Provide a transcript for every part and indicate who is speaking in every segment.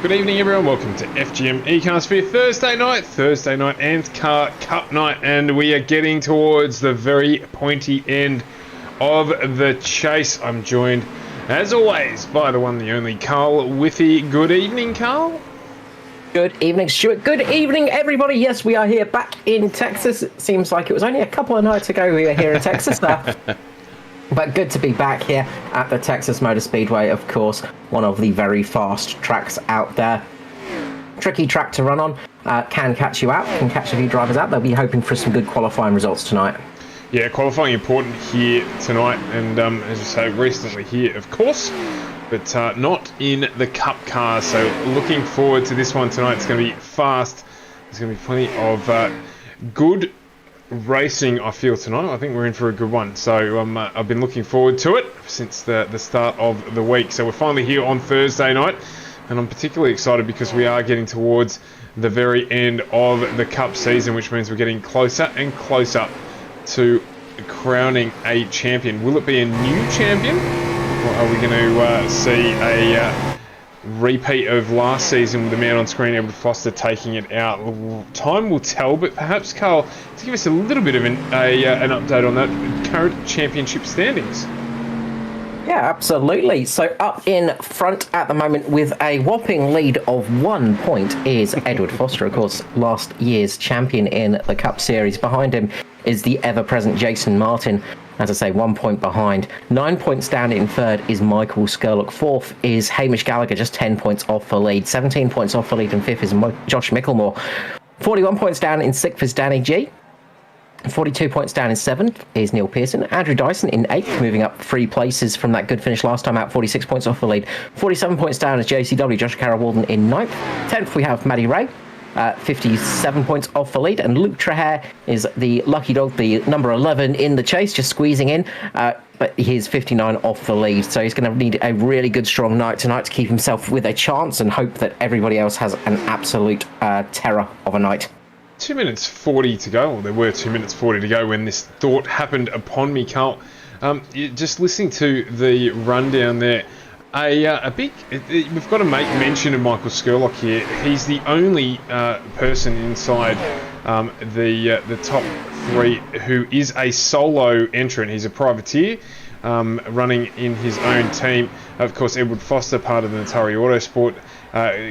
Speaker 1: Good evening, everyone. Welcome to FGM eCars for your Thursday night ANZCAR Cup night, and we are getting towards the very pointy end of the chase. I'm joined, as always, by the one, the only Carl Withy. Good evening, Carl.
Speaker 2: Good evening, Stuart. Good evening, everybody. Yes, we are here back in Texas. It seems like it was only a couple of nights ago we were here in Texas now. But good to be back here at the Texas Motor Speedway, of course, one of the very fast tracks out there. Tricky track to run on, can catch you out, can catch a few drivers out. They'll be hoping for some good qualifying results tonight.
Speaker 1: Yeah, qualifying important here tonight, and as I say, recently here, of course, but not in the Cup cars. So looking forward to this one tonight. It's going to be fast. There's going to be plenty of good racing, I feel, tonight. I think we're in for a good one. So I've been looking forward to it since the start of the week. So we're finally here on Thursday night, and I'm particularly excited because we are getting towards the very end of the Cup season, which means we're getting closer and closer to crowning a champion. Will it be a new champion, or are we going to see a repeat of last season with the man on screen, Edward Foster, taking it out? Time will tell, but perhaps, Carl, to give us a little bit of an update on that current championship standings.
Speaker 2: Yeah, absolutely. So up in front at the moment with a whopping lead of 1 point is Edward Foster, of course, last year's champion in the Cup Series. Behind him is the ever-present Jason Martin. As I say, 1 point behind. 9 points down in third is Michael Skurlock. Fourth is Hamish Gallagher, just 10 points off the lead. 17 points off the lead in fifth is Josh Micklemore. 41 points down in sixth is Danny G. 42 points down in seventh is Neil Pearson. Andrew Dyson in eighth, moving up 3 places from that good finish last time out, 46 points off the lead. 47 points down is JCW, Joshua Carroll-Walden in ninth. 10th we have Maddie Ray. 57 points off the lead, and Luke Traher is the lucky dog, the number 11 in the chase, just squeezing in, but he's 59 off the lead, so he's going to need a really good strong night tonight to keep himself with a chance and hope that everybody else has an absolute terror of a night.
Speaker 1: 2 minutes 40 to go, or there were 2 minutes 40 to go when this thought happened upon me, Carl. Just listening to the rundown there, we've got to make mention of Michael Skurlock here. He's the only person inside the top three who is a solo entrant. He's a privateer running in his own team. Of course, Edward Foster, part of the Natari Autosport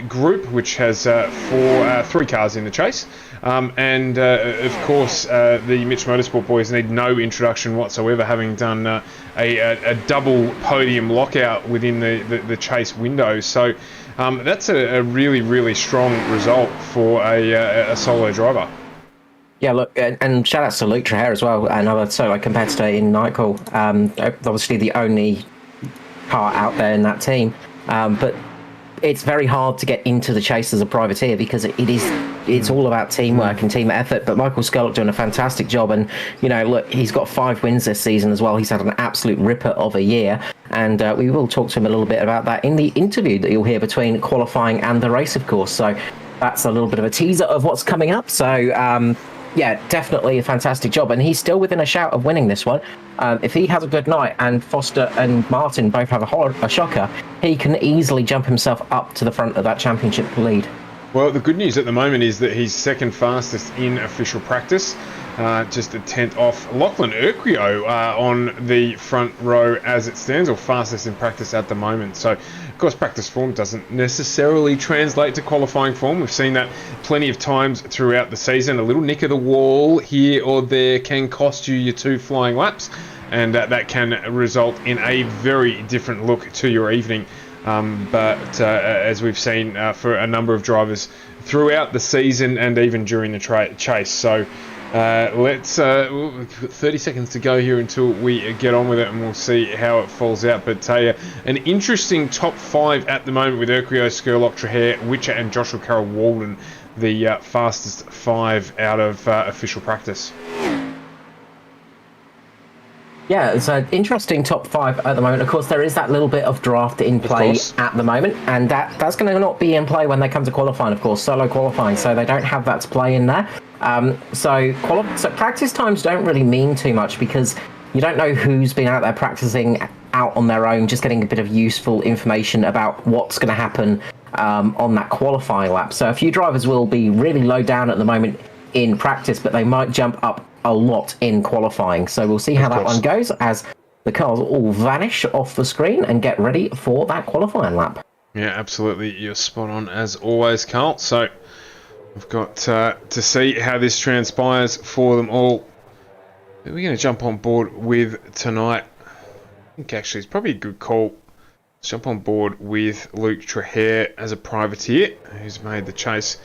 Speaker 1: group, which has 3 cars in the chase. And of course, the Mitch Motorsport boys need no introduction whatsoever, having done a double podium lockout within the chase window. So that's a really, really strong result for a solo driver.
Speaker 2: Yeah, look, and shout outs to Luke Traher as well, another solo competitor in Nightcall. Obviously the only car out there in that team, but it's very hard to get into the chase as a privateer because it's all about teamwork and team effort. But Michael Skurlock doing a fantastic job, and look, he's got 5 wins this season as well. He's had an absolute ripper of a year, and we will talk to him a little bit about that in the interview that you'll hear between qualifying and the race, of course. So that's a little bit of a teaser of what's coming up. So yeah, definitely a fantastic job, and he's still within a shout of winning this one. If he has a good night and Foster and Martin both have a shocker, he can easily jump himself up to the front of that championship lead.
Speaker 1: Well, the good news at the moment is that he's second fastest in official practice, just a 10th off Lachlan Urquio on the front row as it stands, or fastest in practice at the moment. So, of course, practice form doesn't necessarily translate to qualifying form. We've seen that plenty of times throughout the season. A little nick of the wall here or there can cost you your 2 flying laps, and that can result in a very different look to your evening. But as we've seen for a number of drivers throughout the season and even during the chase. So let's 30 seconds to go here until we get on with it, and we'll see how it falls out. But an interesting top 5 at the moment with Urquio, Skurlock, Traher, Witcher and Joshua Carroll-Walden, the fastest 5 out of official practice.
Speaker 2: Yeah, it's an interesting top 5 at the moment. Of course, there is that little bit of draft in play at the moment, and that's going to not be in play when they come to qualifying, of course, solo qualifying, so they don't have that to play in there. So practice times don't really mean too much because you don't know who's been out there practicing out on their own, just getting a bit of useful information about what's going to happen on that qualifying lap. So a few drivers will be really low down at the moment in practice, but they might jump up a lot in qualifying. So we'll see how that one goes as the cars all vanish off the screen and get ready for that qualifying lap.
Speaker 1: Yeah, absolutely. You're spot on as always, Carl. So we've got to see how this transpires for them all. We're going to jump on board with tonight. I think actually it's probably a good call. Let's jump on board with Luke Trahere as a privateer, who's made the chase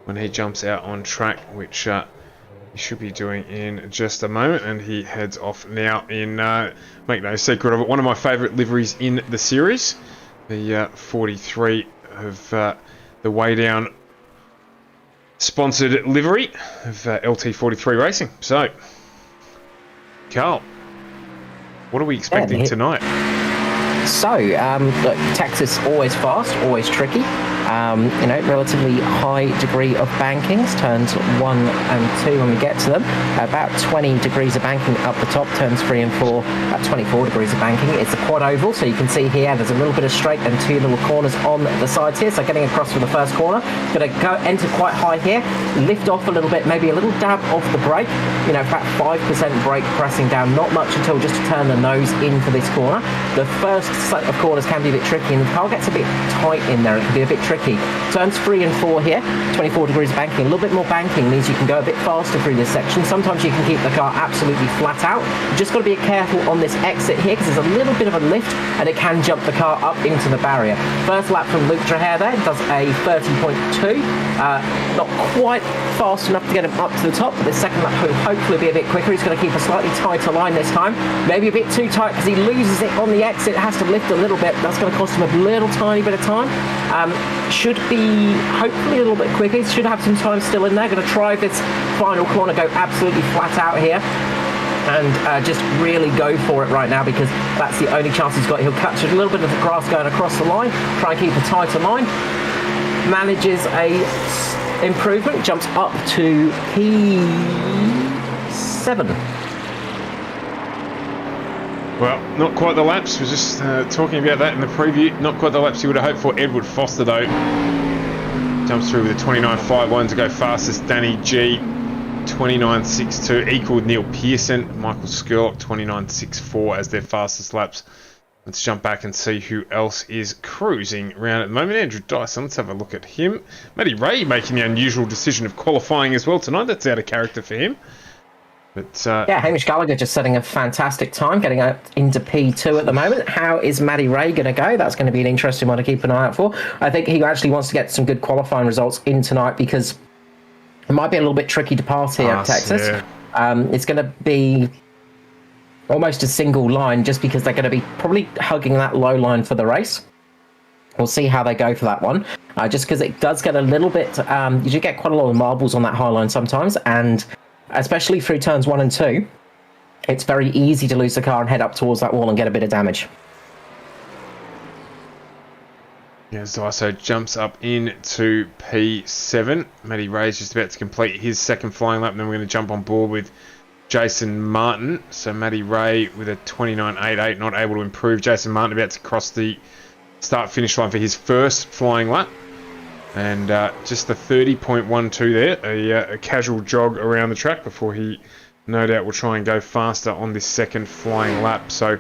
Speaker 1: when he jumps out on track, which he should be doing in just a moment. And he heads off now in, make no secret of it, one of my favourite liveries in the series. The 43 of the Way Down sponsored livery of LT43 Racing. So, Carl, what are we expecting tonight?
Speaker 2: So, look, Texas always fast, always tricky. You know, relatively high degree of bankings, turns 1 and 2 when we get to them. About 20 degrees of banking up the top, turns 3 and 4, about 24 degrees of banking. It's a quad oval, so you can see here there's a little bit of straight and 2 little corners on the sides here. So getting across for the first corner, going to go enter quite high here, lift off a little bit, maybe a little dab off the brake. You know, about 5% brake pressing down, not much until just to turn the nose in for this corner. The first set of corners can be a bit tricky, and the car gets a bit tight in there. It can be a bit tricky. Turns 3 and 4 here, 24 degrees of banking. A little bit more banking means you can go a bit faster through this section. Sometimes you can keep the car absolutely flat out. You've just got to be careful on this exit here because there's a little bit of a lift and it can jump the car up into the barrier. First lap from Luke Trahere there, does a 30.2. Not quite fast enough to get him up to the top, but the second lap will hopefully be a bit quicker. He's going to keep a slightly tighter line this time. Maybe a bit too tight because he loses it on the exit. Has to lift a little bit. That's going to cost him a little tiny bit of time. Should be hopefully a little bit quicker. Should have some time still in there. Going to try this final corner, go absolutely flat out here and just really go for it right now because that's the only chance he's got. He'll catch a little bit of the grass going across the line, try and keep a tighter line. Manages a improvement, jumps up to P7.
Speaker 1: Well, not quite the laps. We're just talking about that in the preview. Not quite the laps you would have hoped for. Edward Foster, though, jumps through with a 29.51 to go fastest. Danny G, 29.62, equaled Neil Pearson. Michael Skurlock, 29.64 as their fastest laps. Let's jump back and see who else is cruising around at the moment. Andrew Dyson, let's have a look at him. Matty Ray making the unusual decision of qualifying as well tonight. That's out of character for him. But,
Speaker 2: yeah, Hamish Gallagher just setting a fantastic time, getting out into P2 at the moment. How is Matty Ray going to go? That's going to be an interesting one to keep an eye out for. I think he actually wants to get some good qualifying results in tonight because it might be a little bit tricky to pass here at Texas.
Speaker 1: Yeah.
Speaker 2: It's going to be almost a single line just because they're going to be probably hugging that low line for the race. We'll see how they go for that one. Just because it does get a little bit... you do get quite a lot of marbles on that high line sometimes, and especially through turns 1 and 2, it's very easy to lose the car and head up towards that wall and get a bit of damage.
Speaker 1: Yeah, Zyso jumps up into P7. Matty Ray's just about to complete his second flying lap, and then we're going to jump on board with Jason Martin. So Matty Ray with a 29.88, not able to improve. Jason Martin about to cross the start-finish line for his first flying lap. And just the 30.12 there, a casual jog around the track before he no doubt will try and go faster on this second flying lap. So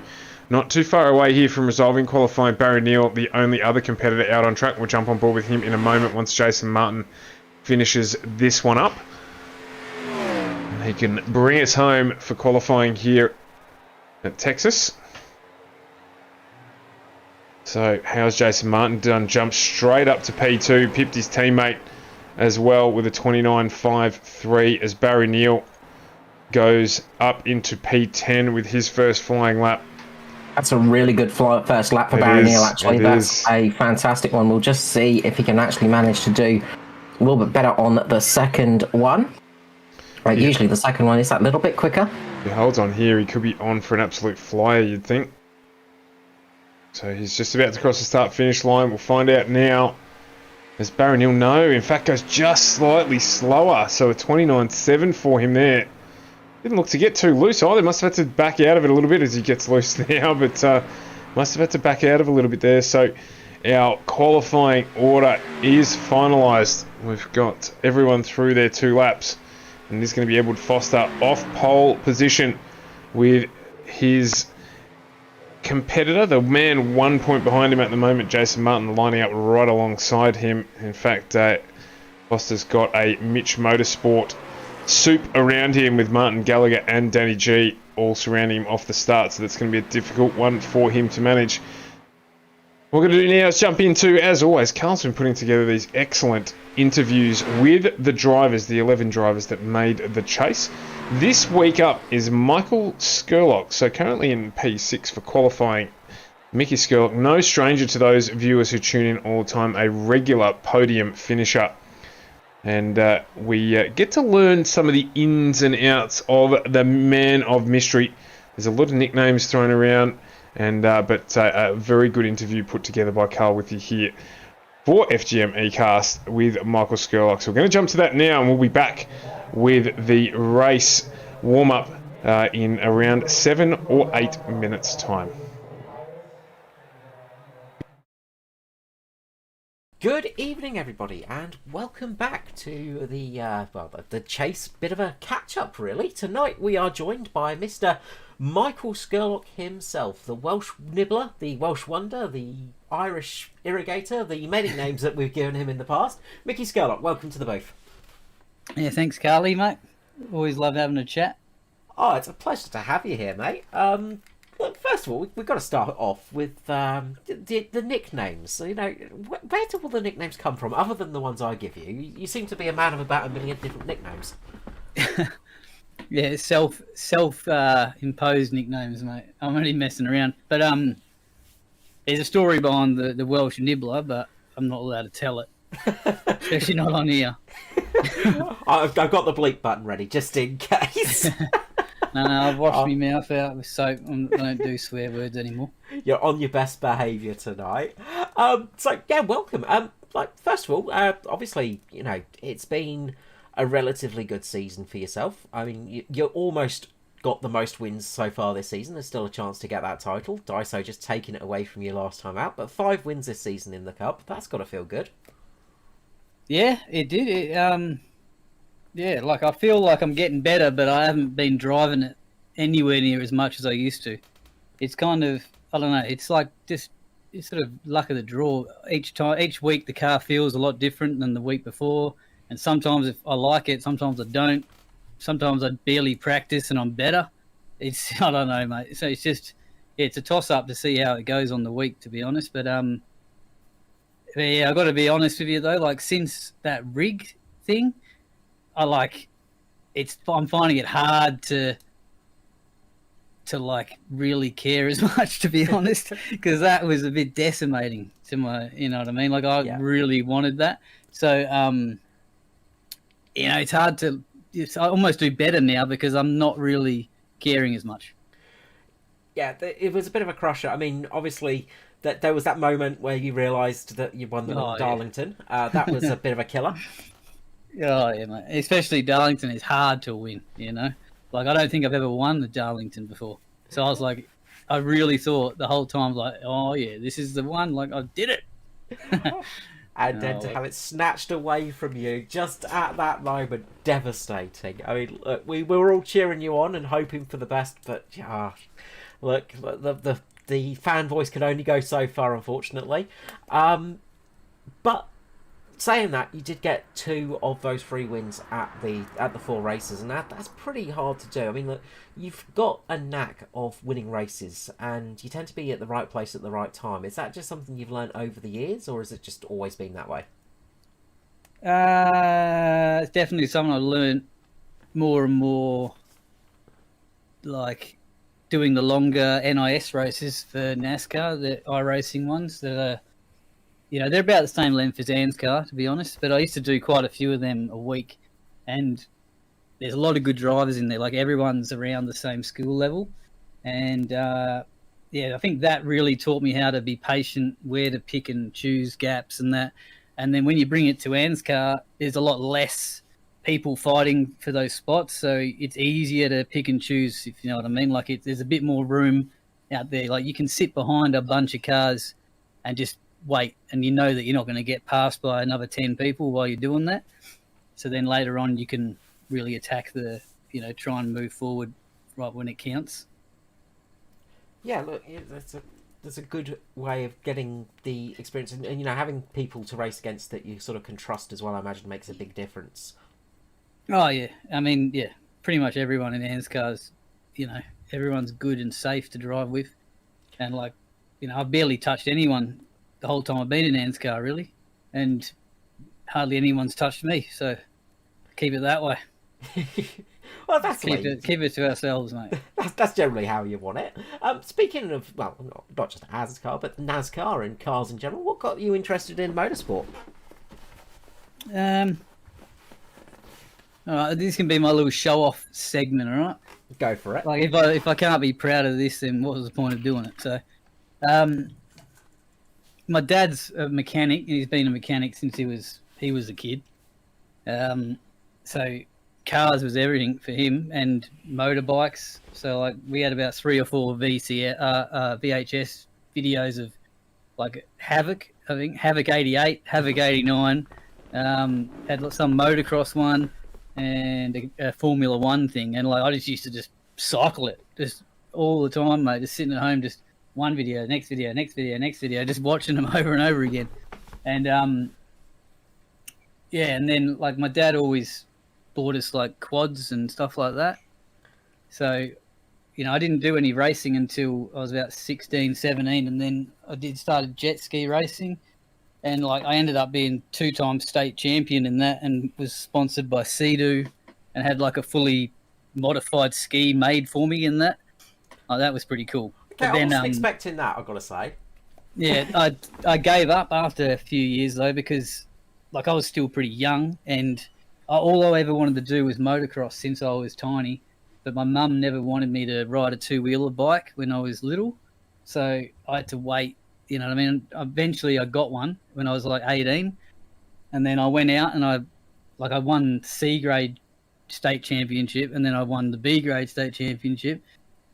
Speaker 1: not too far away here from resolving qualifying. Barry Neal, the only other competitor out on track. We'll jump on board with him in a moment once Jason Martin finishes this one up. And he can bring us home for qualifying here at Texas. So how's Jason Martin done? Jumped straight up to P2, pipped his teammate as well with a 29.53 as Barry Neal goes up into P10 with his first flying lap.
Speaker 2: That's a really good first lap for Barry Neal, actually. That's a fantastic one. We'll just see if he can actually manage to do a little bit better on the second one. Right, yeah. Usually the second one is that little bit quicker.
Speaker 1: If he holds on here, he could be on for an absolute flyer, you'd think. So he's just about to cross the start-finish line. We'll find out now. As Barry Neal, no, in fact, goes just slightly slower. So a 29.7 for him there. Didn't look to get too loose either. Must have had to back out of it a little bit as he gets loose now. But must have had to back out of it a little bit there. So Our qualifying order is finalised. We've got everyone through their 2 laps. And this is going to be Edward Foster off pole position with his competitor, the man 1 point behind him at the moment, Jason Martin, lining up right alongside him. In fact, Foster's got a Mitch Motorsport soup around him with Martin Gallagher and Danny G all surrounding him off the start, so that's going to be a difficult one for him to manage. What we're going to do now is jump into, as always, Carl's been putting together these excellent interviews with the drivers, the 11 drivers that made the chase. This week up is Michael Skurlock, so currently in P6 for qualifying. Mickey Skurlock, no stranger to those viewers who tune in all the time, a regular podium finisher. And we get to learn some of the ins and outs of the man of mystery. There's a lot of nicknames thrown around, and but a very good interview put together by Carl with you here for FGM eCast with Michael Skurlock. So we're going to jump to that now, and we'll be back with the race warm-up in around 7 or 8 minutes' time.
Speaker 2: Good evening, everybody, and welcome back to the chase. Bit of a catch-up, really. Tonight we are joined by Mr. Michael Skurlock himself, the Welsh nibbler, the Welsh wonder, the Irish irrigator, the many names that we've given him in the past. Mickey Skurlock, welcome to the booth.
Speaker 3: Yeah, thanks, Carly, mate. Always love having a chat.
Speaker 2: Oh, it's a pleasure to have you here, mate. Look, first of all, we've got to start off with the nicknames. So, you know, where do all the nicknames come from, other than the ones I give you? You seem to be a man of about 1 million different nicknames.
Speaker 3: Yeah, self imposed nicknames, mate. I'm only messing around. But there's a story behind the Welsh nibbler, but I'm not allowed to tell it, especially not on here.
Speaker 2: I've got the bleep button ready, just in case.
Speaker 3: No, I've washed my mouth out with soap. I don't do swear words anymore.
Speaker 2: You're on your best behaviour tonight. So yeah, welcome. First of all, obviously, you know, it's been a relatively good season for yourself. I mean, you almost got the most wins so far this season. There's still a chance to get that title. Daiso just taking it away from you last time out, but 5 wins this season in the Cup. That's got to feel good.
Speaker 3: Yeah, it did. Yeah, like I feel like I'm getting better, but I haven't been driving it anywhere near as much as I used to. It's kind of, I don't know, it's like just, it's sort of luck of the draw. Each week the car feels a lot different than the week before, and sometimes if I like it, sometimes I don't. Sometimes I barely practice and I'm better. It's, I don't know, mate. So it's just, yeah, it's a toss-up to see how it goes on the week, to be honest. But yeah, I've got to be honest with you though, like since that rig thing, I'm finding it hard to like really care as much, to be honest, because that was a bit decimating to my, you know what I mean? Like I really wanted that. So, you know, it's hard to, I almost do better now because I'm not really caring as much.
Speaker 2: Yeah, it was a bit of a crusher. I mean, obviously, that there was that moment where you realised that you won the Darlington. Yeah. That was a bit of a killer.
Speaker 3: Oh, yeah, mate. Especially Darlington is hard to win, you know? Like, I don't think I've ever won the Darlington before. So I was like, I really thought the whole time, like, oh, yeah, this is the one. Like, I did it.
Speaker 2: And then to have it snatched away from you just at that moment, devastating. I mean, look, we were all cheering you on and hoping for the best, but, look, the fan voice can only go so far, unfortunately. But saying that, you did get 2 of those 3 wins at the 4 races, and that's pretty hard to do. I mean, look, you've got a knack of winning races, and you tend to be at the right place at the right time. Is that just something you've learned over the years, or has it just always been that way?
Speaker 3: It's definitely something I learned more and more, like doing the longer NIS races for NASCAR, the iRacing ones that are, you know, they're about the same length as ANZCAR, to be honest, but I used to do quite a few of them a week, and there's a lot of good drivers in there. Like, everyone's around the same skill level, and yeah, I think that really taught me how to be patient, where to pick and choose gaps and that. And then when you bring it to ANZCAR, there's a lot less people fighting for those spots, so it's easier to pick and choose, if you know what I mean. Like, there's a bit more room out there. Like, you can sit behind a bunch of cars and just wait, and you know that you're not going to get passed by another 10 people while you're doing that. So then later on, you can really attack try and move forward right when it counts.
Speaker 2: Yeah, look, that's a good way of getting the experience, and having people to race against that you sort of can trust as well. I imagine makes a big difference.
Speaker 3: Oh yeah, I mean, yeah, pretty much everyone in ANZCAR's, everyone's good and safe to drive with, and I've barely touched anyone the whole time I've been in ANZCAR really, and hardly anyone's touched me. So keep it that way.
Speaker 2: Well, that's
Speaker 3: keep it to ourselves, mate.
Speaker 2: That's generally how you want it. Speaking of, well, not just ANZCAR, but NASCAR and cars in general, what got you interested in motorsport?
Speaker 3: All right, this can be my little show-off segment, all right?
Speaker 2: Go for it.
Speaker 3: Like, if I can't be proud of this, then what was the point of doing it? So, my dad's a mechanic, and he's been a mechanic since he was a kid. So cars was everything for him, and motorbikes. So, like, we had about 3 or 4 VHS videos of, like, Havoc, I think, Havoc 88, Havoc 89, had some motocross one, and a Formula One thing, and I just used to just cycle it just all the time, mate. Just sitting at home, just one video, next video, next video, next video, just watching them over and over again. And and then my dad always bought us quads and stuff like that. So, I didn't do any racing until I was about 16, 17, and then I started jet ski racing. And I ended up being 2-time state champion in that, and was sponsored by Sea-Doo, and had a fully modified ski made for me in that. Oh, that was pretty cool.
Speaker 2: Okay, I wasn't expecting that, I've got to say.
Speaker 3: Yeah, I gave up after a few years though, because I was still pretty young, and all I ever wanted to do was motocross since I was tiny. But my mum never wanted me to ride a 2-wheeler bike when I was little, so I had to wait. You know what I mean? Eventually, I got one when I was 18, and then I went out and I won C grade state championship, and then I won the B grade state championship,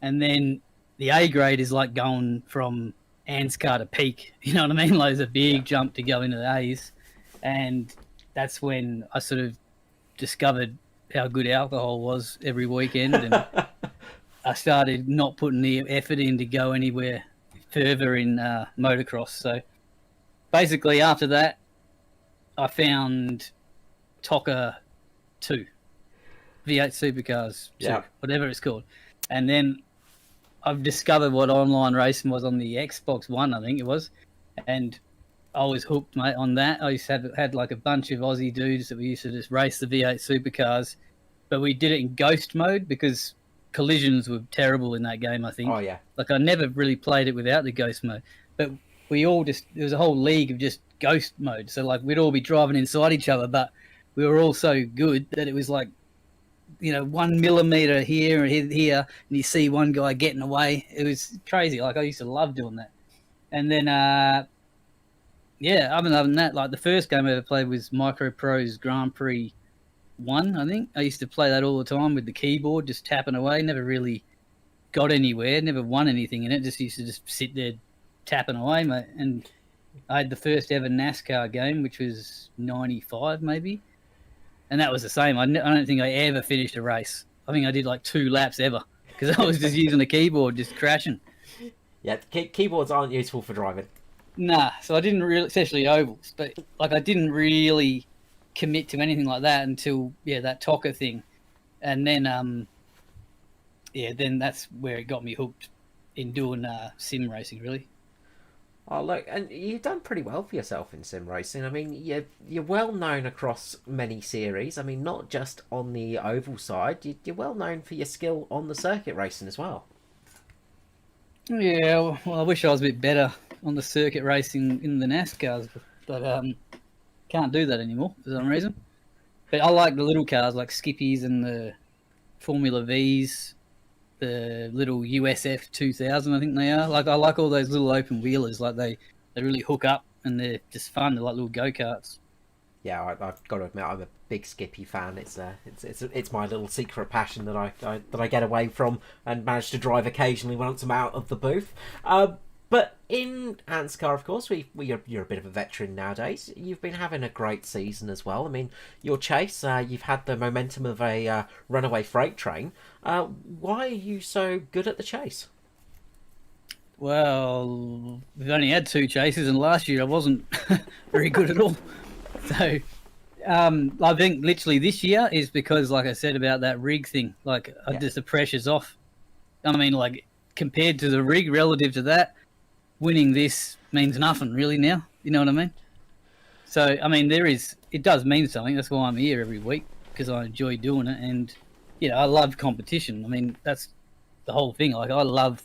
Speaker 3: and then the A grade is going from ANZCAR to peak. You know what I mean? There's a big jump to go into the A's, and that's when I sort of discovered how good alcohol was every weekend, and I started not putting the effort in to go anywhere further in motocross. So basically after that I found TOCA 2 V8 Supercars 2, whatever it's called, and then I've discovered what online racing was on the Xbox One, I think it was, and I was hooked, mate, on that. I used to had a bunch of Aussie dudes that we used to just race the V8 Supercars, but we did it in ghost mode because collisions were terrible in that game, I think.
Speaker 2: Oh, yeah.
Speaker 3: I never really played it without the ghost mode. But there was a whole league of just ghost mode. So, we'd all be driving inside each other, but we were all so good that it was 1 millimeter here and here, and you see one guy getting away. It was crazy. I used to love doing that. And then, other than that, the first game I ever played was Micro Pro's Grand Prix 1, I think. I used to play that all the time with the keyboard, just tapping away. Never really got anywhere, never won anything in it. Just used to just sit there tapping away, mate. And I had the first ever NASCAR game, which was 95 maybe. And that was the same. I don't think I ever finished a race. I think I did 2 laps ever because I was just using the keyboard, just crashing.
Speaker 2: Yeah, keyboards aren't useful for driving.
Speaker 3: Nah, so I didn't really, especially ovals, but I didn't really commit to anything like that until that TOCA thing, and then then that's where it got me hooked in doing sim racing, really.
Speaker 2: Oh, look, and you've done pretty well for yourself in sim racing. I mean, you're well known across many series. I mean, not just on the oval side. You're well known for your skill on the circuit racing as well.
Speaker 3: Yeah, well, I wish I was a bit better on the circuit racing in the NASCARs, but can't do that anymore for some reason. But I like the little cars like Skippies and the Formula Vs, the little USF 2000, I think they are. I like all those little open wheelers. They really hook up and they're just fun. They're like little go-karts.
Speaker 2: Yeah, I've got to admit I'm a big Skippy fan. It's my little secret passion that I get away from and manage to drive occasionally once I'm out of the booth. But in ANZCAR, of course, you're a bit of a veteran nowadays. You've been having a great season as well. I mean, your chase, you've had the momentum of a runaway freight train. Why are you so good at the chase?
Speaker 3: Well, we've only had 2 chases, and last year I wasn't very good at all. So I think literally this year is because, like I said about that rig thing, like just the pressure's off. I mean, like compared to the rig, relative to that, winning this means nothing really now. You know what I mean? So I mean, it does mean something. That's why I'm here every week, because I enjoy doing it, and I love competition. I mean, that's the whole thing. Like I love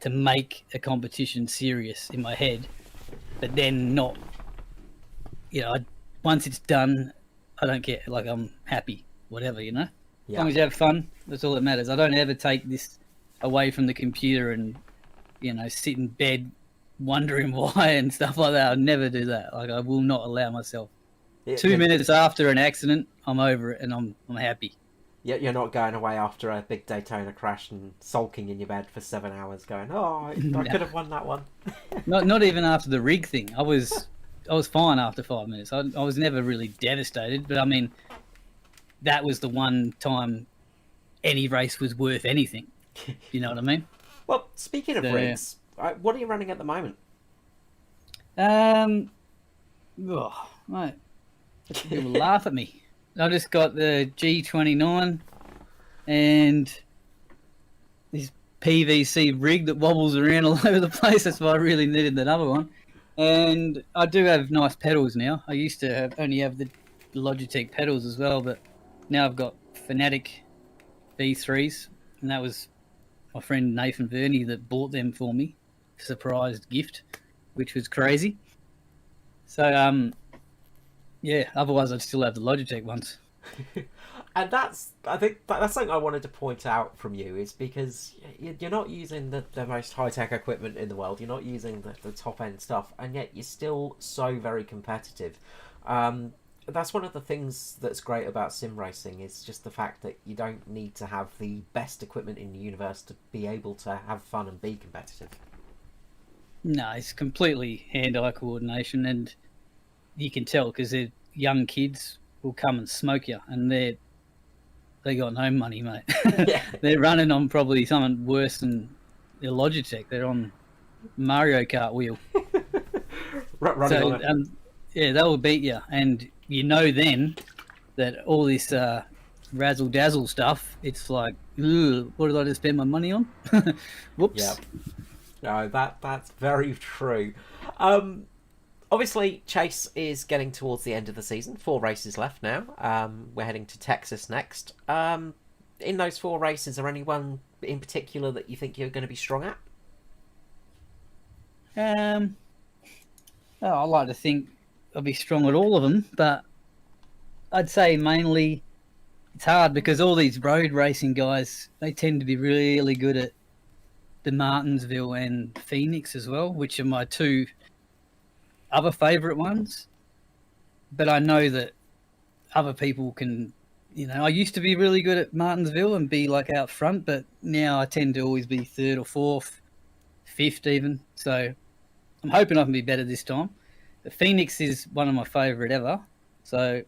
Speaker 3: to make a competition serious in my head, but then not. Once it's done, I don't care. Like I'm happy, whatever. As long as you have fun, that's all that matters. I don't ever take this away from the computer and sit in bed wondering why and stuff like that. I'd never do that. Like I will not allow myself. 2 minutes after an accident, I'm over it and I'm happy.
Speaker 2: Yeah, you're not going away after a big Daytona crash and sulking in your bed for 7 hours, going, "Oh, I could have won that one."
Speaker 3: Not even after the rig thing. I was fine after 5 minutes. I was never really devastated, but I mean, that was the one time any race was worth anything. You know what I mean?
Speaker 2: Well, speaking of rigs, what are you running at the moment?
Speaker 3: Mate, people laugh at me. I just got the G29 and this PVC rig that wobbles around all over the place. That's why I really needed that other one. And I do have nice pedals now. I used to only have the Logitech pedals as well, but now I've got Fanatic V3s, and that was my friend Nathan Verney that bought them for me. Surprised gift, which was crazy. So, otherwise I'd still have the Logitech ones.
Speaker 2: And I think that's something I wanted to point out from you, is because you're not using the most high-tech equipment in the world, you're not using the top-end stuff, and yet you're still so very competitive. That's one of the things that's great about sim racing, is just the fact that you don't need to have the best equipment in the universe to be able to have fun and be competitive.
Speaker 3: No, it's completely hand-eye coordination, and you can tell because they're young kids will come and smoke you, and they got no money, mate.
Speaker 2: Yeah.
Speaker 3: They're running on probably something worse than the Logitech. They're on Mario Kart wheel.
Speaker 2: Running on it.
Speaker 3: They will beat you, and then that all this razzle dazzle stuff, it's like, what did I just spend my money on? Whoops.
Speaker 2: Yeah. No, that's very true. Obviously, Chase is getting towards the end of the season. 4 races left now. We're heading to Texas next. In those 4 races, are anyone in particular that you think you're going to be strong at?
Speaker 3: I like to think I'll be strong at all of them, but I'd say mainly it's hard because all these road racing guys, they tend to be really good at the Martinsville and Phoenix as well, which are my 2 other favourite ones. But I know that other people can, I used to be really good at Martinsville and be like out front, but now I tend to always be 3rd or 4th, 5th even. So I'm hoping I can be better this time. But Phoenix is one of my favourite ever. So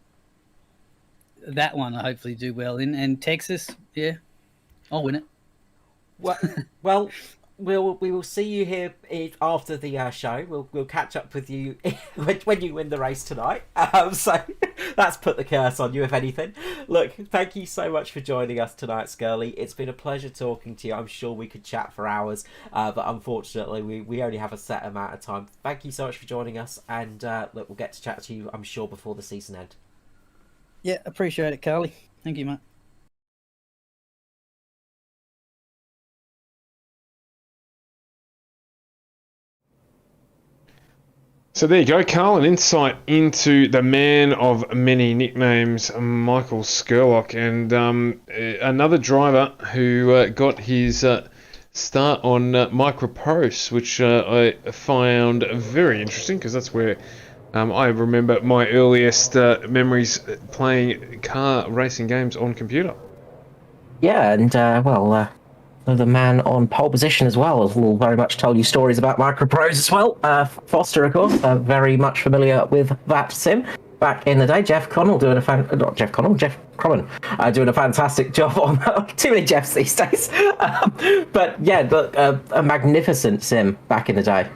Speaker 3: that one I hopefully do well in. And Texas, I'll win it.
Speaker 2: Well, we will see you here after the show. We'll catch up with you when you win the race tonight. So that's put the curse on you, if anything. Look, thank you so much for joining us tonight, Scully. It's been a pleasure talking to you. I'm sure we could chat for hours, but unfortunately we only have a set amount of time. Thank you so much for joining us, and look, we'll get to chat to you, I'm sure, before the season end.
Speaker 3: Yeah, appreciate it, Carly. Thank you, mate.
Speaker 1: So there you go, Carl, an insight into the man of many nicknames, Michael Skurlock, and another driver who got his start on Micropros, which I found very interesting, because that's where I remember my earliest memories playing car racing games on computer.
Speaker 2: Yeah, and the man on pole position as well. Will very much tell you stories about micropros as well. Foster, of course, very much familiar with that sim. Back in the day, Jeff Cromon doing a fantastic job on too many Jeffs these days. But yeah, a magnificent sim back in the day.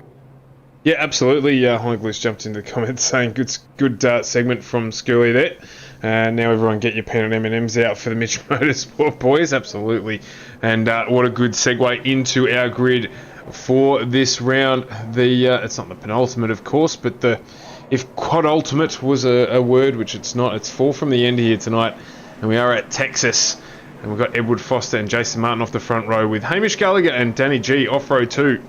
Speaker 1: Yeah, absolutely. Honglish jumped into the comments saying good segment from Scully there. Now everyone get your pen and M&Ms out for the Mitch Motorsport boys. Absolutely. And what a good segue into our grid for this round. It's not the penultimate, of course, but if quad ultimate was a word, which it's not, it's 4 from the end here tonight. And we are at Texas. And we've got Edward Foster and Jason Martin off the front row with Hamish Gallagher and Danny G off row 2.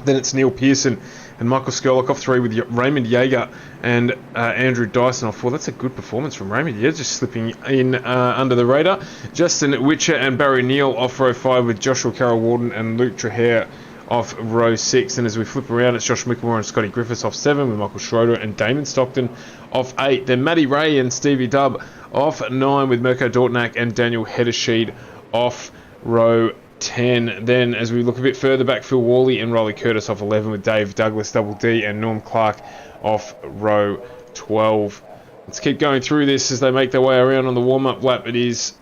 Speaker 1: Then it's Neil Pearson and Michael Skurlock off 3 with Raymond Yeager and Andrew Dyson off 4. That's a good performance from Raymond Yeager, just slipping in under the radar. Justin Witcher and Barry Neal off row 5 with Joshua Carroll-Warden and Luke Trahere off row 6. And as we flip around, it's Josh Mickelmore and Scotty Griffiths off 7 with Michael Schroeder and Damon Stockton off 8. Then Matty Ray and Stevie Dubb off 9 with Mirko Dortnak and Daniel Hedersheed off row 10. Then as we look a bit further back, Phil Worley and Riley Curtis off 11 with Dave Douglas Double D and Norm Clark off row 12. Let's keep going through this as they make their way around on the warm-up lap. It is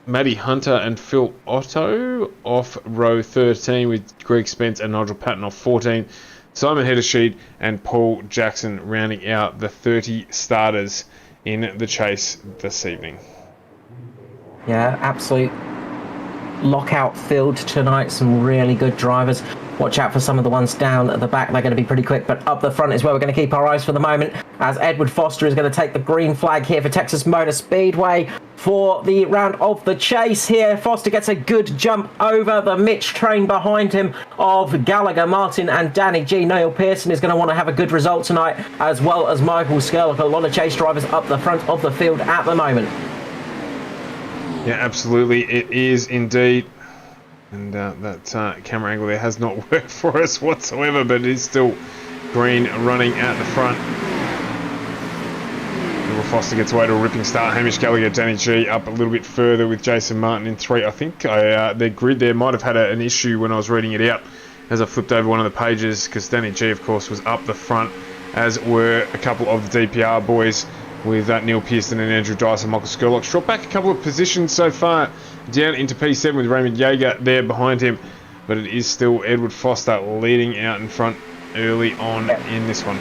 Speaker 1: Matty Hunter and Phil Otto off row 13 with Greg Spence and Nigel Patton off 14. Simon Hedersheed and Paul Jackson rounding out the 30 starters in the chase this evening.
Speaker 2: Yeah, absolute lockout field tonight. Some really good drivers. Watch out for some of the ones down at the back. They're going to be pretty quick, but up the front is where we're going to keep our eyes for the moment, as Edward Foster is going to take the green flag here for Texas Motor Speedway for the round of the chase here. Foster gets a good jump over the Mitch train behind him of Gallagher, Martin and Danny G. Neil Pearson is going to want to have a good result tonight, as well as Michael Skurlock. A lot of chase drivers up the front of the field at the moment.
Speaker 1: Yeah, absolutely, it is indeed. And that camera angle there has not worked for us whatsoever, but it is still green running at the front. Will Foster gets away to a ripping start. Hamish Gallagher, Danny G up a little bit further with Jason Martin in 3. I think their grid there might have had an issue when I was reading it out as I flipped over one of the pages, because Danny G, of course, was up the front, as were a couple of the DPR boys, with Neil Pearson and Andrew Dyson. Michael Skurlock dropped back a couple of positions so far, down into P7 with Raymond Yeager there behind him, but it is still Edward Foster leading out in front early on in this one.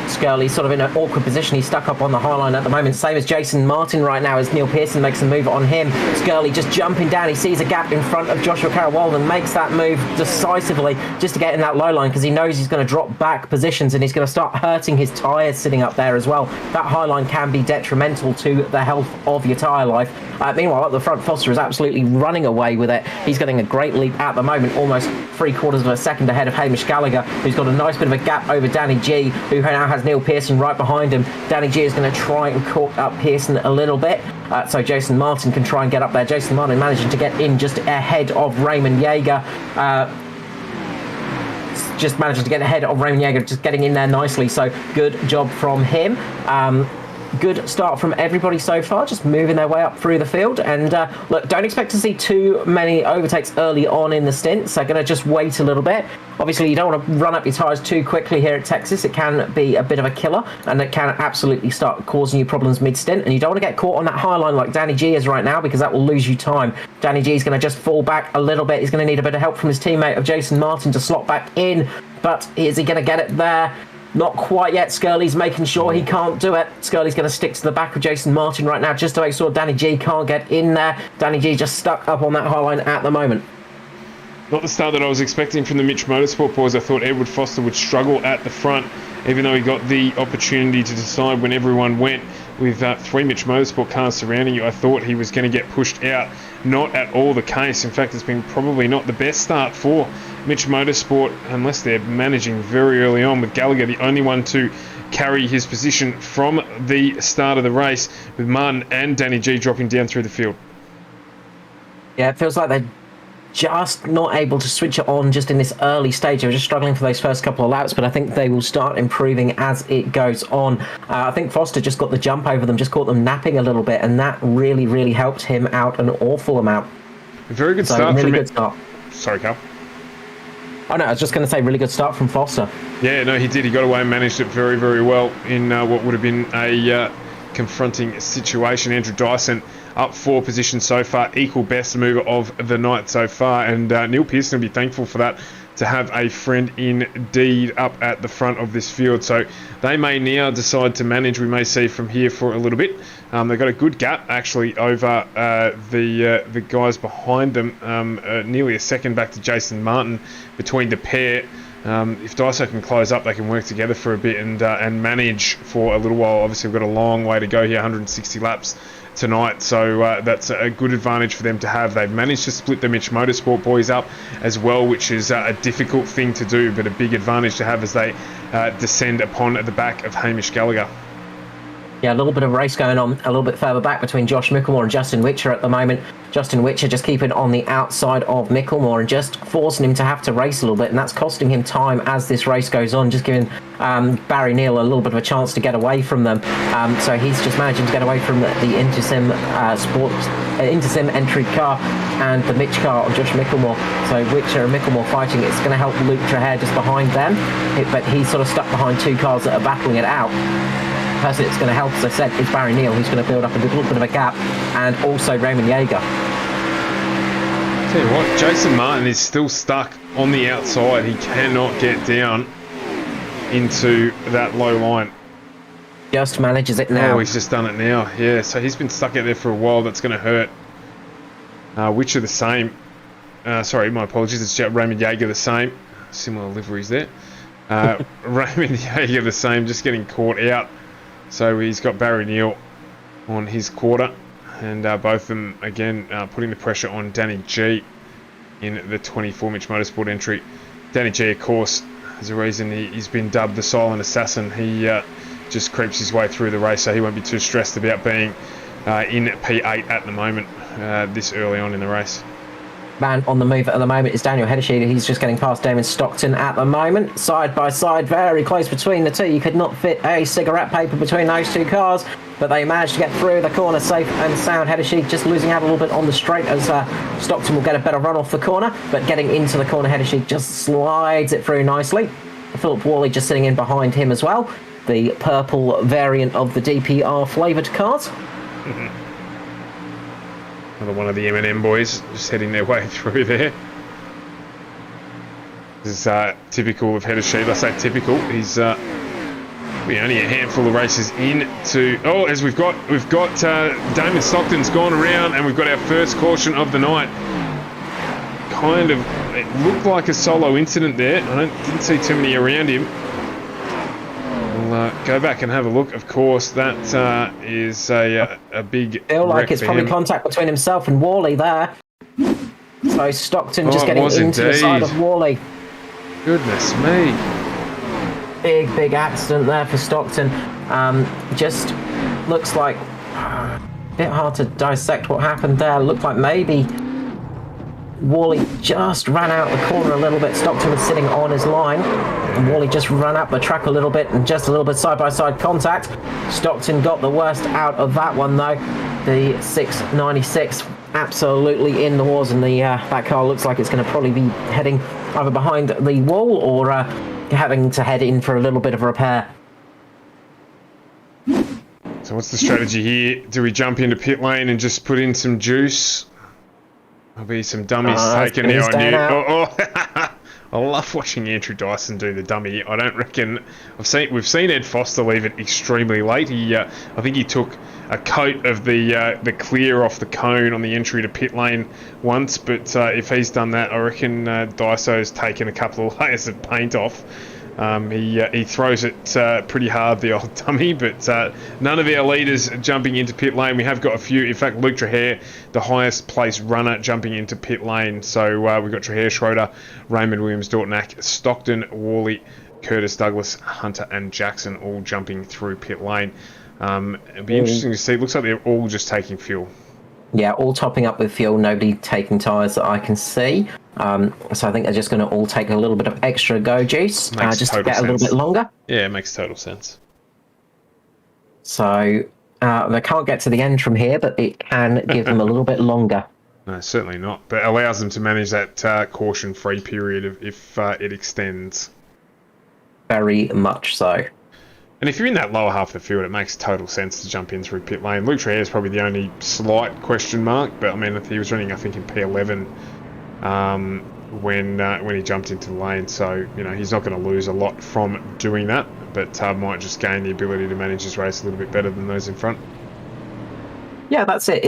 Speaker 2: Scully's sort of in an awkward position. He's stuck up on the high line at the moment, same as Jason Martin right now, as Neil Pearson makes a move on him. Scully just jumping down. He sees a gap in front of Joshua Carroll-Walden, makes that move decisively just to get in that low line, because he knows he's going to drop back positions and he's going to start hurting his tyres sitting up there as well. That high line can be detrimental to the health of your tyre life. Meanwhile, up the front, Foster is absolutely running away with it. He's getting a great leap at the moment, almost 3/4 of a second ahead of Hamish Gallagher, who's got a nice bit of a gap over Danny G, who now has Neil Pearson right behind him. Danny G is going to try and caught up Pearson a little bit, so Jason Martin can try and get up there. Jason Martin managing to get in just ahead of Raymond Yeager. Just managing to get ahead of Raymond Yeager, just getting in there nicely, so good job from him. Good start from everybody so far, just moving their way up through the field. And look, don't expect to see too many overtakes early on in the stint, so going to just wait a little bit. Obviously, you don't want to run up your tyres too quickly here at Texas. It can be a bit of a killer, and it can absolutely start causing you problems mid-stint. And you don't want to get caught on that high line like Danny G is right now, because that will lose you time. Danny G is going to just fall back a little bit. He's going to need a bit of help from his teammate of Jason Martin to slot back in, but is he going to get it there? Not quite yet. Scully's making sure he can't do it. Scully's going to stick to the back of Jason Martin right now, just to make sure Danny G can't get in there. Danny G just stuck up on that high line at the moment.
Speaker 1: Not the start that I was expecting from the Mitch Motorsport boys. I thought Edward Foster would struggle at the front, even though he got the opportunity to decide when everyone went with 3 Mitch Motorsport cars surrounding you. I thought he was going to get pushed out. Not at all the case. In fact, it's been probably not the best start for Mitch Motorsport, unless they're managing very early on, with Gallagher the only one to carry his position from the start of the race, with Martin and Danny G dropping down through the field.
Speaker 2: Yeah, it feels like they're just not able to switch it on just in this early stage. They were just struggling for those first couple of laps, but I think they will start improving as it goes on. I think Foster just got the jump over them, just caught them napping a little bit, and that really, really helped him out an awful amount.
Speaker 1: Very good
Speaker 2: So
Speaker 1: start
Speaker 2: really
Speaker 1: from
Speaker 2: good start.
Speaker 1: Sorry, Carl.
Speaker 2: Oh no, I was just going to say really good start from Foster.
Speaker 1: Yeah, no, he did. He got away and managed it very, very well in what would have been a confronting situation. Andrew Dyson up 4 positions so far, equal best mover of the night so far, and Neil Pearson will be thankful for that, to have a friend indeed up at the front of this field. So they may now decide to manage, we may see from here for a little bit. They've got a good gap actually over the guys behind them, nearly a second back to Jason Martin between the pair. If Daiso can close up, they can work together for a bit and manage for a little while. Obviously, we've got a long way to go here, 160 laps tonight, so that's a good advantage for them to have. They've managed to split the Mitch Motorsport boys up as well, which is a difficult thing to do, but a big advantage to have as they descend upon the back of Hamish Gallagher.
Speaker 2: Yeah, a little bit of race going on a little bit further back between Josh Micklemore and Justin Witcher at the moment. Justin Witcher just keeping on the outside of Micklemore and just forcing him to have to race a little bit, and that's costing him time as this race goes on, just giving Barry Neal a little bit of a chance to get away from them. So he's just managing to get away from the Intersim Intersim entry car and the Mitch car of Josh Micklemore. So Witcher and Micklemore fighting. It's going to help Luke Trahair just behind them, but he's sort of stuck behind 2 cars that are battling it out. The person it's going to help, as I said, is Barry Neal, who's going to build up a little bit of a gap, and also Raymond Yeager.
Speaker 1: Tell you what, Jason Martin is still stuck on the outside. He cannot get down into that low line.
Speaker 2: Just manages it now.
Speaker 1: Oh, he's just done it now. Yeah, so he's been stuck out there for a while. That's going to hurt. Which are the same. Sorry, my apologies. It's Raymond Yeager the same. Similar liveries there. Raymond Yeager the same, just getting caught out. So he's got Barry Neal on his quarter, and both of them again putting the pressure on Danny G in the 24 Mitch Motorsport entry. Danny G, of course, there's a reason he's been dubbed the silent assassin. He just creeps his way through the race, so he won't be too stressed about being in P8 at the moment, this early on in the race.
Speaker 2: Man on the move at the moment is Daniel Hedesheeder. He's just getting past Damon Stockton at the moment. Side by side, very close between the two. You could not fit a cigarette paper between those 2 cars, but they managed to get through the corner safe and sound. Hedesheeder just losing out a little bit on the straight as Stockton will get a better run off the corner, but getting into the corner, Hedesheeder just slides it through nicely. Philip Worley just sitting in behind him as well. The purple variant of the DPR flavoured cars.
Speaker 1: Another one of the M&M boys just heading their way through there. This is typical of Hedesheeder. I say typical. He's we're only a handful of races into. Oh, as we've got Damon Stockton's gone around, and we've got our first caution of the night. Kind of, it looked like a solo incident there. I didn't see too many around him. We'll go back and have a look. Of course, that is a big.
Speaker 2: I feel like it's probably contact between himself and Worley there. So Stockton just getting into the side of Worley.
Speaker 1: Goodness me.
Speaker 2: Big accident there for Stockton. Just looks like a bit hard to dissect what happened there. Looked like maybe Worley just ran out the corner a little bit. Stockton was sitting on his line, and Worley just ran up the track a little bit, and just a little bit side-by-side contact. Stockton got the worst out of that one, though. The 696 absolutely in the wars, and that car looks like it's going to probably be heading either behind the wall or having to head in for a little bit of a repair.
Speaker 1: So what's the strategy here? Do we jump into pit lane and just put in some juice? There'll be some dummies taken now. I love watching Andrew Dyson do the dummy. I don't reckon we've seen Ed Foster leave it extremely late. I think he took a coat of the clear off the cone on the entry to pit lane once, but if he's done that, I reckon Dyso's taken a couple of layers of paint off. He throws it pretty hard, the old dummy, but none of our leaders jumping into pit lane. We have got a few. In fact, Luke Trahair, the highest placed runner, jumping into pit lane. So we've got Trahair, Schroeder, Raymond Williams, Dortnack, Stockton, Worley, Curtis Douglas, Hunter and Jackson all jumping through pit lane. It'll be interesting to see. It looks like they're all just taking fuel.
Speaker 2: Yeah, all topping up with fuel, nobody taking tyres that I can see. So I think they're just going to all take a little bit of extra go juice, just to get a little bit longer.
Speaker 1: Yeah, it makes total sense.
Speaker 2: So they can't get to the end from here, but it can give them a little bit longer.
Speaker 1: No, certainly not. But allows them to manage that caution-free period if it extends.
Speaker 2: Very much so.
Speaker 1: And if you're in that lower half of the field, it makes total sense to jump in through pit lane. Luke Treherne is probably the only slight question mark, but I mean, he was running, I think, in P11 when he jumped into the lane. So, you know, he's not going to lose a lot from doing that, but might just gain the ability to manage his race a little bit better than those in front.
Speaker 2: Yeah, that's it.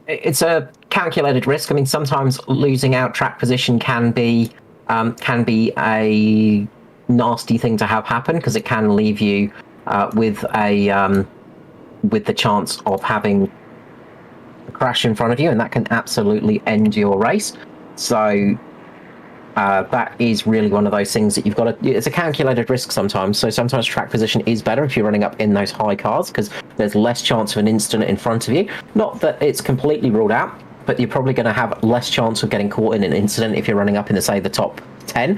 Speaker 2: It's a calculated risk. I mean, sometimes losing out track position can be a nasty thing to have happen, because it can leave you with the chance of having a crash in front of you, and that can absolutely end your race. So that is really one of those things that you've got to... It's a calculated risk sometimes. So sometimes track position is better if you're running up in those high cars, because there's less chance of an incident in front of you. Not that it's completely ruled out, but you're probably going to have less chance of getting caught in an incident if you're running up in, say, the top 10.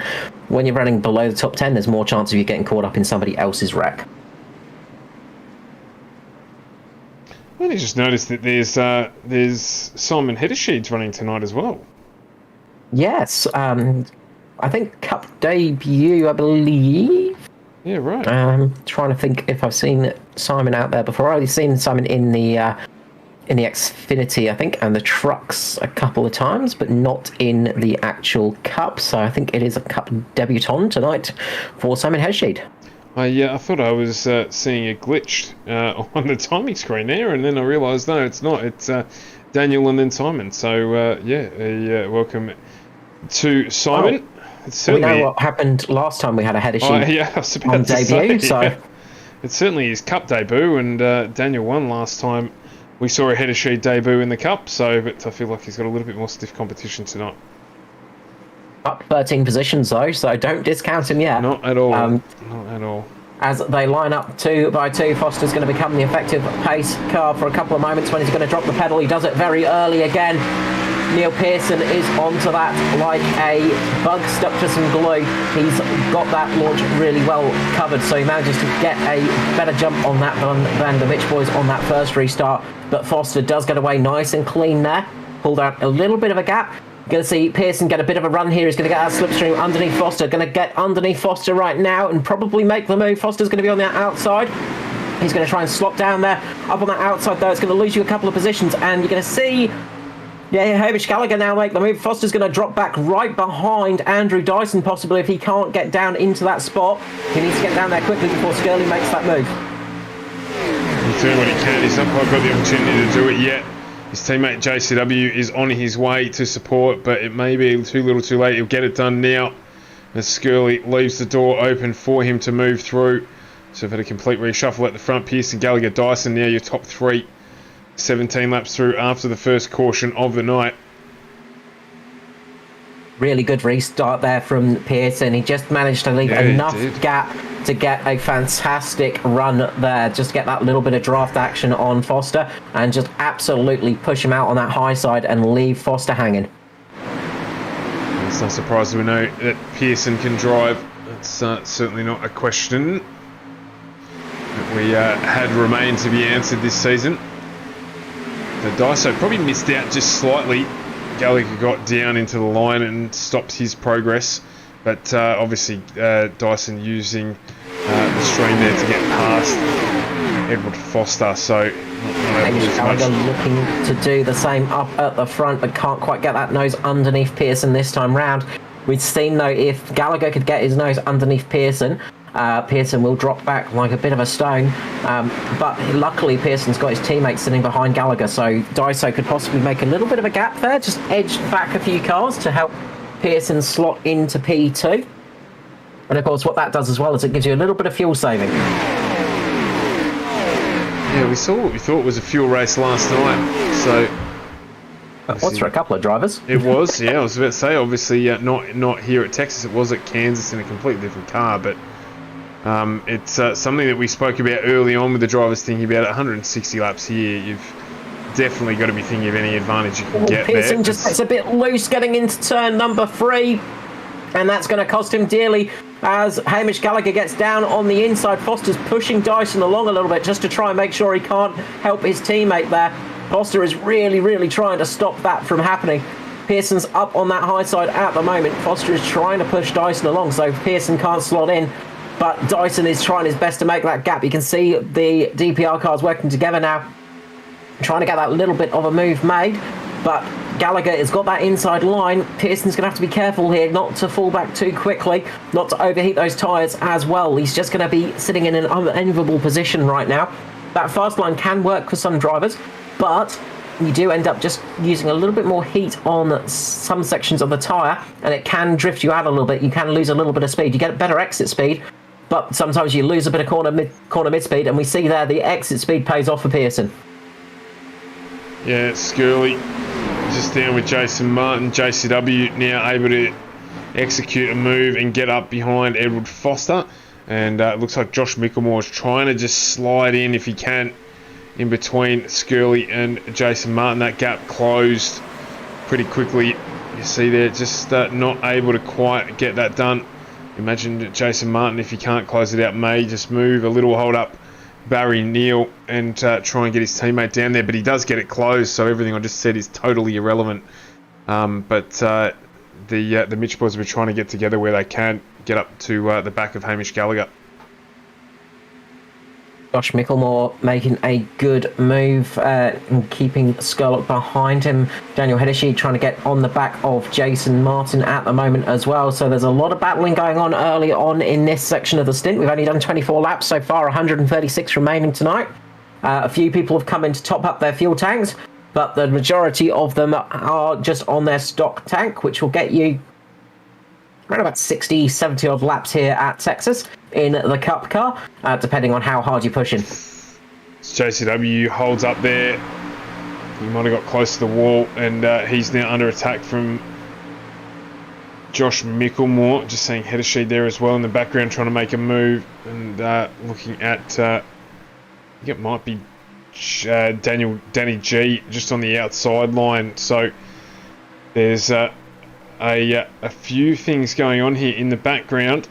Speaker 2: When you're running below the top 10, there's more chance of you getting caught up in somebody else's wreck.
Speaker 1: Well, I just noticed that there's Simon Heddersheeds running tonight as well.
Speaker 2: Yes, I think Cup debut, I believe.
Speaker 1: Yeah, right.
Speaker 2: Trying to think if I've seen Simon out there before. I've only seen Simon in the Xfinity, I think, and the trucks a couple of times, but not in the actual Cup. So I think it is a Cup debutant tonight for Simon Heddersheed.
Speaker 1: I thought I was seeing a glitch on the timing screen there, and then I realised, no, it's not. It's Daniel and then Simon. So, welcome to Simon.
Speaker 2: We know what happened last time we had a Heddersheed
Speaker 1: I was about
Speaker 2: on
Speaker 1: to
Speaker 2: debut.
Speaker 1: say,
Speaker 2: So
Speaker 1: yeah. It's certainly his Cup debut, and Daniel won last time. We saw a Heddersheed debut in the Cup, but I feel like he's got a little bit more stiff competition tonight.
Speaker 2: up 13 positions though, so don't discount him yet.
Speaker 1: Not at all. Not at all.
Speaker 2: As they line up 2 by 2, Foster's going to become the effective pace car for a couple of moments when he's going to drop the pedal. He does it very early again. Neil Pearson is onto that like a bug stuck to some glue. He's got that launch really well covered, so he manages to get a better jump on that than the Mitch boys on that first restart. But Foster does get away nice and clean there. Pulled out a little bit of a gap. Going to see Pearson get a bit of a run here. He's going to get that slipstream underneath Foster. Going to get underneath Foster right now and probably make the move. Foster's going to be on the outside. He's going to try and slot down there. Up on that outside, though, it's going to lose you a couple of positions. And you're going to see... Yeah, Hamish Gallagher now make the move. Foster's going to drop back right behind Andrew Dyson, possibly, if he can't get down into that spot. He needs to get down there quickly before Skirley makes that move.
Speaker 1: He's doing what he can. He's not quite got the opportunity to do it yet. His teammate JCW is on his way to support, but it may be too little too late. He'll get it done now as Skirley leaves the door open for him to move through. So we've had a complete reshuffle at the front. Pearson, Gallagher, Dyson, now your top 3. 17 laps through after the first caution of the night.
Speaker 2: Really good restart there from Pearson. He just managed to leave enough gap to get a fantastic run there. Just get that little bit of draft action on Foster and just absolutely push him out on that high side and leave Foster hanging.
Speaker 1: It's not surprising we know that Pearson can drive. That's certainly not a question that we had remained to be answered this season. The Daiso probably missed out just slightly. Gallagher got down into the line and stopped his progress, but obviously Dyson using the stream there to get past Edward Foster, so not able to do
Speaker 2: Gallagher
Speaker 1: much.
Speaker 2: looking to do the same up at the front, but can't quite get that nose underneath Pearson this time round. We've seen though, if Gallagher could get his nose underneath Pearson, Pearson will drop back like a bit of a stone, but luckily Pearson's got his teammates sitting behind Gallagher, so Daiso could possibly make a little bit of a gap there, just edge back a few cars to help Pearson slot into P2. And of course what that does as well is it gives you a little bit of fuel saving.
Speaker 1: Yeah, we saw what we thought was a fuel race last night, so...
Speaker 2: What's for a couple of drivers?
Speaker 1: It was, yeah, I was about to say, obviously not here at Texas, it was at Kansas in a completely different car, but it's something that we spoke about early on with the drivers thinking about 160 laps here. You've definitely got to be thinking of any advantage you can get
Speaker 2: Pearson
Speaker 1: there.
Speaker 2: just gets a bit loose getting into turn number 3, and that's going to cost him dearly as Hamish Gallagher gets down on the inside. Foster's pushing Dyson along a little bit just to try and make sure he can't help his teammate there. Foster is really, really trying to stop that from happening. Pearson's up on that high side at the moment. Foster is trying to push Dyson along, so Pearson can't slot in. But Dyson is trying his best to make that gap. You can see the DPR cars working together now, trying to get that little bit of a move made. But Gallagher has got that inside line. Pearson's going to have to be careful here not to fall back too quickly, not to overheat those tyres as well. He's just going to be sitting in an unenviable position right now. That fast line can work for some drivers, but you do end up just using a little bit more heat on some sections of the tyre, and it can drift you out a little bit. You can lose a little bit of speed. You get better exit speed, but sometimes you lose a bit of corner mid speed, and we see there the exit speed pays off for Pearson.
Speaker 1: Yeah, Skirley just down with Jason Martin. JCW now able to execute a move and get up behind Edward Foster, and it looks like Josh Micklemore is trying to just slide in if he can in between Skirley and Jason Martin. That gap closed pretty quickly. You see there, just not able to quite get that done. Imagine that Jason Martin, if he can't close it out, may just move a little, hold up Barry Neal and try and get his teammate down there, but he does get it closed, so everything I just said is totally irrelevant. But the Mitch boys will be trying to get together where they can get up to the back of Hamish Gallagher.
Speaker 2: Josh Micklemore making a good move and keeping Skurlock behind him. Daniel Hedeshy trying to get on the back of Jason Martin at the moment as well. So there's a lot of battling going on early on in this section of the stint. We've only done 24 laps so far, 136 remaining tonight. A few people have come in to top up their fuel tanks, but the majority of them are just on their stock tank, which will get you around about 60, 70 odd laps here at Texas in the Cup car, depending on how hard you're pushing.
Speaker 1: JCW holds up there. He might have got close to the wall, and he's now under attack from Josh Micklemore. Just seeing Hedesheed there as well in the background, trying to make a move, and looking at, I think it might be Danny G just on the outside line. So there's a few things going on here in the background.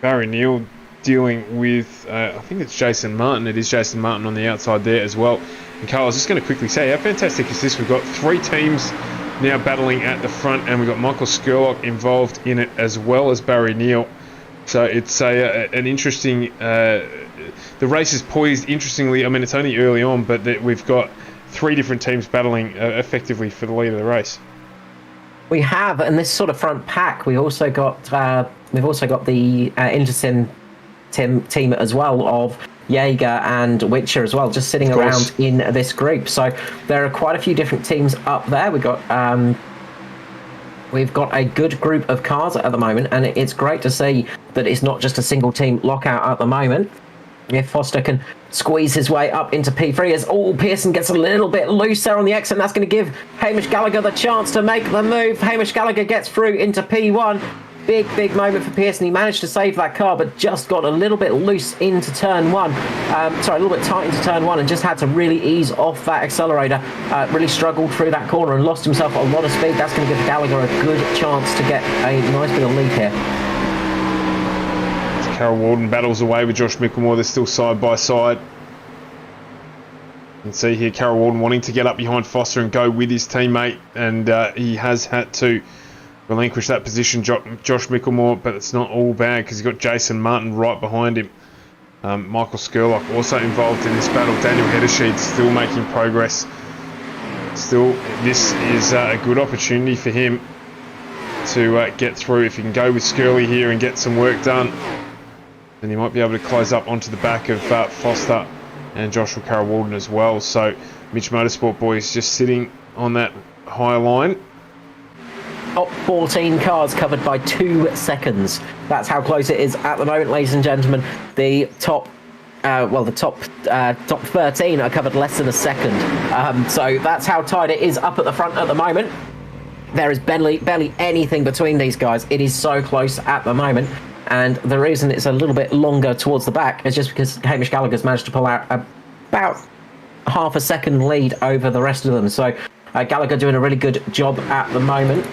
Speaker 1: Barry Neal dealing with, I think it's Jason Martin. It is Jason Martin on the outside there as well. And Carl, I was just going to quickly say, how fantastic is this? We've got 3 teams now battling at the front, and we've got Michael Skurlock involved in it as well as Barry Neal. So it's an interesting, the race is poised interestingly. I mean, it's only early on, but we've got 3 different teams battling effectively for the lead of the race.
Speaker 2: We have, in this sort of front pack, we've also got the Intersim team as well of Jaeger and Witcher as well, just sitting around in this group. So there are quite a few different teams up there. We've got a good group of cars at the moment, and it's great to see that it's not just a single team lockout at the moment. If Foster can squeeze his way up into P3 as Pearson gets a little bit loose there on the exit, and that's going to give Hamish Gallagher the chance to make the move. Hamish Gallagher gets through into P1. Big moment for Pearson. He managed to save that car, but just got a little bit loose into turn 1. A little bit tight into turn 1, and just had to really ease off that accelerator. Really struggled through that corner and lost himself a lot of speed. That's going to give Gallagher a good chance to get a nice bit of lead here.
Speaker 1: Carol Warden battles away with Josh Micklemore. They're still side by side. You can see here Carol Warden wanting to get up behind Foster and go with his teammate, and he has had to relinquish that position, Josh Micklemore, but it's not all bad because he's got Jason Martin right behind him. Michael Skurlock also involved in this battle. Daniel Hedesheed still making progress. Still, this is a good opportunity for him to get through. If he can go with Skirley here and get some work done, then he might be able to close up onto the back of Foster and Joshua Carroll Walden as well. So Mitch Motorsport boys just sitting on that high line.
Speaker 2: Top 14 cars covered by 2 seconds. That's how close it is at the moment, ladies and gentlemen. The top 13 are covered less than a second. So that's how tight it is up at the front at the moment. There is barely anything between these guys. It is so close at the moment. And the reason it's a little bit longer towards the back is just because Hamish Gallagher's managed to pull out about half a second lead over the rest of them. So Gallagher doing a really good job at the moment.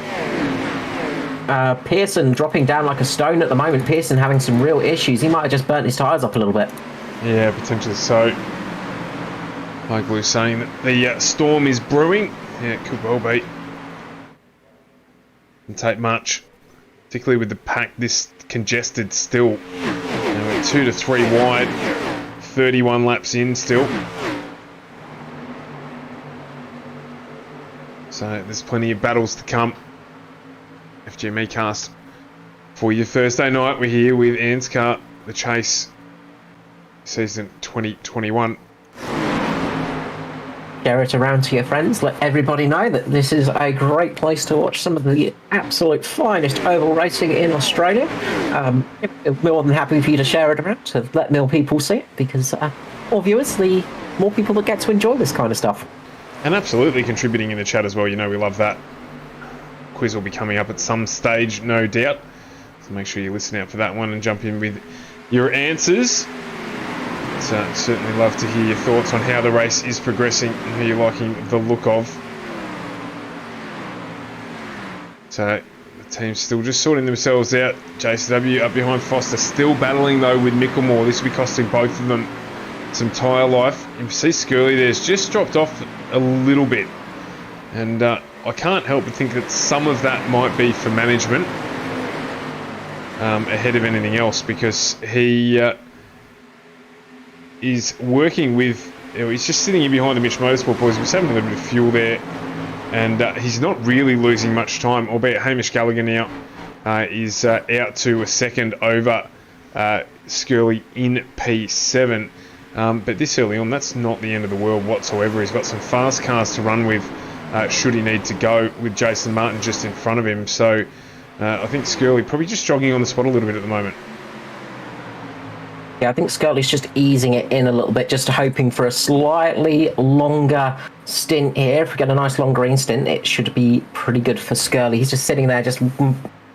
Speaker 2: Pearson dropping down like a stone at the moment. Pearson having some real issues. He might have just burnt his tyres up a little bit.
Speaker 1: Yeah, potentially so. Like we were saying that the storm is brewing. Yeah, it could well be. Wouldn't take much, particularly with the pack this congested still. We're 2 to 3 wide, 31 laps in still. So there's plenty of battles to come. FGME cast for your Thursday night. We're here with ANZCAR, the Chase season 2021.
Speaker 2: Share it around to your friends. Let everybody know that this is a great place to watch some of the absolute finest oval racing in Australia. We're more than happy for you to share it around to let more people see it, because more viewers, the more people that get to enjoy this kind of stuff.
Speaker 1: And absolutely contributing in the chat as well. You know we love that. Quiz will be coming up at some stage, no doubt. So make sure you listen out for that one and jump in with your answers. So certainly love to hear your thoughts on how the race is progressing and who you're liking the look of. So the team's still just sorting themselves out. JCW up behind Foster, still battling though with Micklemore. This will be costing both of them some tyre life. You see Skirley there's just dropped off a little bit. And I can't help but think that some of that might be for management ahead of anything else, because he is working with, he's just sitting in behind the Mitch Motorsport boys. He's having a little bit of fuel there, and he's not really losing much time, albeit Hamish Gallagher now is out to a second over Skirley in P7. But this early on, that's not the end of the world whatsoever. He's got some fast cars to run with should he need to go, with Jason Martin just in front of him. So I think Skirley probably just jogging on the spot a little bit at the moment.
Speaker 2: Yeah, I think Skirley's just easing it in a little bit, just hoping for a slightly longer stint here. If we get a nice long green stint, it should be pretty good for Skirley. He's just sitting there, just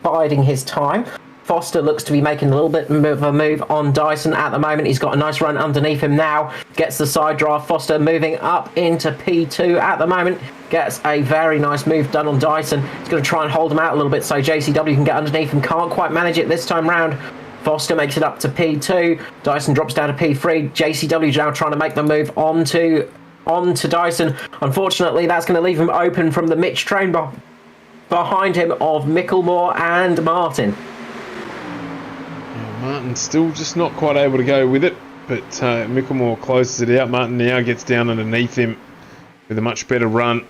Speaker 2: biding his time. Foster looks to be making a little bit of a move on Dyson at the moment. He's got a nice run underneath him now. Gets the side drive. Foster moving up into P2 at the moment. Gets a very nice move done on Dyson. He's going to try and hold him out a little bit so JCW can get underneath him. Can't quite manage it this time round. Foster makes it up to P2. Dyson drops down to P3. JCW now trying to make the move onto Dyson. Unfortunately, that's going to leave him open from the Mitch train behind him of Micklemore and Martin.
Speaker 1: Martin still just not quite able to go with it, but Micklemore closes it out. Martin now gets down underneath him with a much better run.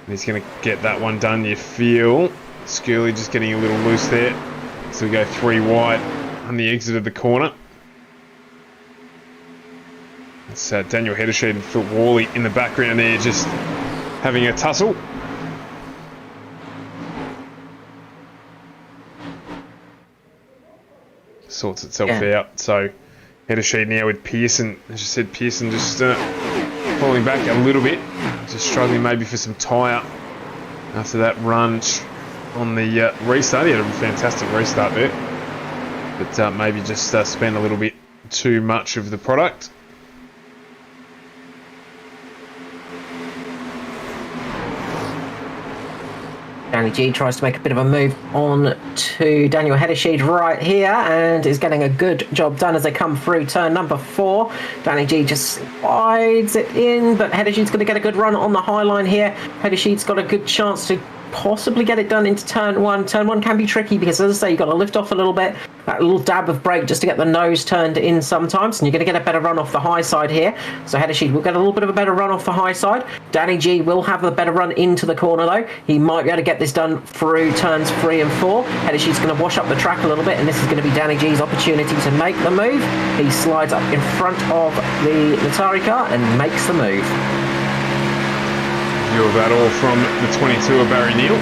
Speaker 1: He's going to get that one done, you feel. Skirley just getting a little loose there. So we go 3 wide on the exit of the corner. It's Daniel Heddersheet and Phil Worley in the background there, just having a tussle. Sorts itself out. So Heddersheet now with Pearson. As you said, Pearson just falling back a little bit. Just struggling maybe for some tyre after that run on the restart. He had a fantastic restart there. But maybe just spent a little bit too much of the product.
Speaker 2: Danny G tries to make a bit of a move on to Daniel Heddersheet right here and is getting a good job done as they come through turn number 4. Danny G just slides it in, but Heddersheet's going to get a good run on the high line here. Heddersheet's got a good chance to possibly get it done into turn 1. Turn 1 can be tricky because, as I say, you've got to lift off a little bit, that little dab of brake just to get the nose turned in sometimes, and you're going to get a better run off the high side here. So Heddersheet will get a little bit of a better run off the high side. Danny G will have a better run into the corner though. He might be able to get this done through turns 3 and 4. Heddersheet's going to wash up the track a little bit, and this is going to be Danny G's opportunity to make the move. He slides up in front of the Latari car and makes the move.
Speaker 1: View of that all from the 22 of Barry Neal.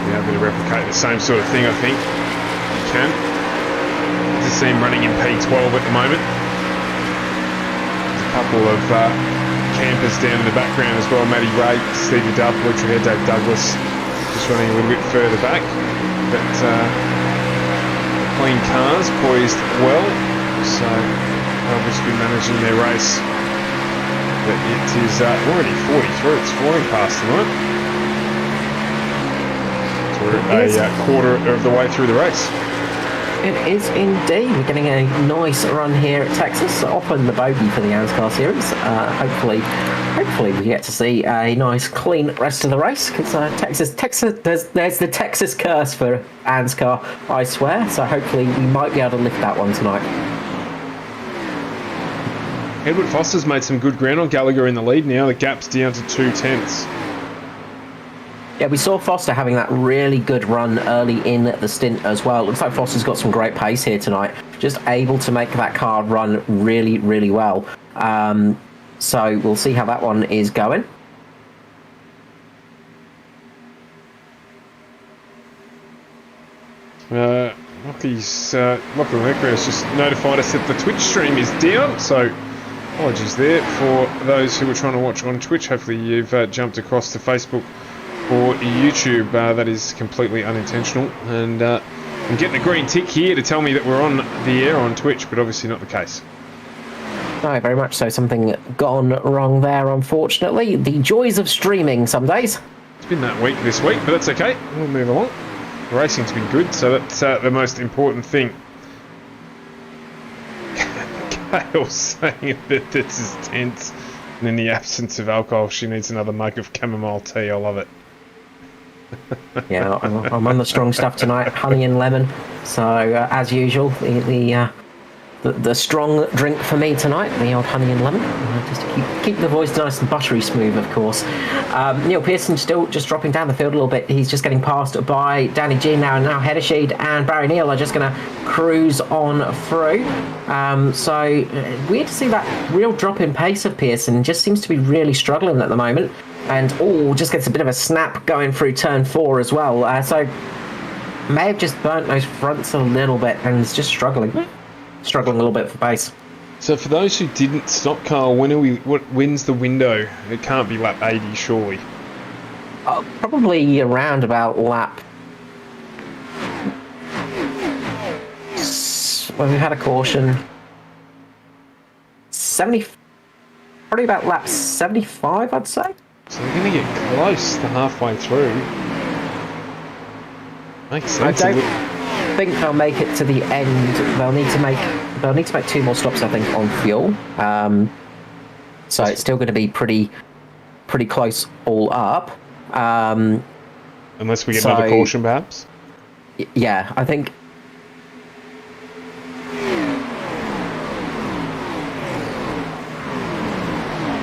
Speaker 1: Be able to replicate the same sort of thing, I think. You can. Just see him running in P12 at the moment. There's a couple of campers down in the background as well. Matty Ray, Stevie Dub, Lucha Head, Dave Douglas, just running a little bit further back. But clean cars, poised well. So they'll just be managing their race. But it is already 43. It's flying past them, right? So we're a quarter of the way through the race.
Speaker 2: It is indeed. We're getting a nice run here at Texas, often the bogey for the ANZCAR series. Hopefully we get to see a nice clean rest of the race, because Texas, there's the Texas curse for ANZCAR, I swear. So hopefully we might be able to lift that one tonight.
Speaker 1: Edward Foster's made some good ground on Gallagher in the lead now. The gap's down to 2/10.
Speaker 2: Yeah, we saw Foster having that really good run early in the stint as well. Looks like Foster's got some great pace here tonight. Just able to make that car run really, really well. So we'll see how that one is going.
Speaker 1: Lachlan Leclerc has just notified us that the Twitch stream is down, so apologies there for those who were trying to watch on Twitch. Hopefully you've jumped across to Facebook or YouTube. That is completely unintentional, and I'm getting a green tick here to tell me that we're on the air on Twitch, but obviously not the case.
Speaker 2: No, very much so. Something gone wrong there, unfortunately. The joys of streaming some days.
Speaker 1: It's been that week this week, but that's okay. We'll move along. The racing's been good, so that's the most important thing. Gail's saying that this is tense, and in the absence of alcohol, she needs another mug of chamomile tea. I love it.
Speaker 2: Yeah, I'm on the strong stuff tonight, honey and lemon. So as usual, the strong drink for me tonight, the old honey and lemon, just to keep the voice nice and buttery smooth, of course. Neil Pearson still just dropping down the field a little bit. He's just getting passed by Danny G now Heddersheed and Barry Neal are just going to cruise on through. So weird to see that real drop in pace of Pearson. Just seems to be really struggling at the moment. And just gets a bit of a snap going through turn 4 as well. So may have just burnt those fronts a little bit and is just struggling a little bit for pace.
Speaker 1: So for those who didn't stop, Carl, when's the window? It can't be lap 80, surely.
Speaker 2: Probably around about lap. Well, we've had a caution. 70. Probably about lap 75, I'd say.
Speaker 1: So they're going to get close to halfway through. Makes sense.
Speaker 2: I don't think they'll make it to the end. They'll need to make 2 more stops, I think, on fuel. So it's still going to be pretty close all up.
Speaker 1: Unless we get another caution, perhaps.
Speaker 2: Yeah, I think.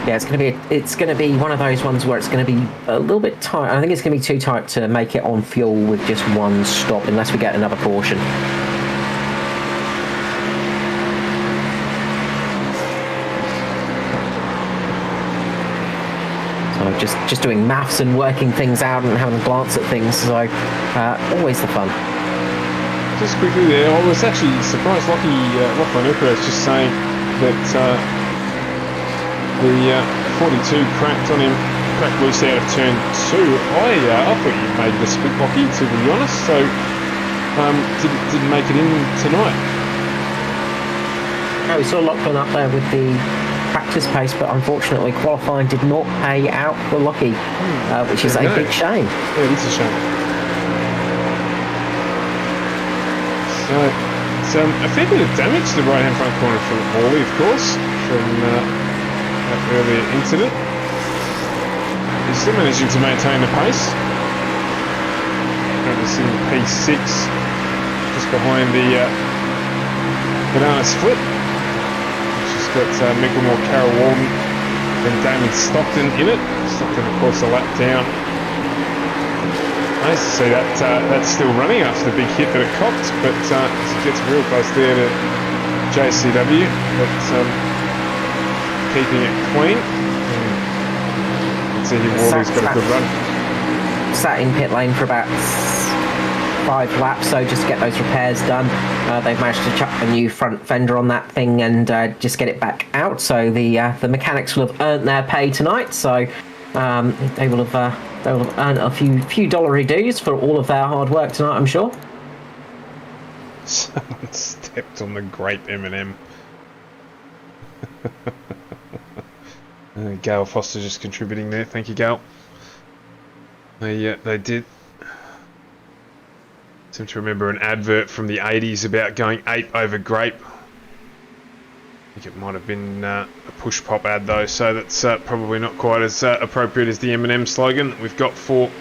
Speaker 2: Yeah, it's gonna be one of those ones where it's gonna be a little bit tight. I think it's gonna be too tight to make it on fuel with just 1 stop, unless we get another caution. So just doing maths and working things out and having a glance at things. So always the fun.
Speaker 1: Just quickly there, I was actually surprised. Lachlan Leclerc is just saying that. The 42 cracked loose out of turn 2. I thought you made the split, Lockie, to be honest, so didn't make it in tonight.
Speaker 2: No, we saw Lachlan up there with the practice pace, but unfortunately qualifying did not pay out for Lockie, which is a big shame.
Speaker 1: Yeah, it is a shame. So it's a fair bit of damage to the right-hand front corner for Hawley, of course, from that earlier incident. He's still managing to maintain the pace. Currently sitting at P6, just behind the banana split. She's got Micklemore, Carol Walden, and Damon Stockton in it. Stockton, of course, a lap down. Nice to see that's still running after the big hit that it copped, but it gets real close there to JCW. But keeping it clean. Let's see here, Wally's got a good run.
Speaker 2: Sat in pit lane for about 5 laps, so just to get those repairs done. They've managed to chuck a new front fender on that thing and just get it back out. So the mechanics will have earned their pay tonight. So they will have earned a few dollary dues for all of their hard work tonight, I'm sure.
Speaker 1: Someone stepped on the grape M&M. Gail Foster just contributing there. Thank you, Gail. They did. seem to remember an advert from the 80s about going ape over grape. I think it might have been a push pop ad though, so that's probably not quite as appropriate as the M&M slogan that we've got for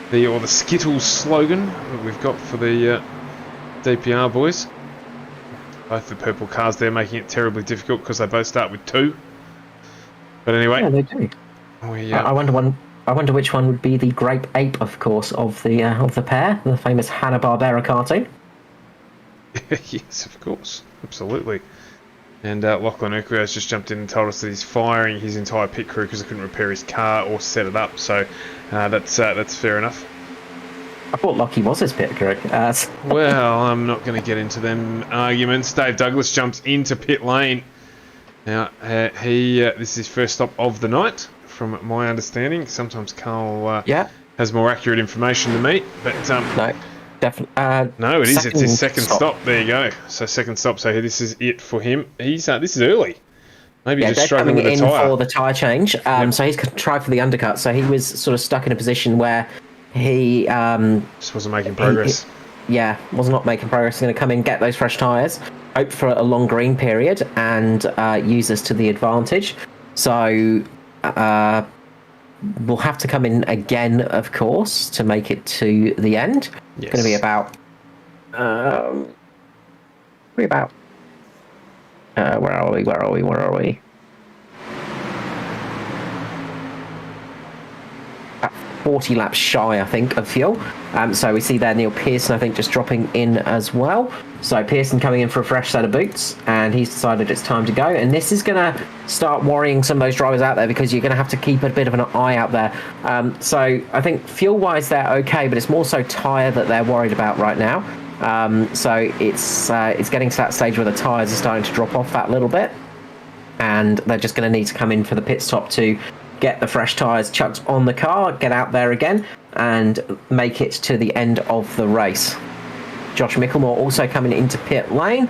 Speaker 1: the Skittles slogan that we've got for the DPR boys. Both the purple cars there, making it terribly difficult because they both start with 2. But anyway,
Speaker 2: Yeah, they do. I wonder which one would be the grape ape, of course, of the pair, the famous Hanna-Barbera cartoon.
Speaker 1: Yes, of course, absolutely. And Lachlan Urquhart has just jumped in and told us that he's firing his entire pit crew because he couldn't repair his car or set it up. So that's fair enough.
Speaker 2: I thought Lockie was his pit crew.
Speaker 1: Well, I'm not going to get into them arguments. Dave Douglas jumps into pit lane. Now, this is his first stop of the night, from my understanding. Sometimes Carl has more accurate information than me, but
Speaker 2: no, definitely.
Speaker 1: No, it is. It's his second stop. There you go. So second stop. So this is it for him. He's this is early. Maybe just struggling with the tyre.
Speaker 2: For the tyre change. So he's tried for the undercut. So he was sort of stuck in a position where he
Speaker 1: just wasn't making progress.
Speaker 2: Was not making progress. He's going to come in, get those fresh tyres, hope for a long green period, and use this to the advantage. So we'll have to come in again, of course, to make it to the end.
Speaker 1: Yes.
Speaker 2: It's going to be about where are we? About 40 laps shy, I think, of fuel. So we see there Neil Pearson, I think, just dropping in as well. So Pearson coming in for a fresh set of boots, and he's decided it's time to go. And this is going to start worrying some of those drivers out there, because you're going to have to keep a bit of an eye out there. So I think fuel-wise they're okay, but it's more so tyre that they're worried about right now. So it's getting to that stage where the tyres are starting to drop off that little bit, and they're just going to need to come in for the pit stop to get the fresh tyres chucked on the car, get out there again, and make it to the end of the race. Josh Micklemore also coming into pit lane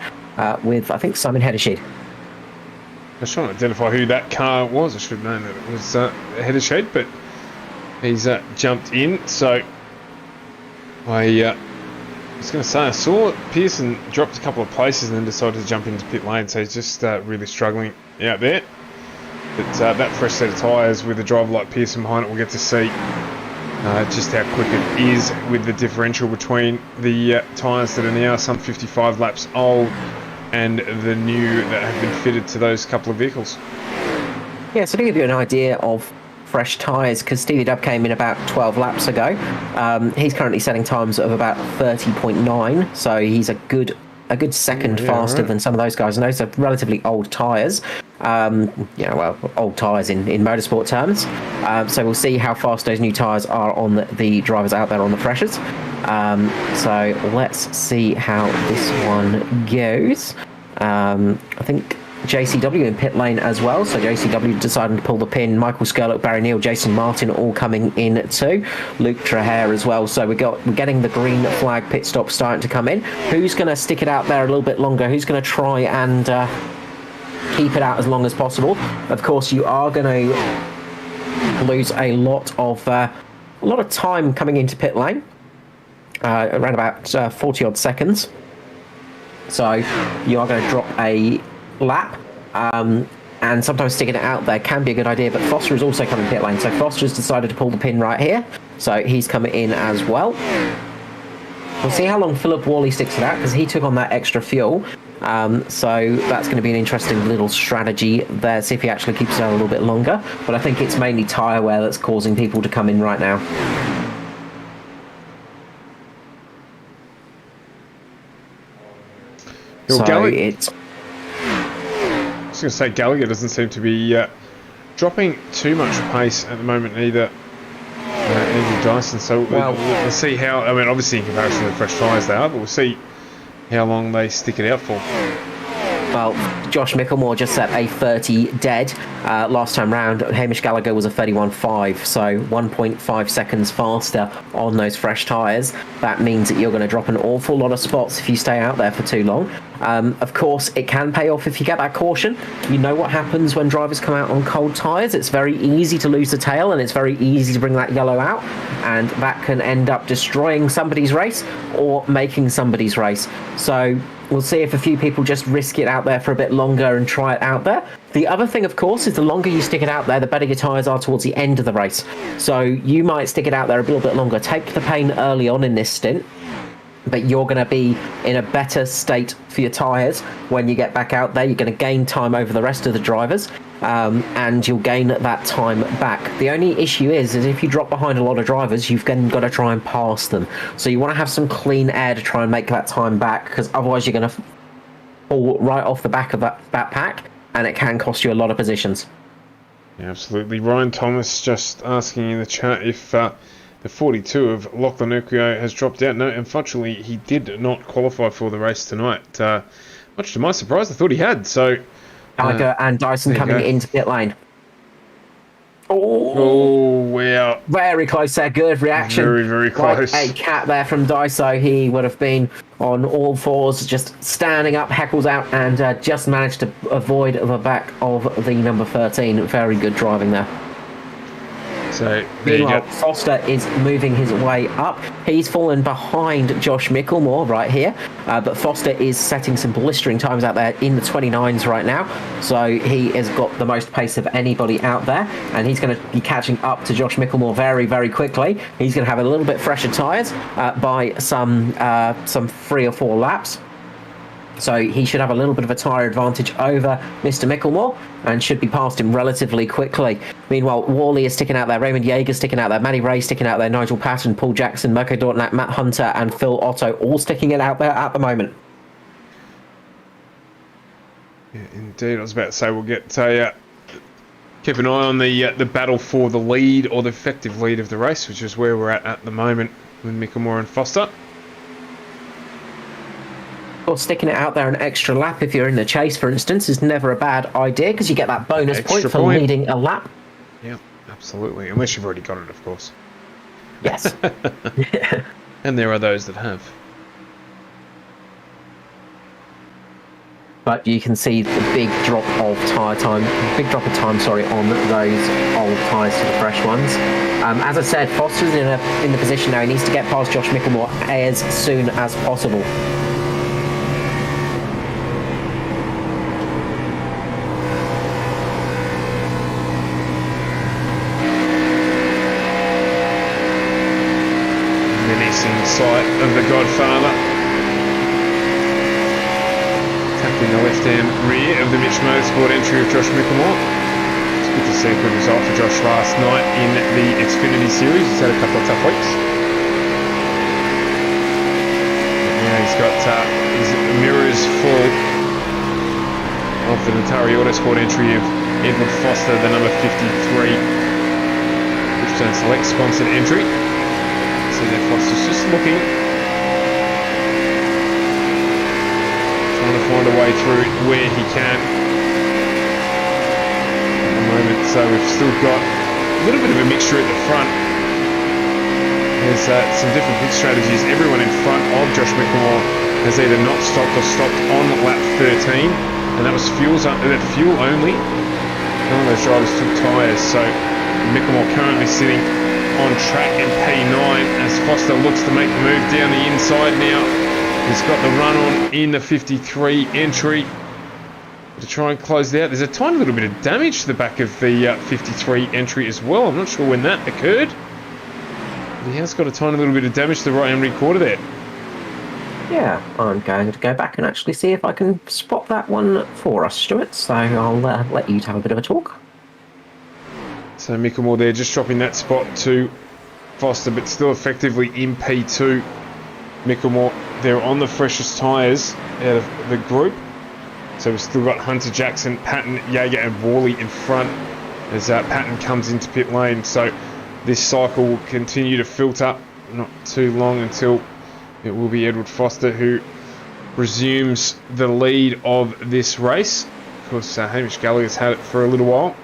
Speaker 2: with, I think, Simon Hedershed.
Speaker 1: I was trying to identify who that car was. I should have known that it was Hedershed, but he's jumped in. So I was going to say, I saw Pearson dropped a couple of places and then decided to jump into pit lane, so he's just really struggling out there. But that fresh set of tyres with a driver like Pearson behind it, we'll get to see just how quick it is with the differential between the tyres that are now some 55 laps old and the new that have been fitted to those couple of vehicles.
Speaker 2: Yeah, so to give you an idea of fresh tyres, because Stevie Dubb came in about 12 laps ago, he's currently setting times of about 30.9, so he's a good second faster than some of those guys. And those are relatively old tyres. Old tyres in motorsport terms. So we'll see how fast those new tyres are on the drivers out there on the freshers. So let's see how this one goes. I think JCW in pit lane as well. So JCW deciding to pull the pin. Michael Skurlock, Barry Neal, Jason Martin all coming in too. Luke Trahere as well. So we're getting the green flag pit stop starting to come in. Who's going to stick it out there a little bit longer? Who's going to try and keep it out as long as possible? Of course, you are going to lose a lot of time coming into pit lane. Around about 40 odd seconds. So you are going to drop a lap, and sometimes sticking it out there can be a good idea, but Foster is also coming pit lane, so Foster has decided to pull the pin right here, so he's coming in as well. We'll see how long Philip Worley sticks it out, because he took on that extra fuel, so that's going to be an interesting little strategy there, see if he actually keeps it out a little bit longer, but I think it's mainly tyre wear that's causing people to come in right now.
Speaker 1: I was going to say Gallagher doesn't seem to be dropping too much pace at the moment either. Andrew Dyson. So we'll see how. I mean, obviously in comparison to the fresh tyres they are, but we'll see how long they stick it out for.
Speaker 2: Well, Josh Micklemore just set a 30 dead last time round. Hamish Gallagher was a 31.5, so 1.5 seconds faster on those fresh tyres. That means that you're going to drop an awful lot of spots if you stay out there for too long. Of course, it can pay off if you get that caution. You know what happens when drivers come out on cold tyres. It's very easy to lose the tail, and it's very easy to bring that yellow out, and that can end up destroying somebody's race or making somebody's race. So we'll see if a few people just risk it out there for a bit longer and try it out there. The other thing, of course, is the longer you stick it out there, the better your tyres are towards the end of the race. So you might stick it out there a little bit longer, take the pain early on in this stint, but you're going to be in a better state for your tyres when you get back out there. You're going to gain time over the rest of the drivers, and you'll gain that time back. The only issue is if you drop behind a lot of drivers, you've then got to try and pass them. So you want to have some clean air to try and make that time back, because otherwise you're going to fall right off the back of that pack, and it can cost you a lot of positions.
Speaker 1: Yeah, absolutely. Ryan Thomas just asking in the chat if the 42 of Lachlan Urquio has dropped out. No, unfortunately, he did not qualify for the race tonight. Much to my surprise, I thought he had. So
Speaker 2: Gallagher and Dyson coming into pit lane.
Speaker 1: Oh, wow.
Speaker 2: Very close there. Good reaction.
Speaker 1: Very, very close.
Speaker 2: Like a cat there from Daiso. He would have been on all fours, just standing up, heckles out, and just managed to avoid the back of the number 13. Very good driving there.
Speaker 1: So there you go.
Speaker 2: Foster is moving his way up. He's fallen behind Josh Micklemore right here, but Foster is setting some blistering times out there in the 29s right now. So he has got the most pace of anybody out there, and he's going to be catching up to Josh Micklemore very, very quickly. He's going to have a little bit fresher tyres by some 3 or 4 laps. So he should have a little bit of a tyre advantage over Mr. Micklemore and should be past him relatively quickly. Meanwhile, Worley is sticking out there, Raymond Yeager's sticking out there, Matty Ray sticking out there, Nigel Patton, Paul Jackson, Mirko Dortnack, Matt Hunter and Phil Otto all sticking it out there at the moment.
Speaker 1: Yeah, indeed. I was about to say we'll get keep an eye on the battle for the lead or the effective lead of the race, which is where we're at the moment with Micklemore and Foster.
Speaker 2: Or sticking it out there an extra lap if you're in the chase, for instance, is never a bad idea because you get that bonus point for leading a lap.
Speaker 1: Yeah, absolutely. Unless you've already got it, of course.
Speaker 2: Yes.
Speaker 1: And there are those that have.
Speaker 2: But you can see the big drop of time, on those old tyres to the fresh ones. As I said, Foster's in the position now. He needs to get past Josh Micklemore as soon as possible.
Speaker 1: Sight of the Godfather, tackling the left-hand rear of the Mitch Motorsport entry of Josh Micklemore. It's good to see a good result for Josh last night in the Xfinity Series. He's had a couple of tough weeks. Now he's got his mirrors full of the Natari Autosport entry of Edward Foster, the number 53 Bridgestone Select sponsored entry. So there Foster's just looking, trying to find a way through where he can at the moment. So we've still got a little bit of a mixture at the front. There's some different pit strategies. Everyone in front of Josh Micklemore has either not stopped or stopped on lap 13, and that was fuel only. None of those drivers took tyres, so Micklemore currently sitting on track in P9 as Foster looks to make the move down the inside now. He's got the run on in the 53 entry to try and close it out. There's a tiny little bit of damage to the back of the 53 entry as well. I'm not sure when that occurred, but he has got a tiny little bit of damage to the right hand rear quarter there.
Speaker 2: Yeah, I'm going to go back and actually see if I can spot that one for us, Stuart. So I'll let you have a bit of a talk.
Speaker 1: So Micklemore there just dropping that spot to Foster, but still effectively in P2. Micklemore there on the freshest tyres out of the group. So we've still got Hunter, Jackson, Patton, Yeager and Worley in front as Patton comes into pit lane. So this cycle will continue to filter, not too long until it will be Edward Foster who resumes the lead of this race. Of course, Hamish Gallagher's had it for a little while.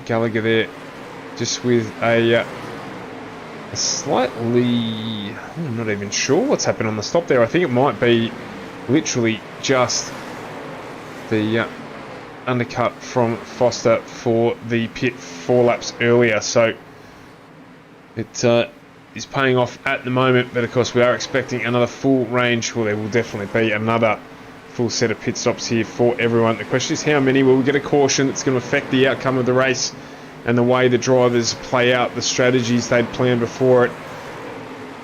Speaker 1: Gallagher there just with a slightly... I'm not even sure what's happened on the stop there. I think it might be literally just the undercut from Foster for the pit 4 laps earlier. So it is paying off at the moment, but of course we are expecting another full range. Well, there will definitely be another full set of pit stops here for everyone. The question is how many. Will we get a caution that's going to affect the outcome of the race and the way the drivers play out the strategies they'd planned before it?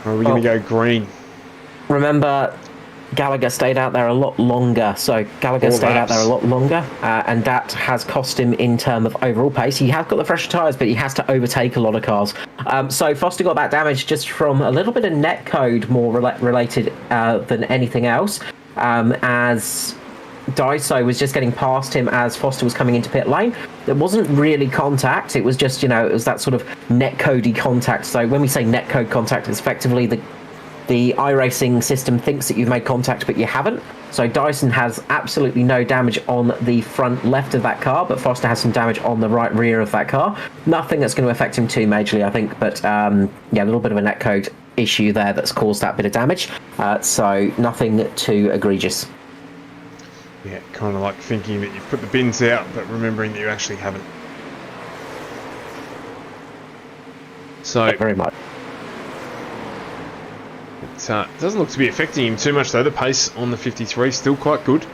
Speaker 1: Or are we going to go green?
Speaker 2: Remember, Gallagher stayed out there a lot longer, and that has cost him in terms of overall pace. He has got the fresher tyres, but he has to overtake a lot of cars. So Foster got that damage just from a little bit of netcode more related than anything else, as Daiso was just getting past him as Foster was coming into pit lane. There wasn't really contact. It was just, it was that sort of netcodey contact. So when we say netcode contact, it's effectively the iRacing system thinks that you've made contact, but you haven't. So Dyson has absolutely no damage on the front left of that car, but Foster has some damage on the right rear of that car. Nothing that's going to affect him too majorly, I think, but a little bit of a netcode issue there that's caused that bit of damage. So nothing too egregious.
Speaker 1: Yeah, kind of like thinking that you've put the bins out, but remembering that you actually haven't. So
Speaker 2: very much.
Speaker 1: It doesn't look to be affecting him too much, though. The pace on the 53 is still quite good.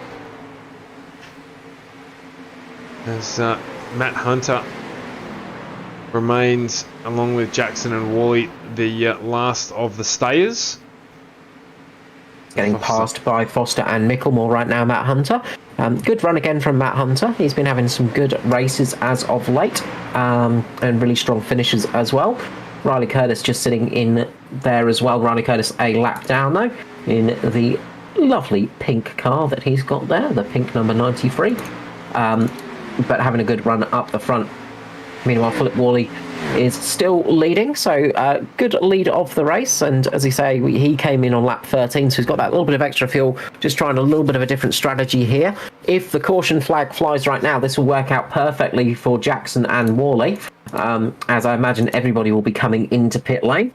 Speaker 1: As Matt Hunter remains, along with Jackson and Wally, the last of the stayers.
Speaker 2: Getting passed by Foster and Mickelmore right now, Matt Hunter. Good run again from Matt Hunter. He's been having some good races as of late, and really strong finishes as well. Riley Curtis just sitting in there as well. Riley Curtis a lap down, though, in the lovely pink car that he's got there, the pink number 93. But having a good run up the front. Meanwhile, Philip Worley is still leading, so good lead of the race. And as you say, he came in on lap 13, so he's got that little bit of extra fuel, just trying a little bit of a different strategy here. If the caution flag flies right now, this will work out perfectly for Jackson and Worley, as I imagine everybody will be coming into pit lane.